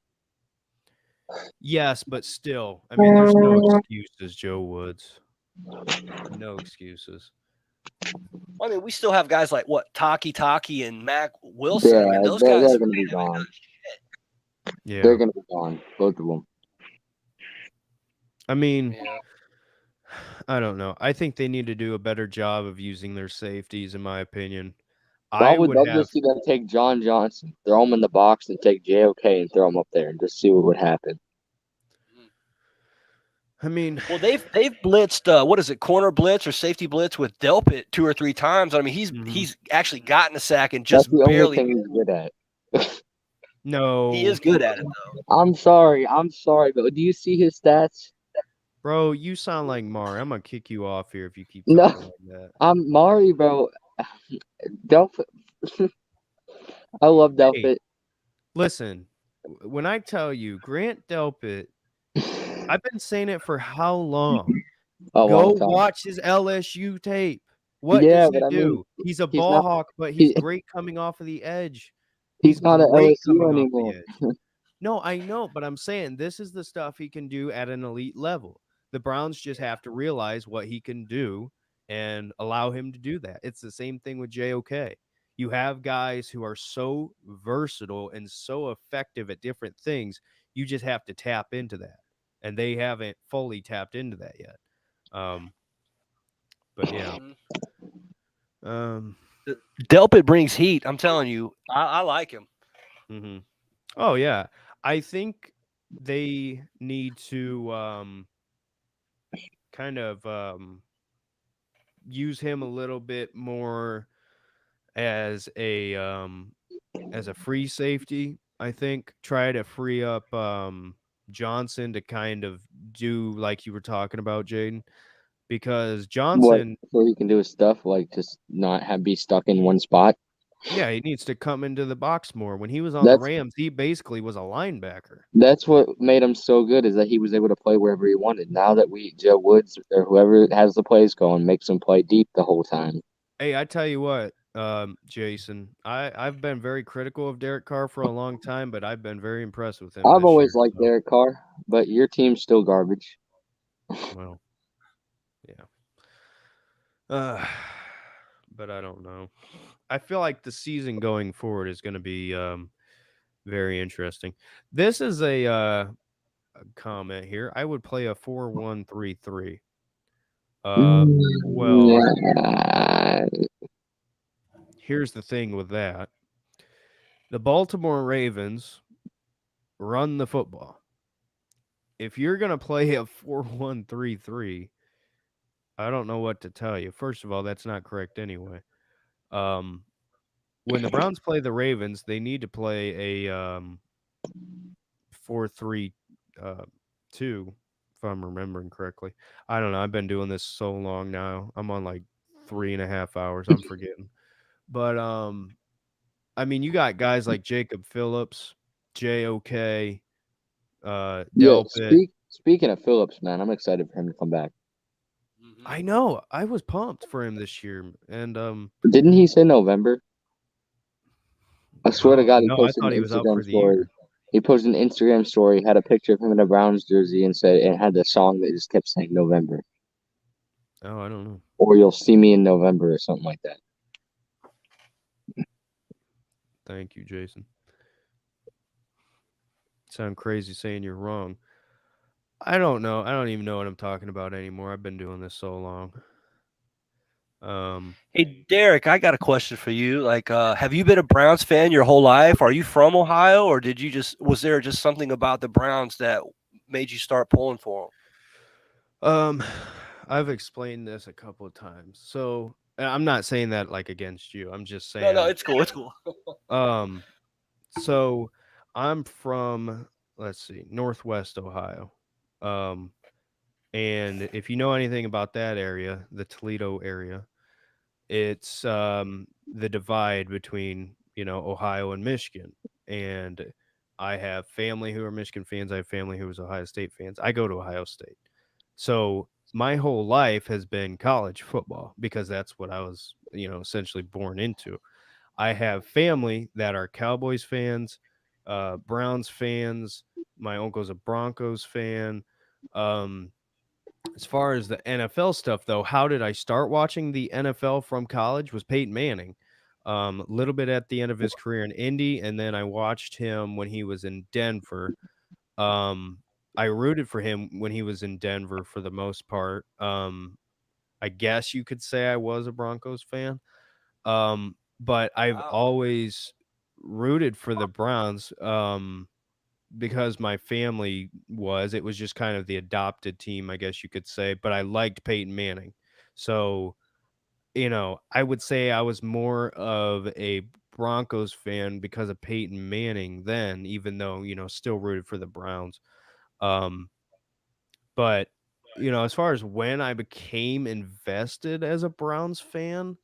[SPEAKER 1] Yes, but still, I mean, there's no excuses, Joe Woods. No excuses.
[SPEAKER 5] I mean, we still have guys like Taki and Mac Wilson.
[SPEAKER 6] Yeah,
[SPEAKER 5] I mean, those
[SPEAKER 6] they're
[SPEAKER 5] guys
[SPEAKER 6] going to be gone.
[SPEAKER 1] Yeah,
[SPEAKER 6] They're going to be gone, both of them.
[SPEAKER 1] I mean,
[SPEAKER 5] Yeah.
[SPEAKER 1] I don't know. I think they need to do a better job of using their safeties, in my opinion.
[SPEAKER 6] I would love to see them take John Johnson, throw him in the box, and take JOK and throw him up there and just see what would happen.
[SPEAKER 1] I mean,
[SPEAKER 5] well, they've blitzed what is it, corner blitz or safety blitz with Delpit 2 or 3 times. I mean, he's actually gotten a sack and just
[SPEAKER 6] That's the
[SPEAKER 5] barely.
[SPEAKER 6] only thing he's good at.
[SPEAKER 1] No,
[SPEAKER 5] he is good at it though.
[SPEAKER 6] I'm sorry, but do you see his stats?
[SPEAKER 1] Bro, you sound like Mar. I'm gonna kick you off here if you keep
[SPEAKER 6] No.
[SPEAKER 1] talking like that.
[SPEAKER 6] I'm Mari, bro. Delpit. I love Delpit.
[SPEAKER 1] Hey, listen, when I tell you Grant Delpit, I've been saying it for how long? Go watch his LSU tape. What does he do? He's a ball hawk, but he's great coming off of the edge.
[SPEAKER 6] He's not at LSU anymore.
[SPEAKER 1] No, I know, but I'm saying this is the stuff he can do at an elite level. The Browns just have to realize what he can do and allow him to do that. It's the same thing with JOK. You have guys who are so versatile and so effective at different things. You just have to tap into that. And they haven't fully tapped into that yet. But yeah.
[SPEAKER 5] Delpit brings heat. I'm telling you, I like him.
[SPEAKER 1] Mm-hmm. Oh yeah, I think they need to kind of use him a little bit more as a free safety. I think try to free up Johnson to kind of do like you were talking about, Jaden, because Johnson,
[SPEAKER 6] so he can do his stuff like just not be stuck in one spot.
[SPEAKER 1] Yeah, he needs to come into the box more. When he was on the Rams, he basically was a linebacker.
[SPEAKER 6] That's what made him so good, is that he was able to play wherever he wanted. Now that Joe Woods or whoever has the plays going makes him play deep the whole time.
[SPEAKER 1] Hey, I tell you what, Jason, I've been very critical of Derek Carr for a long time, but I've been very impressed with him
[SPEAKER 6] I've
[SPEAKER 1] this
[SPEAKER 6] always
[SPEAKER 1] year.
[SPEAKER 6] liked Derek Carr, but your team's still garbage.
[SPEAKER 1] Well, yeah. But I don't know. I feel like the season going forward is going to be very interesting. This is a comment here. I would play a 4-1-3-3. Well, here's the thing with that. The Baltimore Ravens run the football. If you're going to play a 4-1-3-3, I don't know what to tell you. First of all, that's not correct anyway. When the Browns play the Ravens, they need to play a 4-3-2, if I'm remembering correctly. I don't know. I've been doing this so long now. I'm on like 3.5 hours. I'm forgetting. But I mean, you got guys like Jacob Phillips, JOK,
[SPEAKER 6] Yeah,
[SPEAKER 1] Delpit.
[SPEAKER 6] speaking of Phillips, man, I'm excited for him to come back.
[SPEAKER 1] I know. I was pumped for him this year. And
[SPEAKER 6] Didn't he say November? I swear to God, he
[SPEAKER 1] no, I
[SPEAKER 6] posted
[SPEAKER 1] thought
[SPEAKER 6] an
[SPEAKER 1] he was out
[SPEAKER 6] Instagram
[SPEAKER 1] for the
[SPEAKER 6] story.
[SPEAKER 1] year.
[SPEAKER 6] He posted an Instagram story, had a picture of him in a Browns jersey, and had the song that just kept saying November.
[SPEAKER 1] Oh, I don't know.
[SPEAKER 6] Or you'll see me in November or something like that.
[SPEAKER 1] Thank you, Jason. Sound crazy saying you're wrong. I don't know. I don't even know what I'm talking about anymore. I've been doing this so long.
[SPEAKER 5] Hey, Derek, I got a question for you. Like, have you been a Browns fan your whole life? Are you from Ohio, or was there just something about the Browns that made you start pulling for them?
[SPEAKER 1] I've explained this a couple of times. So I'm not saying that like against you. I'm just
[SPEAKER 5] No,
[SPEAKER 1] saying,
[SPEAKER 5] it's cool. It's cool.
[SPEAKER 1] so I'm from, let's see, Northwest Ohio. And if you know anything about that area, the Toledo area, it's the divide between, Ohio and Michigan. And I have family who are Michigan fans. I have family who is Ohio State fans. I go to Ohio State. So my whole life has been college football because that's what I was, essentially born into. I have family that are Cowboys fans, Browns fans. My uncle's a Broncos fan. As far as the NFL stuff, though, how did I start watching the NFL from college? Was Peyton Manning. A little bit at the end of his career in Indy, and then I watched him when he was in Denver. I rooted for him when he was in Denver for the most part. I guess you could say I was a Broncos fan. But I've
[SPEAKER 5] Wow.
[SPEAKER 1] always rooted for the Browns. Because my family it was just kind of the adopted team, I guess you could say, but I liked Peyton Manning. So, I would say I was more of a Broncos fan because of Peyton Manning then, even though, still rooted for the Browns. But, as far as when I became invested as a Browns fan,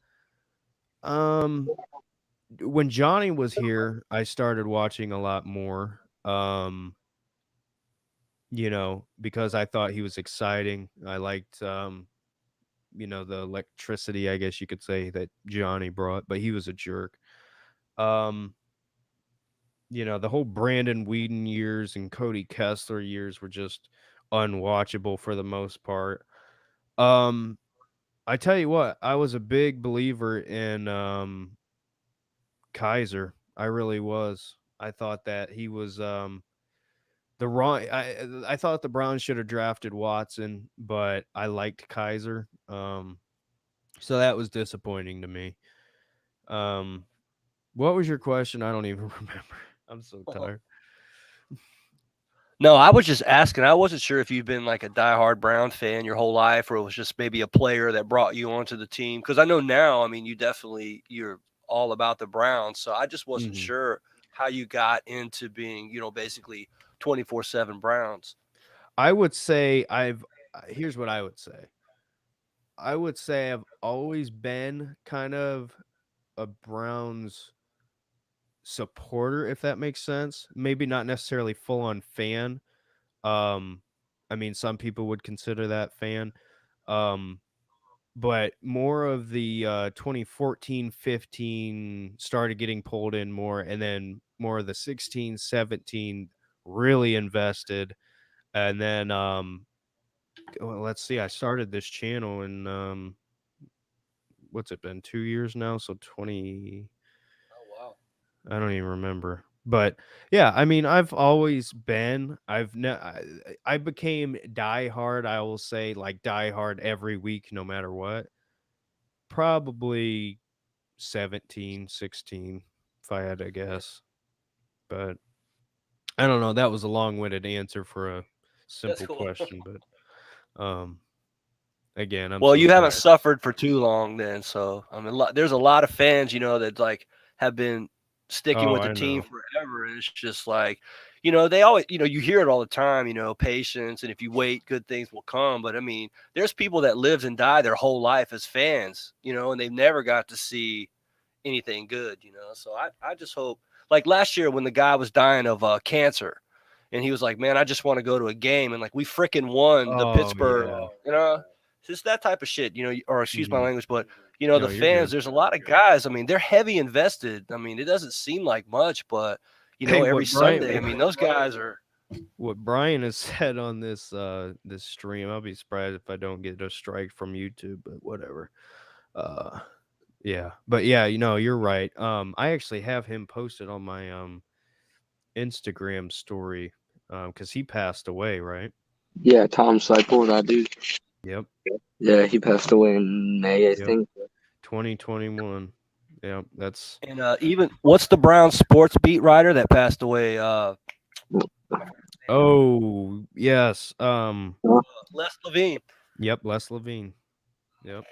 [SPEAKER 1] when Johnny was here, I started watching a lot more. Because I thought he was exciting. I liked, the electricity, I guess you could say, that Johnny brought, but he was a jerk. Um, the whole Brandon Whedon years and Cody Kessler years were just unwatchable for the most part. I tell you what, I was a big believer in Kaiser. I really was. I thought that he was the wrong. I thought the Browns should have drafted Watson, but I liked Kaiser. So that was disappointing to me. What was your question? I don't even remember. I'm so tired.
[SPEAKER 5] No, I was just asking. I wasn't sure if you've been like a diehard Browns fan your whole life, or it was just maybe a player that brought you onto the team. Because I know now, I mean, you're all about the Browns. So I just wasn't sure how you got into being, basically 24/7 Browns.
[SPEAKER 1] I would say here's what I would say. I would say I've always been kind of a Browns supporter, if that makes sense. Maybe not necessarily full on fan. I mean, some people would consider that fan. Um, but more of the 2014-15 started getting pulled in more, and then more of the 16-17 really invested. And then well, let's see, I started this channel in what's it been, 2 years now? So 20,
[SPEAKER 5] Oh wow.
[SPEAKER 1] I don't even remember. But yeah, I mean, I've always been. I became diehard. I will say, like, diehard every week, no matter what. Probably 17, 16, if I had to guess. But I don't know. That was a long-winded answer for a
[SPEAKER 5] That's
[SPEAKER 1] simple
[SPEAKER 5] cool.
[SPEAKER 1] question. But again, I'm
[SPEAKER 5] Well,
[SPEAKER 1] so
[SPEAKER 5] you haven't
[SPEAKER 1] sorry.
[SPEAKER 5] suffered for too long then. So, I mean, there's a lot of fans, that like have been sticking
[SPEAKER 1] Oh,
[SPEAKER 5] with the
[SPEAKER 1] I
[SPEAKER 5] team
[SPEAKER 1] know.
[SPEAKER 5] forever. And it's just like, they always, you hear it all the time, patience. And if you wait, good things will come. But I mean, there's people that lived and died their whole life as fans, and they've never got to see anything good. So I just hope, like last year when the guy was dying of cancer and he was like, man, I just want to go to a game. And like, we freaking won the
[SPEAKER 1] Oh,
[SPEAKER 5] Pittsburgh,
[SPEAKER 1] yeah.
[SPEAKER 5] just that type of shit, or excuse my
[SPEAKER 1] Mhm.
[SPEAKER 5] language, but
[SPEAKER 1] No,
[SPEAKER 5] the
[SPEAKER 1] you're
[SPEAKER 5] fans,
[SPEAKER 1] good.
[SPEAKER 5] there's a lot of guys. I mean, they're heavy invested. I mean, it doesn't seem like much, but
[SPEAKER 1] Hey,
[SPEAKER 5] every Sunday, I mean, those guys are.
[SPEAKER 1] what Brian has said on this stream, I'll be surprised if I don't get a strike from YouTube, but whatever. Uh yeah. But yeah, you're right. I actually have him posted on my Instagram story cuz he passed away, right?
[SPEAKER 6] Yeah, Tom Seipel, that dude.
[SPEAKER 1] Yep.
[SPEAKER 6] Yeah, he passed away in May, I
[SPEAKER 1] Yep.
[SPEAKER 6] think.
[SPEAKER 1] 2021. Yep, that's
[SPEAKER 5] And even what's the Browns sports beat writer that passed away?
[SPEAKER 1] Oh, yes.
[SPEAKER 5] Les Levine.
[SPEAKER 1] Yep, Les Levine. Yep.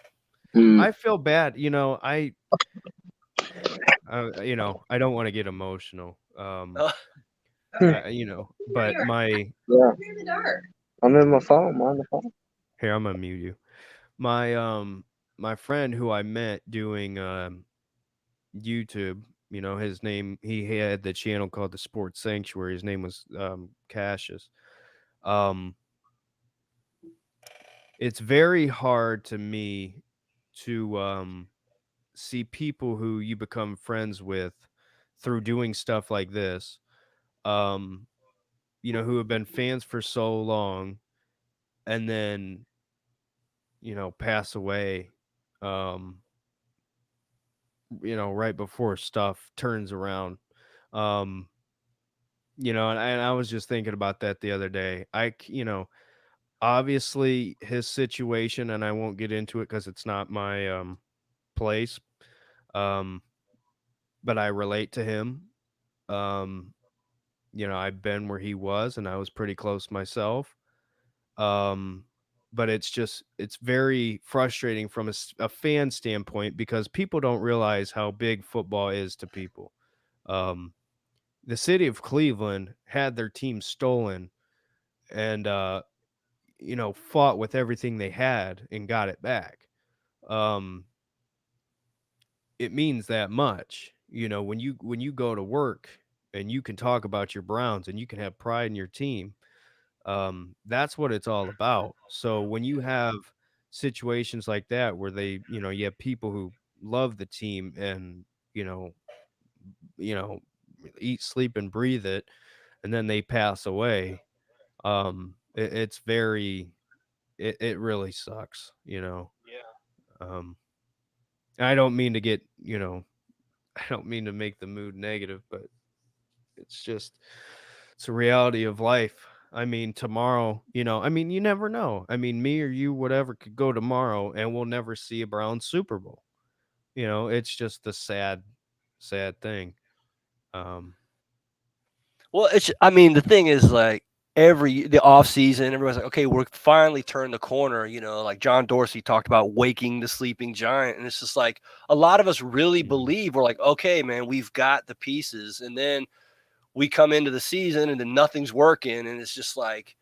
[SPEAKER 6] Mm,
[SPEAKER 1] I feel bad, I don't want to get emotional. But
[SPEAKER 6] yeah. I'm in my phone. I'm on the phone.
[SPEAKER 1] here, I'm gonna mute you. My friend who I met doing YouTube, his name, he had the channel called the Sports Sanctuary. His name was Cassius. Um it's very hard to me to see people who you become friends with through doing stuff like this, um, who have been fans for so long and then, pass away, um, right before stuff turns around. Um, and I was just thinking about that the other day. Obviously his situation, and I won't get into it because it's not my place. Um, but I relate to him. Um, I've been where he was and I was pretty close myself. Um, but it's very frustrating from a fan standpoint because people don't realize how big football is to people. Um, the city of Cleveland had their team stolen and, fought with everything they had and got it back. Um, it means that much, when you go to work and you can talk about your Browns and you can have pride in your team. That's what it's all about. So when you have situations like that where you have people who love the team and you know you know eat, sleep, and breathe it, and then they pass away, it's very, it really sucks. um I don't mean to get, I don't mean to make the mood negative, but it's a reality of life. I mean, tomorrow, I mean, you never know. I mean, me or you, whatever, could go tomorrow and we'll never see a Browns Super Bowl. It's just the sad, sad thing. Um,
[SPEAKER 5] Well, I mean, the thing is, like, the off season, everyone's like, okay, we're finally turned the corner. Like John Dorsey talked about waking the sleeping giant. And it's just like a lot of us really believe we're like, okay, man, we've got the pieces. And then we come into the season and then nothing's working. And it's just like,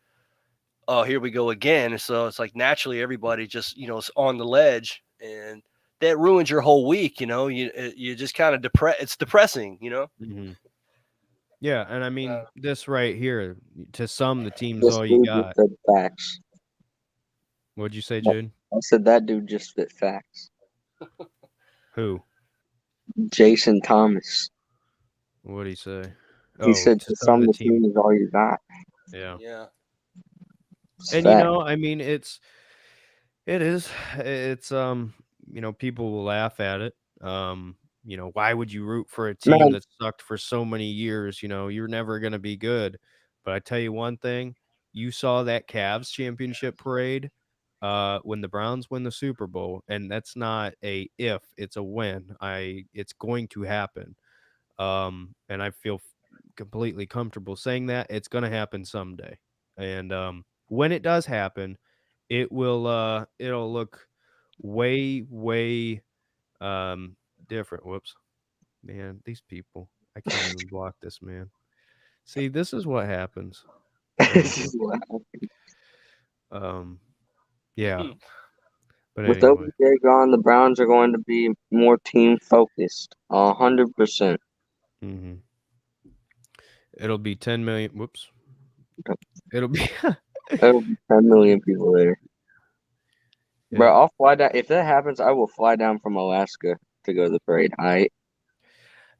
[SPEAKER 5] oh, here we go again. And so it's like naturally everybody just, is on the ledge. And that ruins your whole week. You just kind of it's depressing.
[SPEAKER 1] Mm-hmm. Yeah, and I mean this right here, to sum the team's
[SPEAKER 6] This
[SPEAKER 1] all you
[SPEAKER 6] dude
[SPEAKER 1] got.
[SPEAKER 6] just said facts.
[SPEAKER 1] What'd you say, Jude?
[SPEAKER 6] I said that dude just spit facts.
[SPEAKER 1] Who?
[SPEAKER 6] Jason Thomas.
[SPEAKER 1] What'd he say?
[SPEAKER 6] He said
[SPEAKER 1] To
[SPEAKER 6] to
[SPEAKER 1] sum
[SPEAKER 6] sum
[SPEAKER 1] the
[SPEAKER 6] the
[SPEAKER 1] team.
[SPEAKER 6] team is all you got.
[SPEAKER 1] Yeah.
[SPEAKER 5] Yeah.
[SPEAKER 6] It's
[SPEAKER 1] And
[SPEAKER 6] fact.
[SPEAKER 1] I mean it's people will laugh at it. Why would you root for a team
[SPEAKER 6] Man,
[SPEAKER 1] that sucked for so many years? You're never going to be good. But I tell you one thing, you saw that Cavs championship parade when the Browns win the Super Bowl, and that's not a if, it's a when. It's going to happen. And I feel completely comfortable saying that it's going to happen someday. And when it does happen, it'll look way different. Whoops. Man, these people. I can't even block this, man. See, this is what happens.
[SPEAKER 6] this is what
[SPEAKER 1] Yeah. But
[SPEAKER 6] with
[SPEAKER 1] anyway.
[SPEAKER 6] OBJ gone, the Browns are going to be more team focused. 100%.
[SPEAKER 1] Mm-hmm. It'll be 10 million. Whoops. It'll be
[SPEAKER 6] There'll be 10 million people there.
[SPEAKER 1] Yeah.
[SPEAKER 6] Bro, I'll fly down. If that happens, I will fly down from Alaska to go to the parade. All right.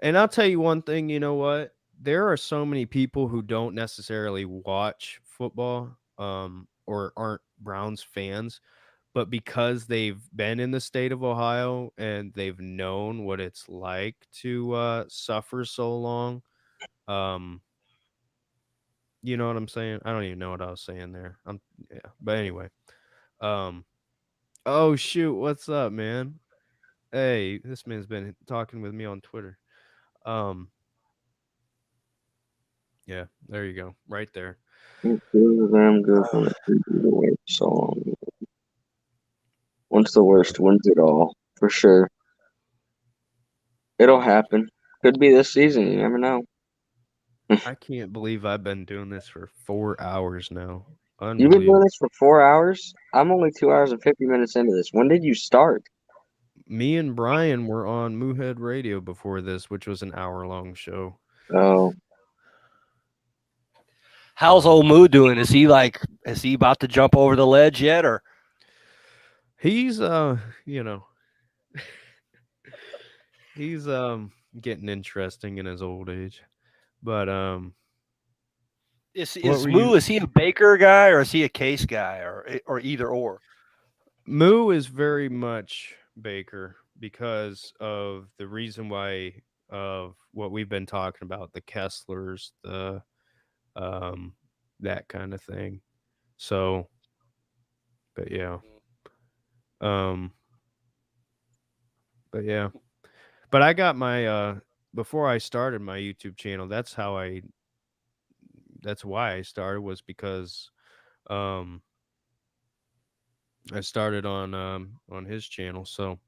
[SPEAKER 1] And I'll tell you one thing, you know what? There are so many people who don't necessarily watch football or aren't Browns fans, but because they've been in the state of Ohio and they've known what it's like to suffer so long, you know what I'm saying? I don't even know what I was saying there. But anyway. Oh shoot, what's up, man? Hey, this man's been talking with me on Twitter. Yeah, there you go. Right there.
[SPEAKER 6] I'm good from the way song. Once the worst wins it all, for sure. It'll happen. Could be this season. You never know.
[SPEAKER 1] I can't believe I've been doing this for 4 hours now.
[SPEAKER 6] You've been doing
[SPEAKER 1] Unbelievable.
[SPEAKER 6] this for 4 hours? I'm only 2 hours and 50 minutes into this. When did you start?
[SPEAKER 1] Me and Brian were on Moohead Radio before this, which was an hour-long show.
[SPEAKER 6] Oh,
[SPEAKER 5] How's old Moo doing? Is he about to jump over the ledge yet, or?
[SPEAKER 1] He's he's getting interesting in his old age. But
[SPEAKER 5] Is
[SPEAKER 1] what were
[SPEAKER 5] Moo?
[SPEAKER 1] you
[SPEAKER 5] Is he a Baker guy or is he a Case guy or either or?
[SPEAKER 1] Moo is very much Baker because of the reason why of what we've been talking about, the Kesslers, the that kind of thing. So, but yeah. But yeah. But I got my before I started my YouTube channel, that's why I started, was because I started on his channel. So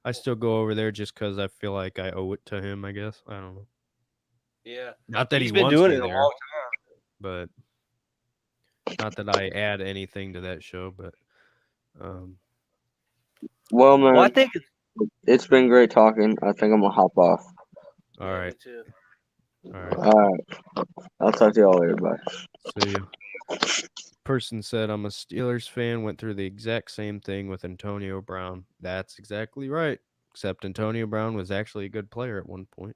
[SPEAKER 1] I still go over there just because I feel like I owe it to him, I guess. I don't know.
[SPEAKER 5] Yeah.
[SPEAKER 1] Not that
[SPEAKER 5] He's
[SPEAKER 1] he
[SPEAKER 5] been
[SPEAKER 1] wants
[SPEAKER 5] doing
[SPEAKER 1] me
[SPEAKER 5] it a
[SPEAKER 1] there,
[SPEAKER 5] long time.
[SPEAKER 1] but not that I add anything to that show, but
[SPEAKER 6] well, man,
[SPEAKER 5] Well, I think
[SPEAKER 6] it's been great talking. I think I'm going to hop off.
[SPEAKER 1] all
[SPEAKER 5] Yeah, me
[SPEAKER 1] right.
[SPEAKER 5] too.
[SPEAKER 1] All right.
[SPEAKER 6] All right. I'll talk to y'all later. Bye.
[SPEAKER 1] See you. Person said, I'm a Steelers fan, went through the exact same thing with Antonio Brown. That's exactly right. Except Antonio Brown was actually a good player at one point.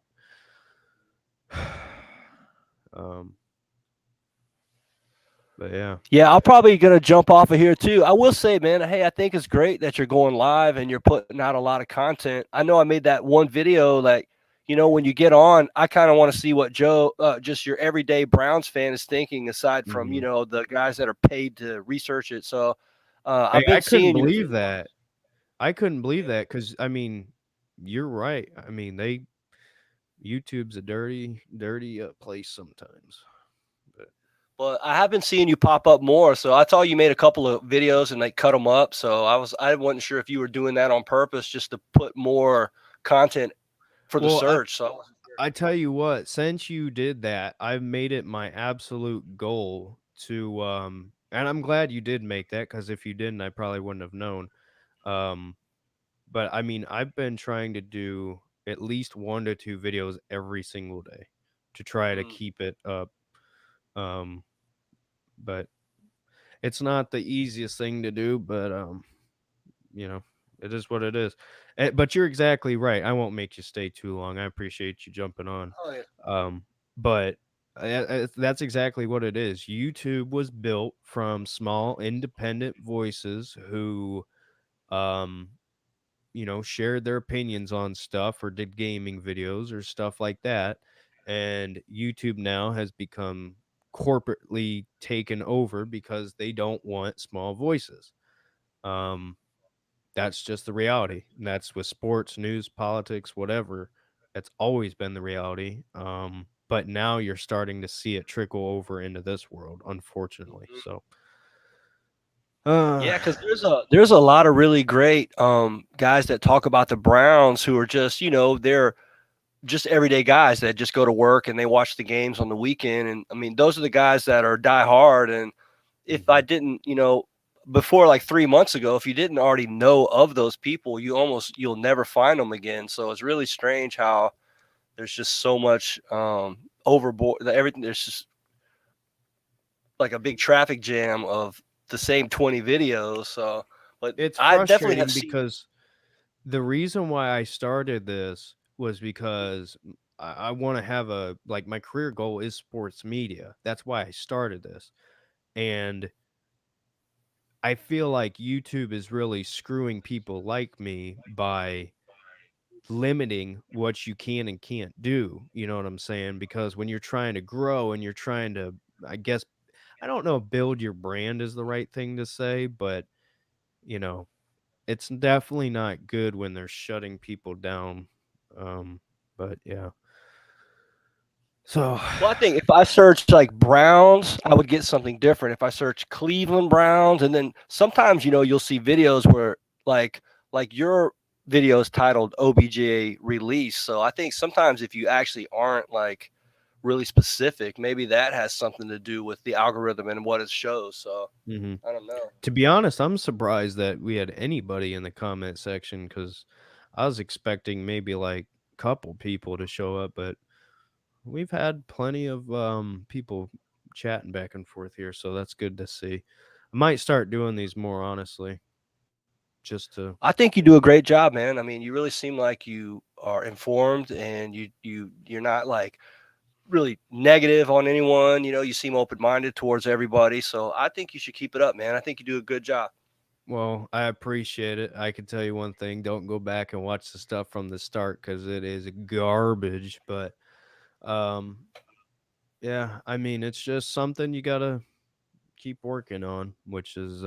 [SPEAKER 1] But yeah.
[SPEAKER 5] Yeah, I'm probably gonna jump off of here too. I will say, man, hey, I think it's great that you're going live and you're putting out a lot of content. I know I made that one video, like, when you get on, I kind of want to see what Joe, just your everyday Browns fan, is thinking, aside from the guys that are paid to research it. So I've been
[SPEAKER 1] I couldn't
[SPEAKER 5] seeing you.
[SPEAKER 1] believe that. I couldn't believe that because, I mean, you're right. I mean, YouTube's a dirty place sometimes.
[SPEAKER 5] But I have been seeing you pop up more. So I saw you made a couple of videos and they cut them up. So I wasn't sure if you were doing that on purpose just to put more content for the search.
[SPEAKER 1] I tell you what, since you did that, I've made it my absolute goal to and I'm glad you did make that, because if you didn't, I probably wouldn't have known. but I mean, I've been trying to do at least 1 to 2 videos every single day to try to
[SPEAKER 5] Mm.
[SPEAKER 1] keep it up. Um, but it's not the easiest thing to do, but you know, it is what it is. But you're exactly right. I won't make you stay too long. I appreciate you jumping on.
[SPEAKER 5] Oh yeah.
[SPEAKER 1] But that's exactly what it is. YouTube was built from small independent voices who um shared their opinions on stuff or did gaming videos or stuff like that. And YouTube now has become corporately taken over because they don't want small voices. Um, that's just the reality. And that's with sports, news, politics, whatever. That's always been the reality. But now you're starting to see it trickle over into this world, unfortunately.
[SPEAKER 5] Mhm.
[SPEAKER 1] So, uh,
[SPEAKER 5] Yeah, because there's a lot of really great guys that talk about the Browns who are just they're just everyday guys that just go to work and they watch the games on the weekend. And I mean, those are the guys that are die hard. And if I
[SPEAKER 1] mhm.
[SPEAKER 5] didn't, before like 3 months ago, if you didn't already know of those people, you'll never find them again. So it's really strange how there's just so much overboard. Everything there's just like a big traffic jam of the same 20 videos. So, but
[SPEAKER 1] It's
[SPEAKER 5] I definitely have
[SPEAKER 1] frustrating
[SPEAKER 5] seen.
[SPEAKER 1] because the reason why I started this was because I want to have my career goal is sports media. That's why I started this. And I feel like YouTube is really screwing people like me by limiting what you can and can't do. You know what I'm saying? Because when you're trying to grow and you're trying to, I guess, I don't know if build your brand is the right thing to say, but, you know, it's definitely not good when they're shutting people down. Um, but yeah. So,
[SPEAKER 5] Well, I think if I search like Browns, I would get something different. If I search Cleveland Browns, and then sometimes you'll see videos where like your video is titled OBJ Released. So I think sometimes if you actually aren't like really specific, maybe that has something to do with the algorithm and what it shows. So
[SPEAKER 1] mhm.
[SPEAKER 5] I don't know.
[SPEAKER 1] To be honest, I'm surprised that we had anybody in the comment section because I was expecting maybe like a couple people to show up, but we've had plenty of people chatting back and forth here, so that's good to see. I might start doing these more honestly, just to
[SPEAKER 5] I think you do a great job, man. I mean, you really seem like you are informed and you're not like really negative on anyone. You seem open minded towards everybody. So I think you should keep it up, man. I think you do a good job.
[SPEAKER 1] well, I appreciate it. I can tell you one thing, don't go back and watch the stuff from the start because it is garbage. But um yeah, I mean it's just something you gotta keep working on, which is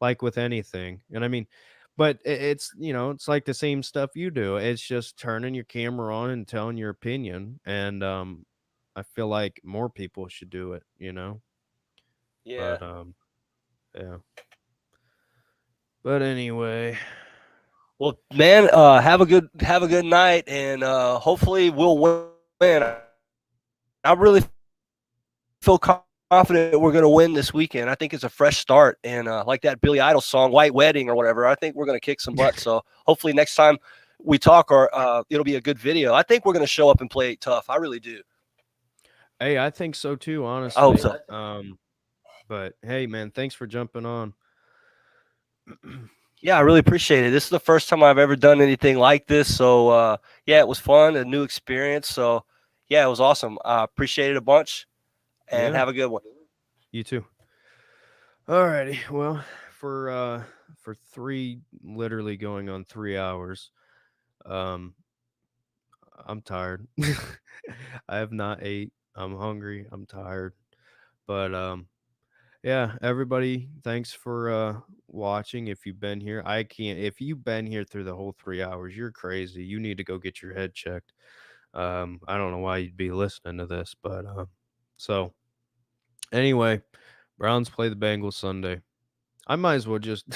[SPEAKER 1] like with anything. And I mean, but it's it's like the same stuff you do. It's just turning your camera on and telling your opinion. And I feel like more people should do it.
[SPEAKER 5] Yeah.
[SPEAKER 1] But yeah. But anyway,
[SPEAKER 5] Well, man, have a good night, and hopefully we'll win. I really feel confident we're going to win this weekend. I think it's a fresh start, and like that Billy Idol song, "White Wedding" or whatever. I think we're going to kick some butt. So hopefully next time we talk, or it'll be a good video. I think we're going to show up and play tough. I really do.
[SPEAKER 1] hey, I think so too,
[SPEAKER 5] I hope
[SPEAKER 1] honestly.
[SPEAKER 5] so.
[SPEAKER 1] But hey man, thanks for jumping on.
[SPEAKER 5] Yeah, I really appreciate it. This is the first time I've ever done anything like this. So yeah, it was fun, a new experience. So yeah, it was awesome. I appreciate it a bunch, and
[SPEAKER 1] Yeah,
[SPEAKER 5] have a good one.
[SPEAKER 1] you too. Alrighty. Well, for literally going on 3 hours, um, I'm tired. I have not ate. I'm hungry. I'm tired. But yeah, everybody, thanks for watching. If you've been here, I can't. If you've been here through the whole 3 hours, you're crazy. You need to go get your head checked. I don't know why you'd be listening to this, but so anyway, Browns play the Bengals Sunday. I might as well just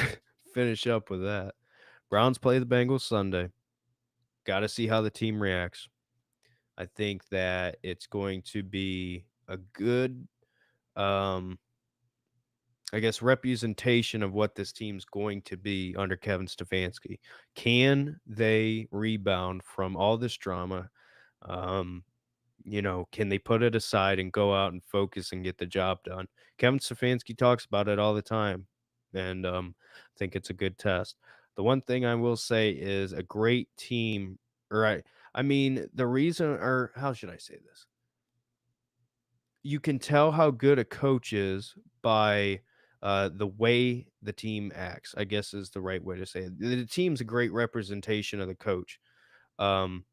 [SPEAKER 1] finish up with that. Browns play the Bengals Sunday. Got to see how the team reacts. I think that it's going to be a good um I guess, representation of what this team's going to be under Kevin Stefanski. Can they rebound from all this drama? Can they put it aside and go out and focus and get the job done? Kevin Stefanski talks about it all the time, and I think it's a good test. The one thing I will say is a great team, right? I mean, the reason, or how should I say this? You can tell how good a coach is by the way the team acts, I guess is the right way to say it. The team's a great representation of the coach. Um,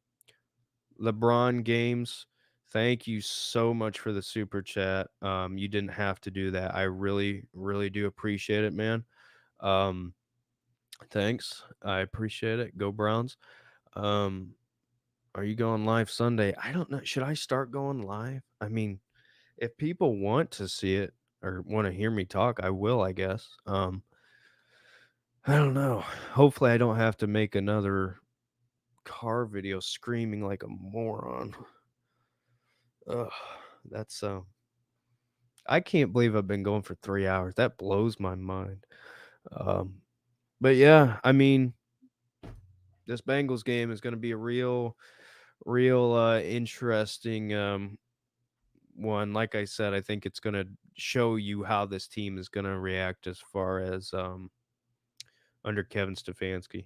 [SPEAKER 1] LeBron Games, thank you so much for the super chat. You didn't have to do that. I really, really do appreciate it, man. Thanks. I appreciate it. Go Browns. Are you going live Sunday? I don't know. Should I start going live? I mean, if people want to see it or want to hear me talk, I will, I guess. I don't know. Hopefully I don't have to make another car video screaming like a moron. Ugh, that's I can't believe I've been going for 3 hours. That blows my mind. But yeah, I mean, this Bengals game is going to be a real interesting one. Like I said, I think it's going to show you how this team is going to react as far as under Kevin Stefanski.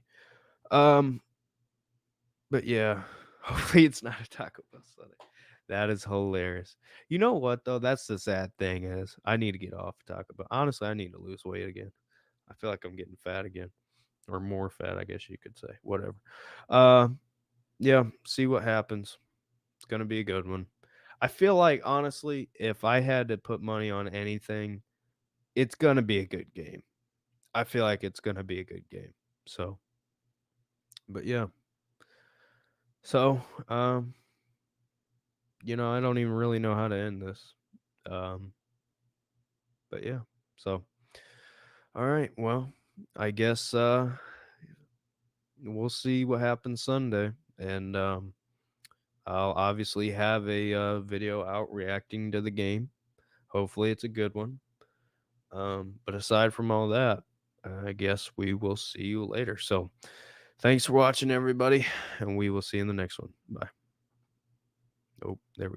[SPEAKER 1] But yeah, hopefully it's not a Taco Bell Sunday. That is hilarious. You know what though? That's the sad thing is I need to get off Taco Bell. Honestly, I need to lose weight again. I feel like I'm getting fat again, or more fat, I guess you could say. Whatever. Yeah. See what happens. It's gonna be a good one. I feel like honestly, if I had to put money on anything, it's gonna be a good game. I feel like it's gonna be a good game. So, but yeah. So, I don't even really know how to end this. But yeah. So, all right. Well, I guess we'll see what happens Sunday, and I'll obviously have a video out reacting to the game. Hopefully, it's a good one. But aside from all that, I guess we will see you later. So, thanks for watching, everybody, and we will see you in the next one. Bye. Oh, there we go.